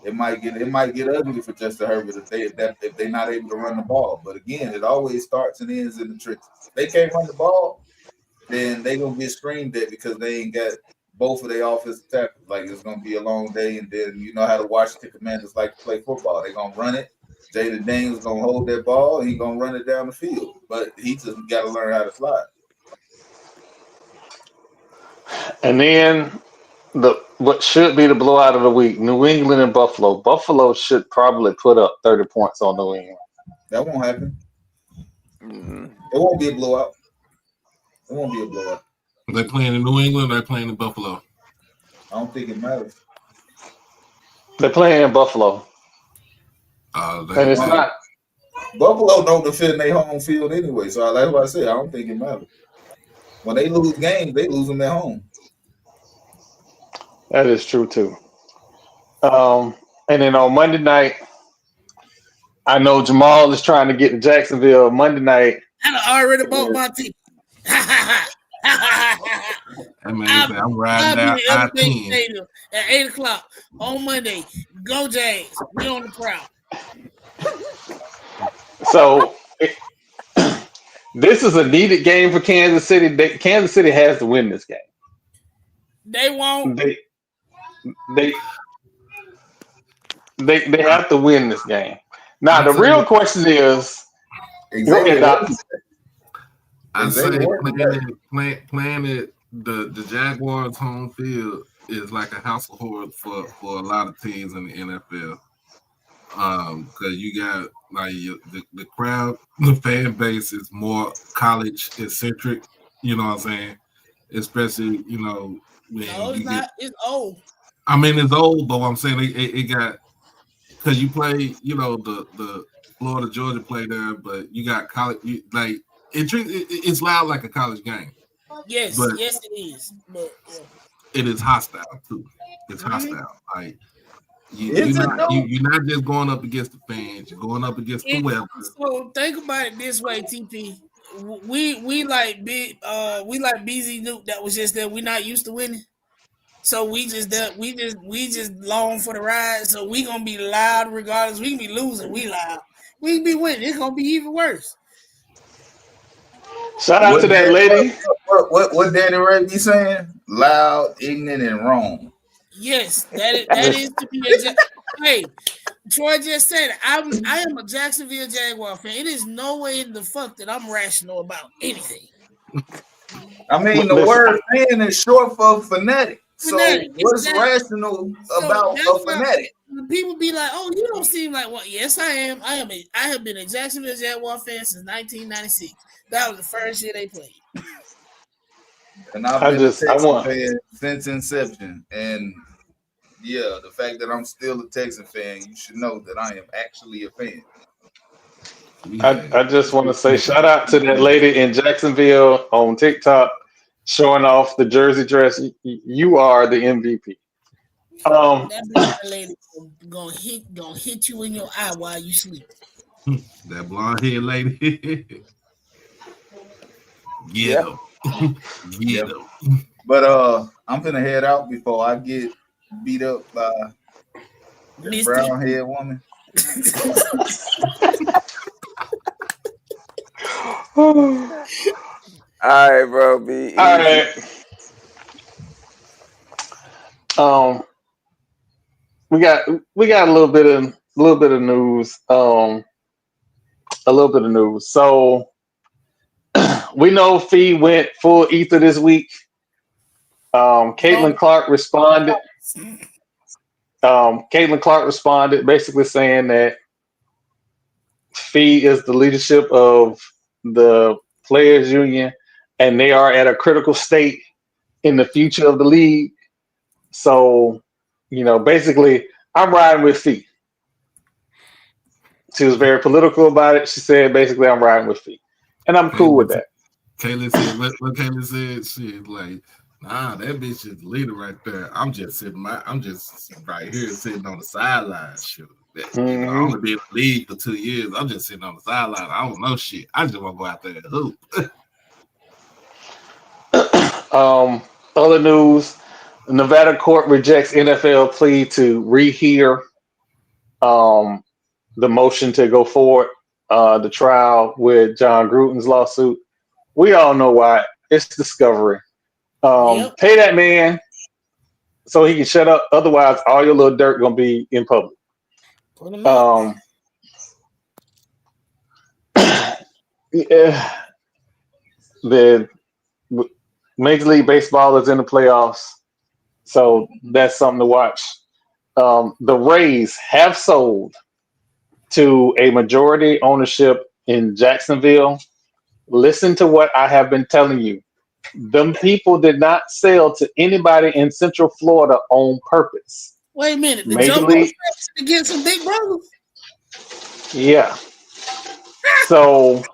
It might get ugly for Justin Herbert if they're not able to run the ball. But again, it always starts and ends in the trenches. If they can't run the ball, then they gonna get screamed at because they ain't got both of their offensive tackles. Like, it's gonna be a long day, and then you know how the Washington Commanders like to play football. They're gonna run it. Jaden Daniels gonna hold that ball, and he's gonna run it down the field. But he just gotta learn how to slide.
And then what should be the blowout of the week, New England and Buffalo. Buffalo should probably put up 30 points on New England.
That won't happen. It won't be a blowout.
They're playing in New England or they're playing in Buffalo?
I don't think it matters.
They're playing in Buffalo. And it's not.
Buffalo don't defend their home field anyway, so that's what I said. I don't think it matters. When they lose games, they lose them at home.
That is true too. And then on Monday night, I know Jamal is trying to get to Jacksonville Monday night.
I already bought my ticket.
That man said, I'm riding
I'll
down
be in Elevation
I-10.
Stadium at 8:00 on Monday. Go Jags. We on the prowl.
So this is a needed game for Kansas City. Kansas City has to win this game.
They won't.
They have to win this game. Now the real question is,
Exactly.
I say playing it the Jaguars home field is like a house of horrors for a lot of teams in the NFL. Because you got like the crowd, the fan base is more college eccentric. You know what I'm saying? Especially when
no, it's not. It's old.
I mean, it's old, but what I'm saying it got because you play. The Florida Georgia play there, but you got college. It's loud like a college game.
Yes,
but
yes, it is. But
it is hostile too. It's hostile. Like you're not just going up against the fans. You're going up against the weather.
So think about it this way, TP. We like BZ Duke. That was just that we're not used to winning. So we just long for the ride. So we gonna be loud regardless. We can be losing. We loud. We can be winning. It's gonna be even worse.
Shout out to that lady.
What Danny Ray be saying? Loud, ignorant, and wrong.
Yes, that is to be hey, Troy just said it. I am a Jacksonville Jaguar fan. It is no way in the fuck that I'm rational about anything.
I mean, the word fan is short for fanatic. So what's rational about a fanatic?
People be like, "Oh, you don't seem like what?" Yes, I am. I have been a Jacksonville Jaguar fan since 1996. That was the first year they played.
And I've been a Texan fan since inception. And yeah, the fact that I'm still a Texan fan, you should know that I am actually a fan.
I just want to say shout out to that lady in Jacksonville on TikTok showing off the jersey dress. You are the MVP.
That blonde lady gonna hit you in your eye while you sleep.
That blonde hair lady. Get him.
But I'm gonna head out before I get beat up by the brown haired woman.
All right, bro. Be easy.
All right. We got a little bit of news. A little bit of news. So we know Fee went full ether this week. Caitlin Clark responded. Caitlin Clark responded basically saying that Fee is the leadership of the players union and they are at a critical state in the future of the league. So, basically I'm riding with Fee. She was very political about it. She said basically I'm riding with Fee. And I'm cool with that.
Kayla said what Kayla said, she's like, nah, that bitch is the leader right there. I'm just right here sitting on the sidelines. Shit. I only been in the league for 2 years. I'm just sitting on the sideline. I don't know shit. I just want to go out there and hoop.
Other news: Nevada court rejects NFL plea to rehear the motion to go forward the trial with John Gruden's lawsuit. We all know why. It's discovery. Pay that man so he can shut up. Otherwise, all your little dirt gonna be in public. The Major League Baseball is in the playoffs, so that's something to watch. The Rays have sold to a majority ownership in Jacksonville. Listen to what I have been telling you. Them people did not sell to anybody in Central Florida on purpose.
Wait a minute. The
Major
Jumbo
League
to get some big brothers.
Yeah. So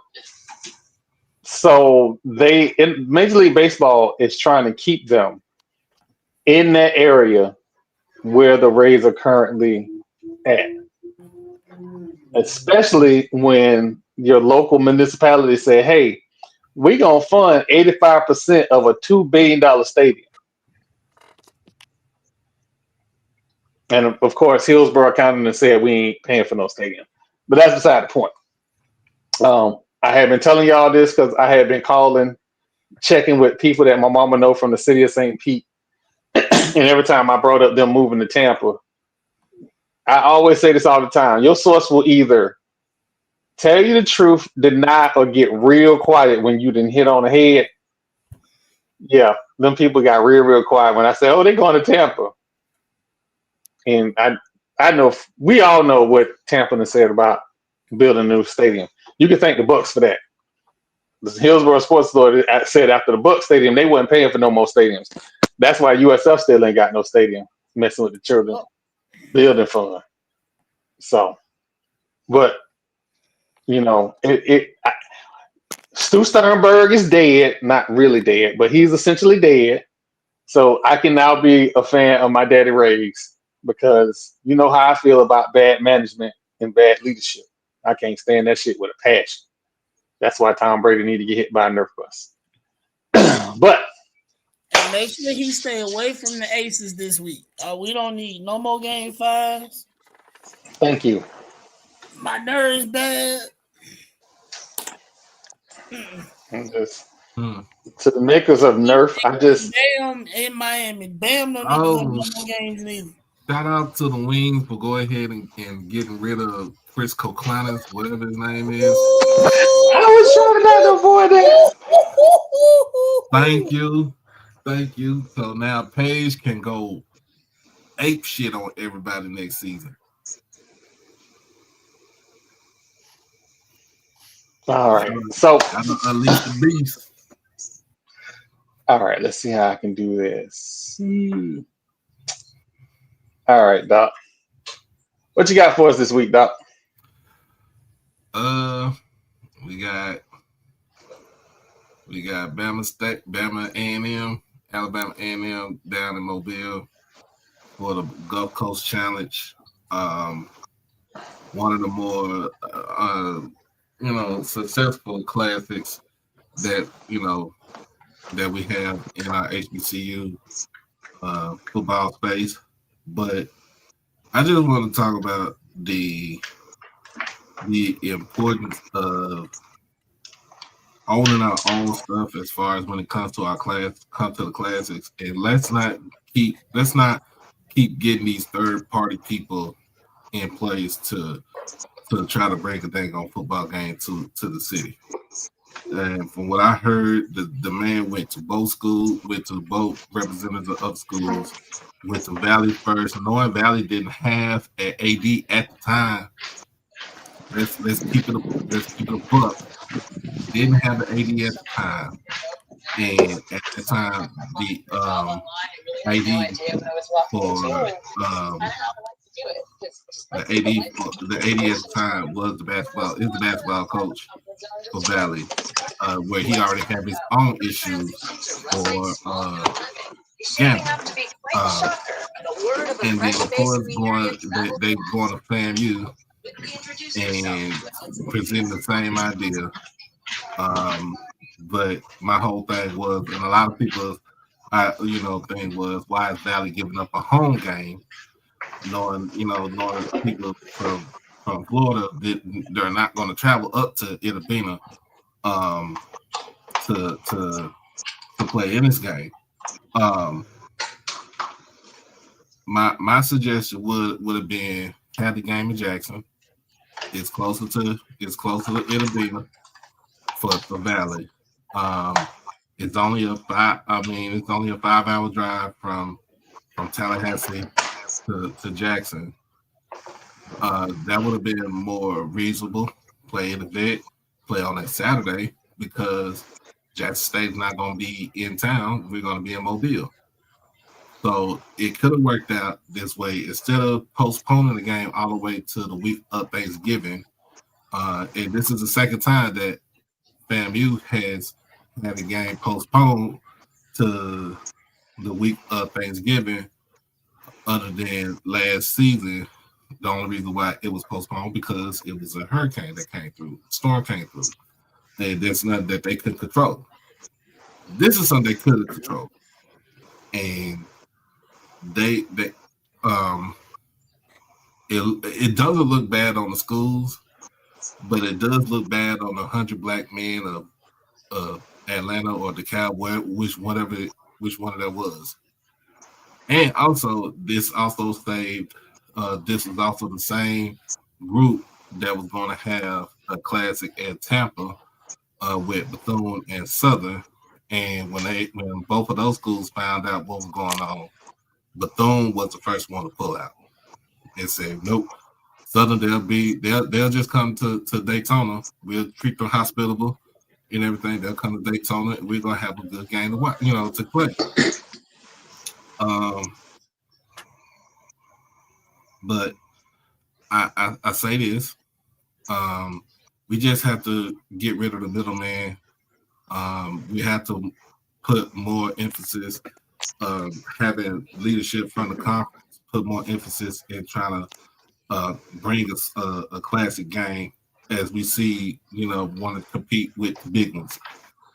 Major League Baseball is trying to keep them in that area where the Rays are currently at. Especially when your local municipality say, hey, we gonna fund 85% of a $2 billion stadium. And of course, Hillsborough County said we ain't paying for no stadium. But that's beside the point. I have been telling y'all this because I have been checking with people that my mama know from the city of St. Pete. And every time I brought up them moving to Tampa, I always say this all the time. Your source will either tell you the truth, deny, or get real quiet when you didn't hit on the head. Yeah, them people got real quiet when I said, "Oh, they going to Tampa." And I know we all know what Tampa said about building a new stadium. You can thank the Bucks for that. The Hillsborough Sports Authority said after the Bucks stadium, they wasn't paying for no more stadiums. That's why USF still ain't got no stadium, messing with the children building fund. So, but you know, Stu Sternberg is dead, not really dead, but he's essentially dead. So I can now be a fan of my daddy Rays because you know how I feel about bad management and bad leadership. I can't stand that shit with a passion. That's why Tom Brady need to get hit by a Nerf bus. But
and make sure he stay away from the Aces this week. We don't need no more game 5s.
Thank you.
My nerves bad.
To the makers of Nerf,
Bam in Miami. Bam don't need to go to no more games neither.
Shout out to the Wings for going ahead and getting rid of Chris Koklanis, whatever his name is.
I was trying to avoid that.
Thank you. So now Paige can go ape shit on everybody next season.
All right. So
unleash the beast.
All right, let's see how I can do this. All right, Doc. What you got for us this week, Doc?
We got Bama A&M, Alabama A&M down in Mobile for the Gulf Coast Challenge. One of the more successful classics that that we have in our HBCU football space. But I just want to talk about the importance of owning our own stuff as far as when it comes to the classics, and let's not keep getting these third party people in place to try to bring a dang on football game to the city. And from what I heard, the man went to both representatives of schools, went to Valley first, knowing Valley didn't have an AD at the time. Let's keep it a buck. Didn't have an AD at the time, and at the time the AD for the AD at the time was the basketball coach for Valley, where he already had his own issues for gambling. And then of course they going to FAMU and present the same idea. But my whole thing was, and a lot of people's thing was, why is Valley giving up a home game, knowing people from Florida they're not going to travel up to Itabena to play in this game. My suggestion would have been have the game in Jackson. It's closer to Itabena for Valley. It's only a 5-hour drive from Tallahassee to Jackson. That would have been more reasonable. Play in the vet, play on that Saturday, because Jackson State's not going to be in town. We're going to be in Mobile. So it could have worked out this way. Instead of postponing the game all the way to the week of Thanksgiving, and this is the second time that FAMU has had a game postponed to the week of Thanksgiving, other than last season. The only reason why it was postponed because it was a hurricane that came through, storm came through. There's nothing that they could control. This is something they could have controlled, and they it doesn't look bad on the schools, but it does look bad on the 100 black men of Atlanta or DeKalb, which one of that was. And also, this also saved. This was also the same group that was going to have a classic at Tampa with Bethune and Southern. And when both of those schools found out what was going on, Bethune was the first one to pull out and say, "Nope, Southern they'll just come to Daytona. We'll treat them hospitable and everything. They'll come to Daytona, and we're gonna have a good game to watch, to play." But I say this: we just have to get rid of the middleman. We have to put more emphasis, having leadership from the conference, put more emphasis in trying to bring us a classic game as we see, want to compete with the big ones.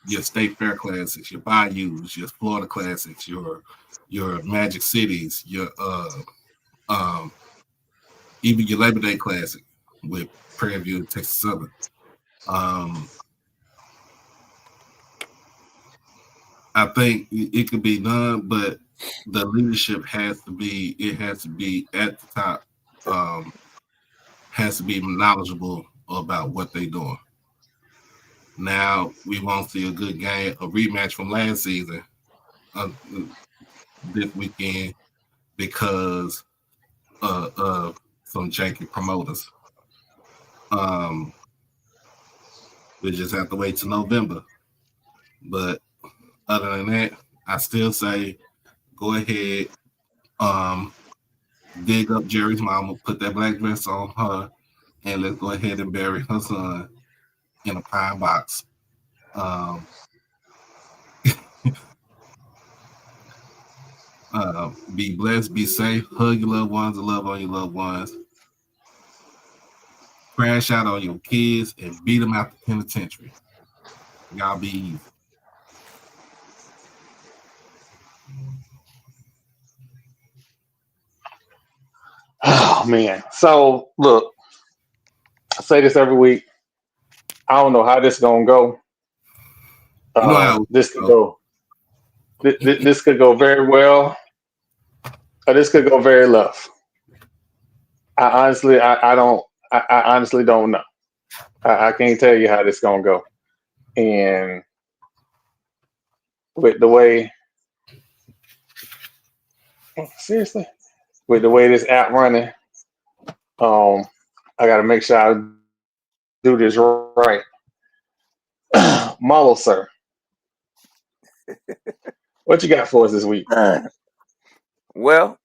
Your State Fair Classics, your Bayous, your Florida Classics, your Magic Cities, your even your Labor Day Classic with Prairie View and Texas Southern. I think it could be done, but the leadership has to be at the top, has to be knowledgeable about what they're doing. Now we won't see a good game, a rematch from last season this weekend because of some janky promoters. We just have to wait till November. But other than that, I still say go ahead, dig up Jerry's mama, put that black dress on her, and let's go ahead and bury her son in a pine box. Be blessed, be safe, hug your loved ones, and love on your loved ones. Crash out on your kids and beat them out the penitentiary. Y'all be easy.
Oh man. So look, I say this every week. I don't know how this is gonna go. This could go. This could go very well, or this could go very left. I honestly don't know. I can't tell you how this is gonna go. And with the way, seriously, with the way this app running, I got to make sure I do this right. Model, sir. What you got for us this week?
Well,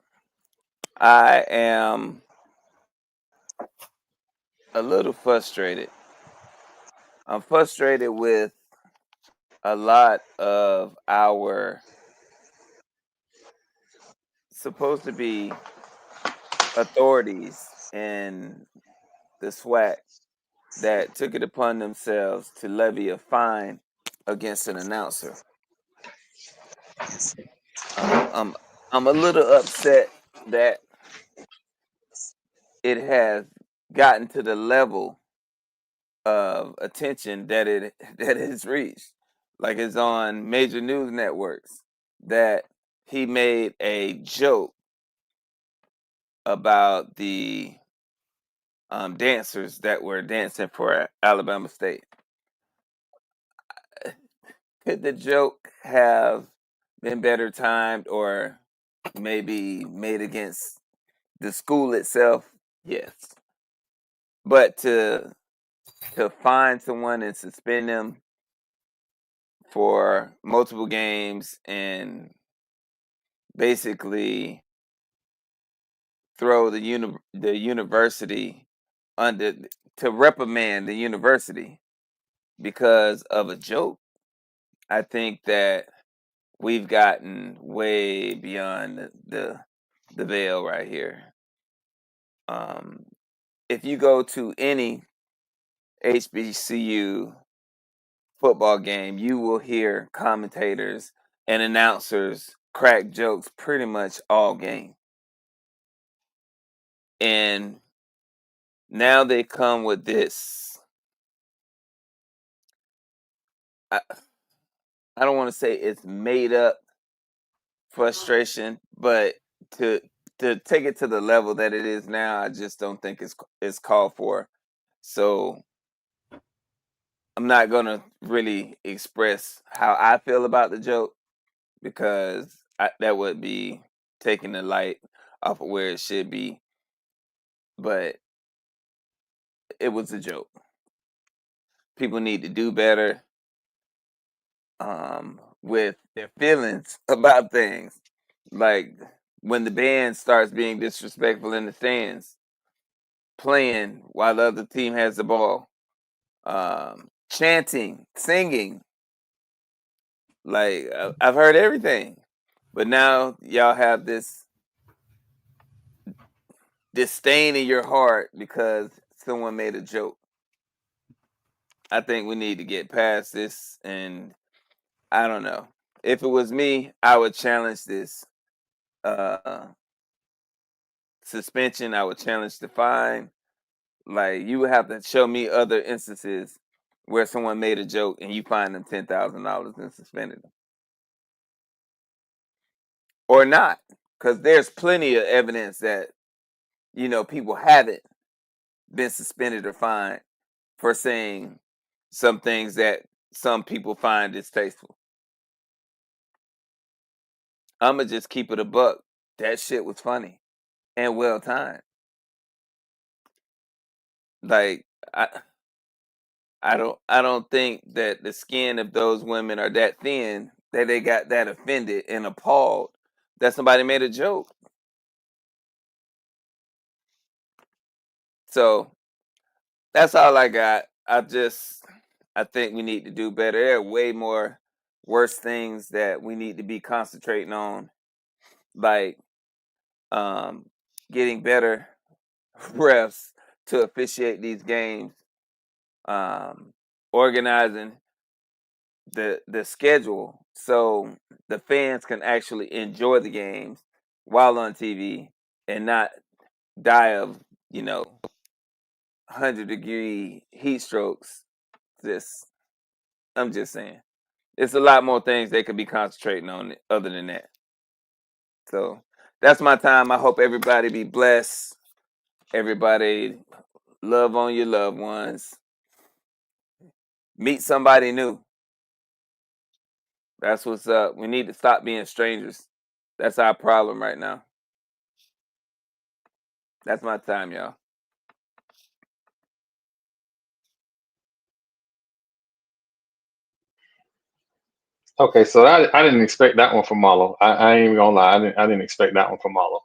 I am a little frustrated. I'm frustrated with a lot of our supposed to be authorities in the SWAC that took it upon themselves to levy a fine against an announcer. I'm a little upset that it has gotten to the level of attention that it has reached. Like it's on major news networks that he made a joke about the dancers that were dancing for Alabama State. Could the joke have been better timed or maybe made against the school itself? Yes. But to find someone and suspend them for multiple games and basically throw the university under, to reprimand the university because of a joke, I think that we've gotten way beyond the veil right here. If you go to any HBCU football game, you will hear commentators and announcers crack jokes pretty much all game. And now they come with this. I don't want to say it's made up frustration, but to take it to the level that it is now, I just don't think it's called for. So I'm not gonna really express how I feel about the joke because that would be taking the light off of where it should be. But it was a joke. People need to do better with their feelings about things. Like when the band starts being disrespectful in the stands, playing while the other team has the ball, chanting, singing. Like I've heard everything, but now y'all have this disdain in your heart because someone made a joke. I think we need to get past this, and I don't know. If it was me, I would challenge this suspension. I would challenge the fine. Like you would have to show me other instances where someone made a joke and you fined them $10,000 and suspended them, or not, because there's plenty of evidence that people haven't been suspended or fined for saying some things that some people find distasteful. I'ma just keep it a buck. That shit was funny and well timed. Like I don't think that the skin of those women are that thin that they got that offended and appalled that somebody made a joke. So that's all I got. I think we need to do better. There are way more worse things that we need to be concentrating on, like getting better refs to officiate these games, organizing the schedule so the fans can actually enjoy the games while on TV and not die of 100-degree heat strokes. I'm just saying, it's a lot more things they could be concentrating on other than that. So that's my time. I hope everybody be blessed. Everybody love on your loved ones. Meet somebody new. That's what's up. We need to stop being strangers. That's our problem right now. That's my time, y'all.
Okay, so I didn't expect that one from Marlo. I ain't even gonna lie. I didn't expect that one from Marlo.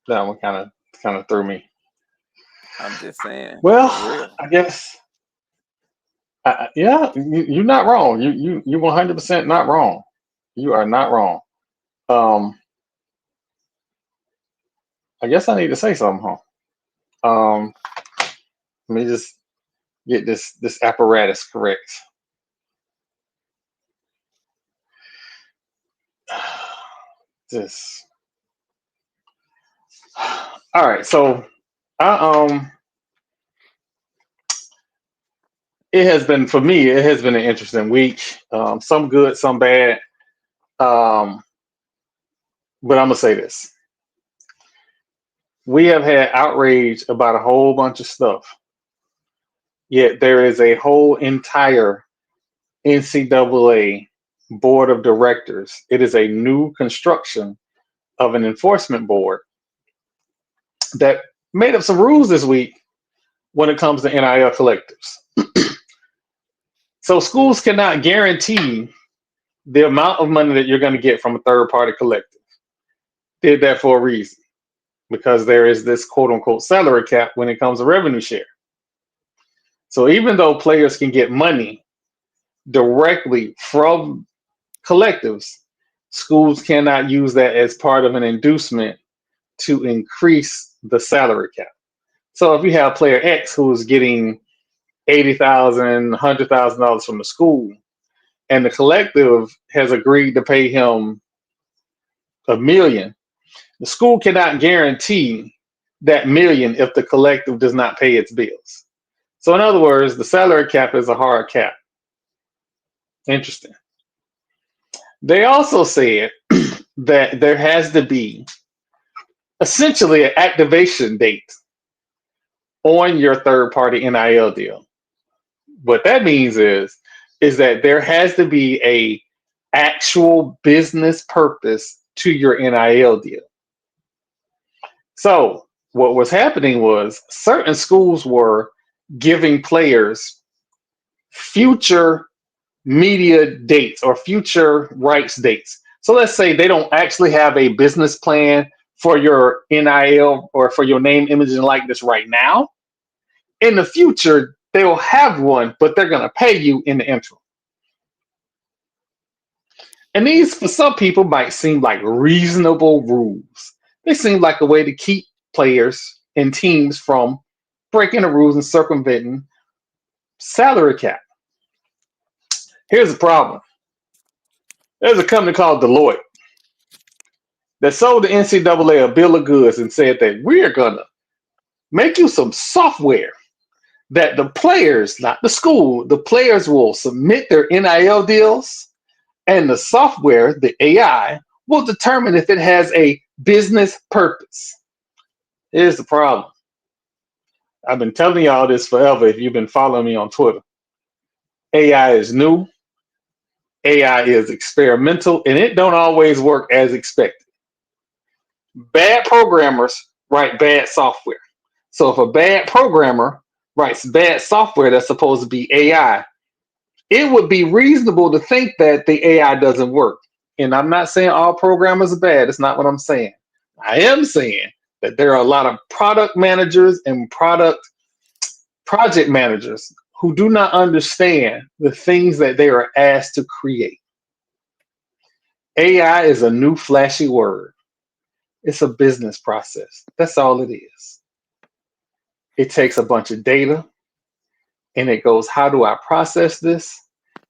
That one kind of threw me.
I'm just saying.
Well,
For real.
I guess. Yeah, you're not wrong. You 100% not wrong. You are not wrong. I guess I need to say something, huh? Let me just get this apparatus correct. This. All right, so it has been, for me, it has been an interesting week. Some good, some bad. But I'm gonna say this. We have had outrage about a whole bunch of stuff. Yet there is a whole entire NCAA board of directors. It is a new construction of an enforcement board that made up some rules this week when it comes to NIL collectives. So schools cannot guarantee the amount of money that you're going to get from a third-party collective. Did that for a reason, because there is this quote-unquote salary cap when it comes to revenue share. So even though players can get money directly from collectives, schools cannot use that as part of an inducement to increase the salary cap. So if you have player X who is getting $80,000, $100,000 from the school, and the collective has agreed to pay him $1 million. The school cannot guarantee that $1 million if the collective does not pay its bills. So in other words, the salary cap is a hard cap. Interesting. They also said that there has to be essentially an activation date on your third-party NIL deal. What that means is that there has to be a actual business purpose to your NIL deal. So what was happening was certain schools were giving players future media dates or future rights dates. So let's say they don't actually have a business plan for your NIL or for your name, image, and likeness right now. In the future, they'll have one, but they're going to pay you in the interim. And these, for some people, might seem like reasonable rules. They seem like a way to keep players and teams from breaking the rules and circumventing salary cap. Here's the problem. There's a company called Deloitte that sold the NCAA a bill of goods and said that we're going to make you some software that the players, not the school, the players will submit their NIL deals, and the software, the AI, will determine if it has a business purpose. Here's the problem. I've been telling y'all this forever if you've been following me on Twitter. AI is new. AI is experimental, and it don't always work as expected. Bad programmers write bad software. So if a bad programmer writes bad software that's supposed to be AI, it would be reasonable to think that the AI doesn't work. And I'm not saying all programmers are bad. It's not what I'm saying. I am saying that there are a lot of product managers and project managers who do not understand the things that they are asked to create. AI is a new flashy word. It's a business process. That's all it is. It takes a bunch of data and it goes, how do I process this?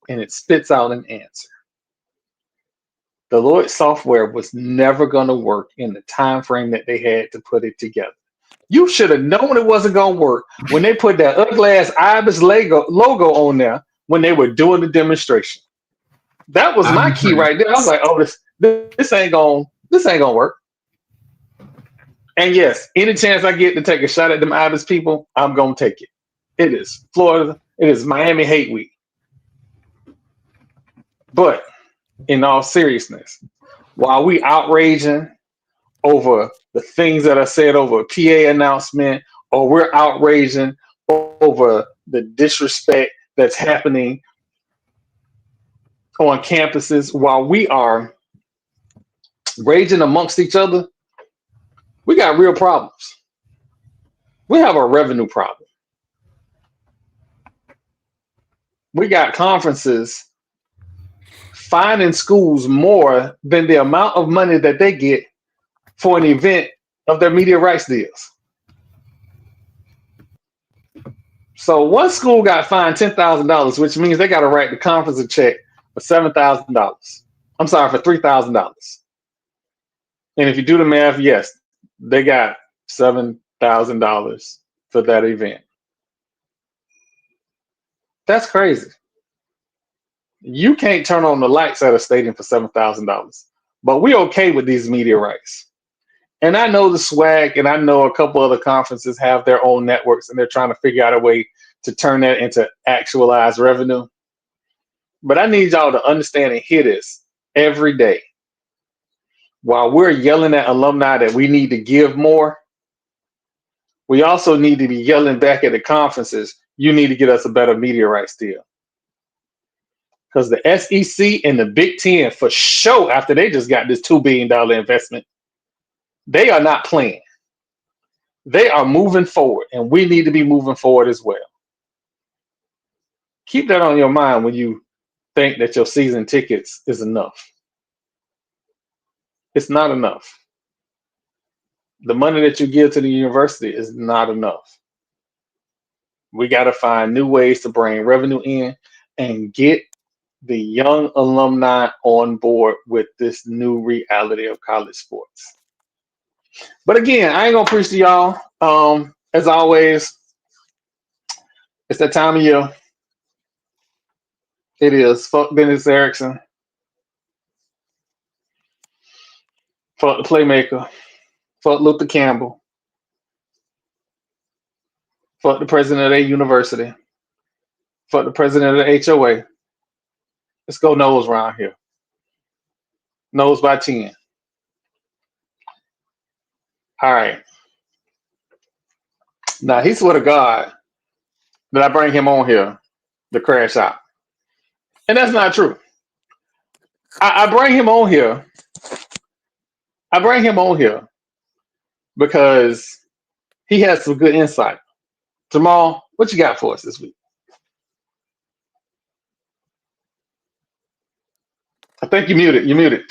And it spits out an answer. Deloitte software was never going to work in the time frame that they had to put it together. You should have known it wasn't going to work when they put that ugly ass Ibis logo on there when they were doing the demonstration. That was my key right there. I was like, oh, this ain't gonna work. And yes, any chance I get to take a shot at them Ibis people, I'm gonna take it. It is Florida. It is Miami hate week. But in all seriousness, while we outraging over the things that are said over a PA announcement, or we're outraging over the disrespect that's happening on campuses, while we are raging amongst each other, we got real problems. We have a revenue problem. We got conferences finding schools more than the amount of money that they get for an event of their media rights deals. So one school got fined $10,000, which means they got to write the conference a check for $7,000. I'm sorry, for $3,000. And if you do the math, yes, they got $7,000 for that event. That's crazy. You can't turn on the lights at a stadium for $7,000, but we're okay with these media rights. And I know the SWAC and I know a couple other conferences have their own networks and they're trying to figure out a way to turn that into actualized revenue. But I need y'all to understand and hear this every day. While we're yelling at alumni that we need to give more, we also need to be yelling back at the conferences, you need to get us a better media rights deal. Because the SEC and the Big Ten, for sure, after they just got this $2 billion investment, they are not playing. They are moving forward, and we need to be moving forward as well. Keep that on your mind when you think that your season tickets is enough. It's not enough. The money that you give to the university is not enough. We got to find new ways to bring revenue in and get the young alumni on board with this new reality of college sports. But again, I ain't gonna preach to y'all. As always, it's that time of year. It is. Fuck Dennis Erickson. Fuck the playmaker. Fuck Luther Campbell. Fuck the president of their university. Fuck the president of the HOA. Let's go nose round here. Nose by 10. All right. Now, he swear to God that I bring him on here to crash out. And that's not true. I bring him on here. I bring him on here because he has some good insight. Jamal, what you got for us this week? I think you muted. You muted.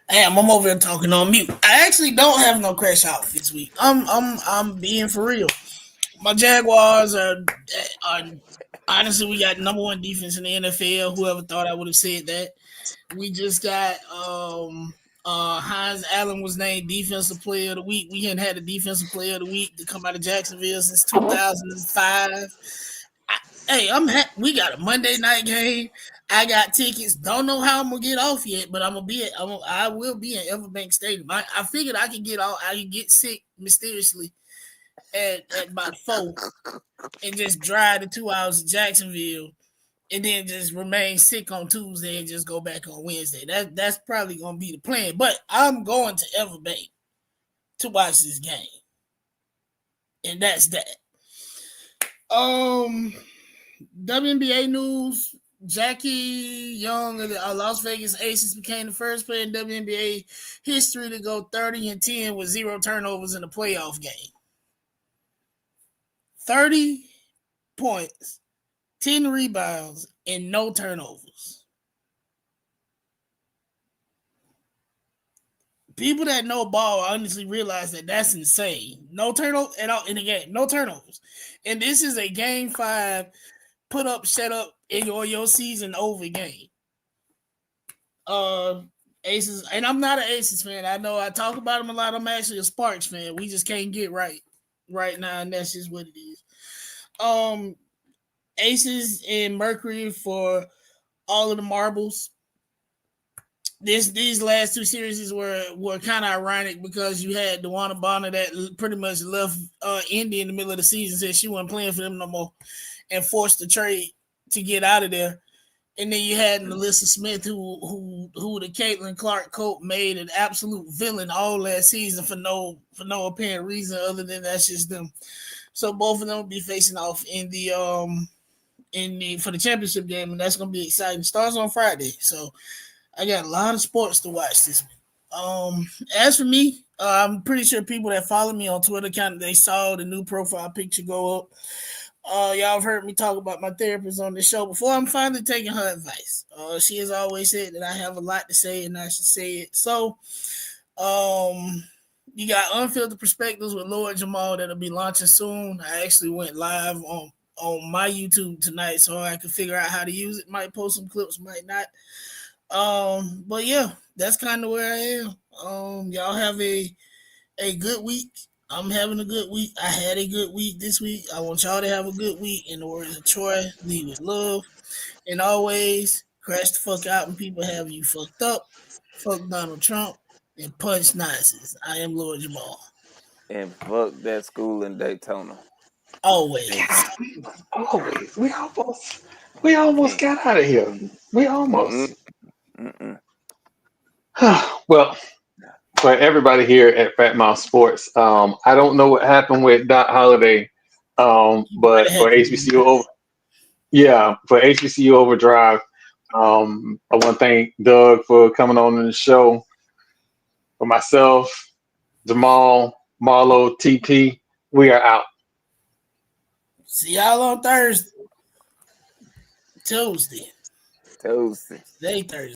Damn, I'm over here talking on mute. I actually don't have no crash out this week. I'm being for real. My Jaguars are honestly, we got number one defense in the NFL. Whoever thought I would have said that. We just got Hines Allen was named Defensive Player of the Week. We hadn't had a Defensive Player of the Week to come out of Jacksonville since 2005. We got a Monday night game. I got tickets. Don't know how I'm gonna get off yet, but I will be in Everbank Stadium. I figured I could get sick mysteriously at about 4 and just drive the 2 hours to Jacksonville and then just remain sick on Tuesday and just go back on Wednesday. That's probably gonna be the plan. But I'm going to Everbank to watch this game. And that's that. WNBA news. Jackie Young of the Las Vegas Aces became the first player in WNBA history to go 30-10 with 0 turnovers in a playoff game. 30 points, 10 rebounds, and no turnovers. People that know ball honestly realize that that's insane. No turnover at all in the game. No turnovers. And this is a game 5 put up, shut up in your season over game. Aces, and I'm not an Aces fan. I know I talk about them a lot. I'm actually a Sparks fan. We just can't get right now, and that's just what it is. Aces and Mercury for all of the marbles. These last 2 series were kind of ironic because you had DeWanna Bonner that pretty much left Indy in the middle of the season, said she wasn't playing for them no more, and forced the trade to get out of there. And then you had Melissa Smith, who the Caitlin Clark coach made an absolute villain all last season for no apparent reason other than that's just them. So both of them will be facing off for the championship game, and that's gonna be exciting. Starts on Friday, so I got a lot of sports to watch this week. As for me, I'm pretty sure people that follow me on Twitter they saw the new profile picture go up. Y'all have heard me talk about my therapist on the show before. I'm finally taking her advice. She has always said that I have a lot to say and I should say it. So, you got Unfiltered Perspectives with Lord Jamal that'll be launching soon. I actually went live on my YouTube tonight so I can figure out how to use it. Might post some clips, might not. But yeah, that's kind of where I am. Y'all have a good week. I'm having a good week. I had a good week this week. I want y'all to have a good week. In the words of Troy, lead with love. And always, crash the fuck out when people have you fucked up. Fuck Donald Trump and punch Nazis. I am Lord Jamal.
And fuck that school in Daytona.
Always.
Always. We almost got out of here. We almost. Well, for everybody here at Fat Mouth Sports, I don't know what happened with Doc Holliday, but for HBCU Overdrive, I want to thank Doug for coming on the show. For myself, Jamal, Marlo, TP, we are out.
See y'all on Thursday. Tuesday.
Thursday.
Thursday.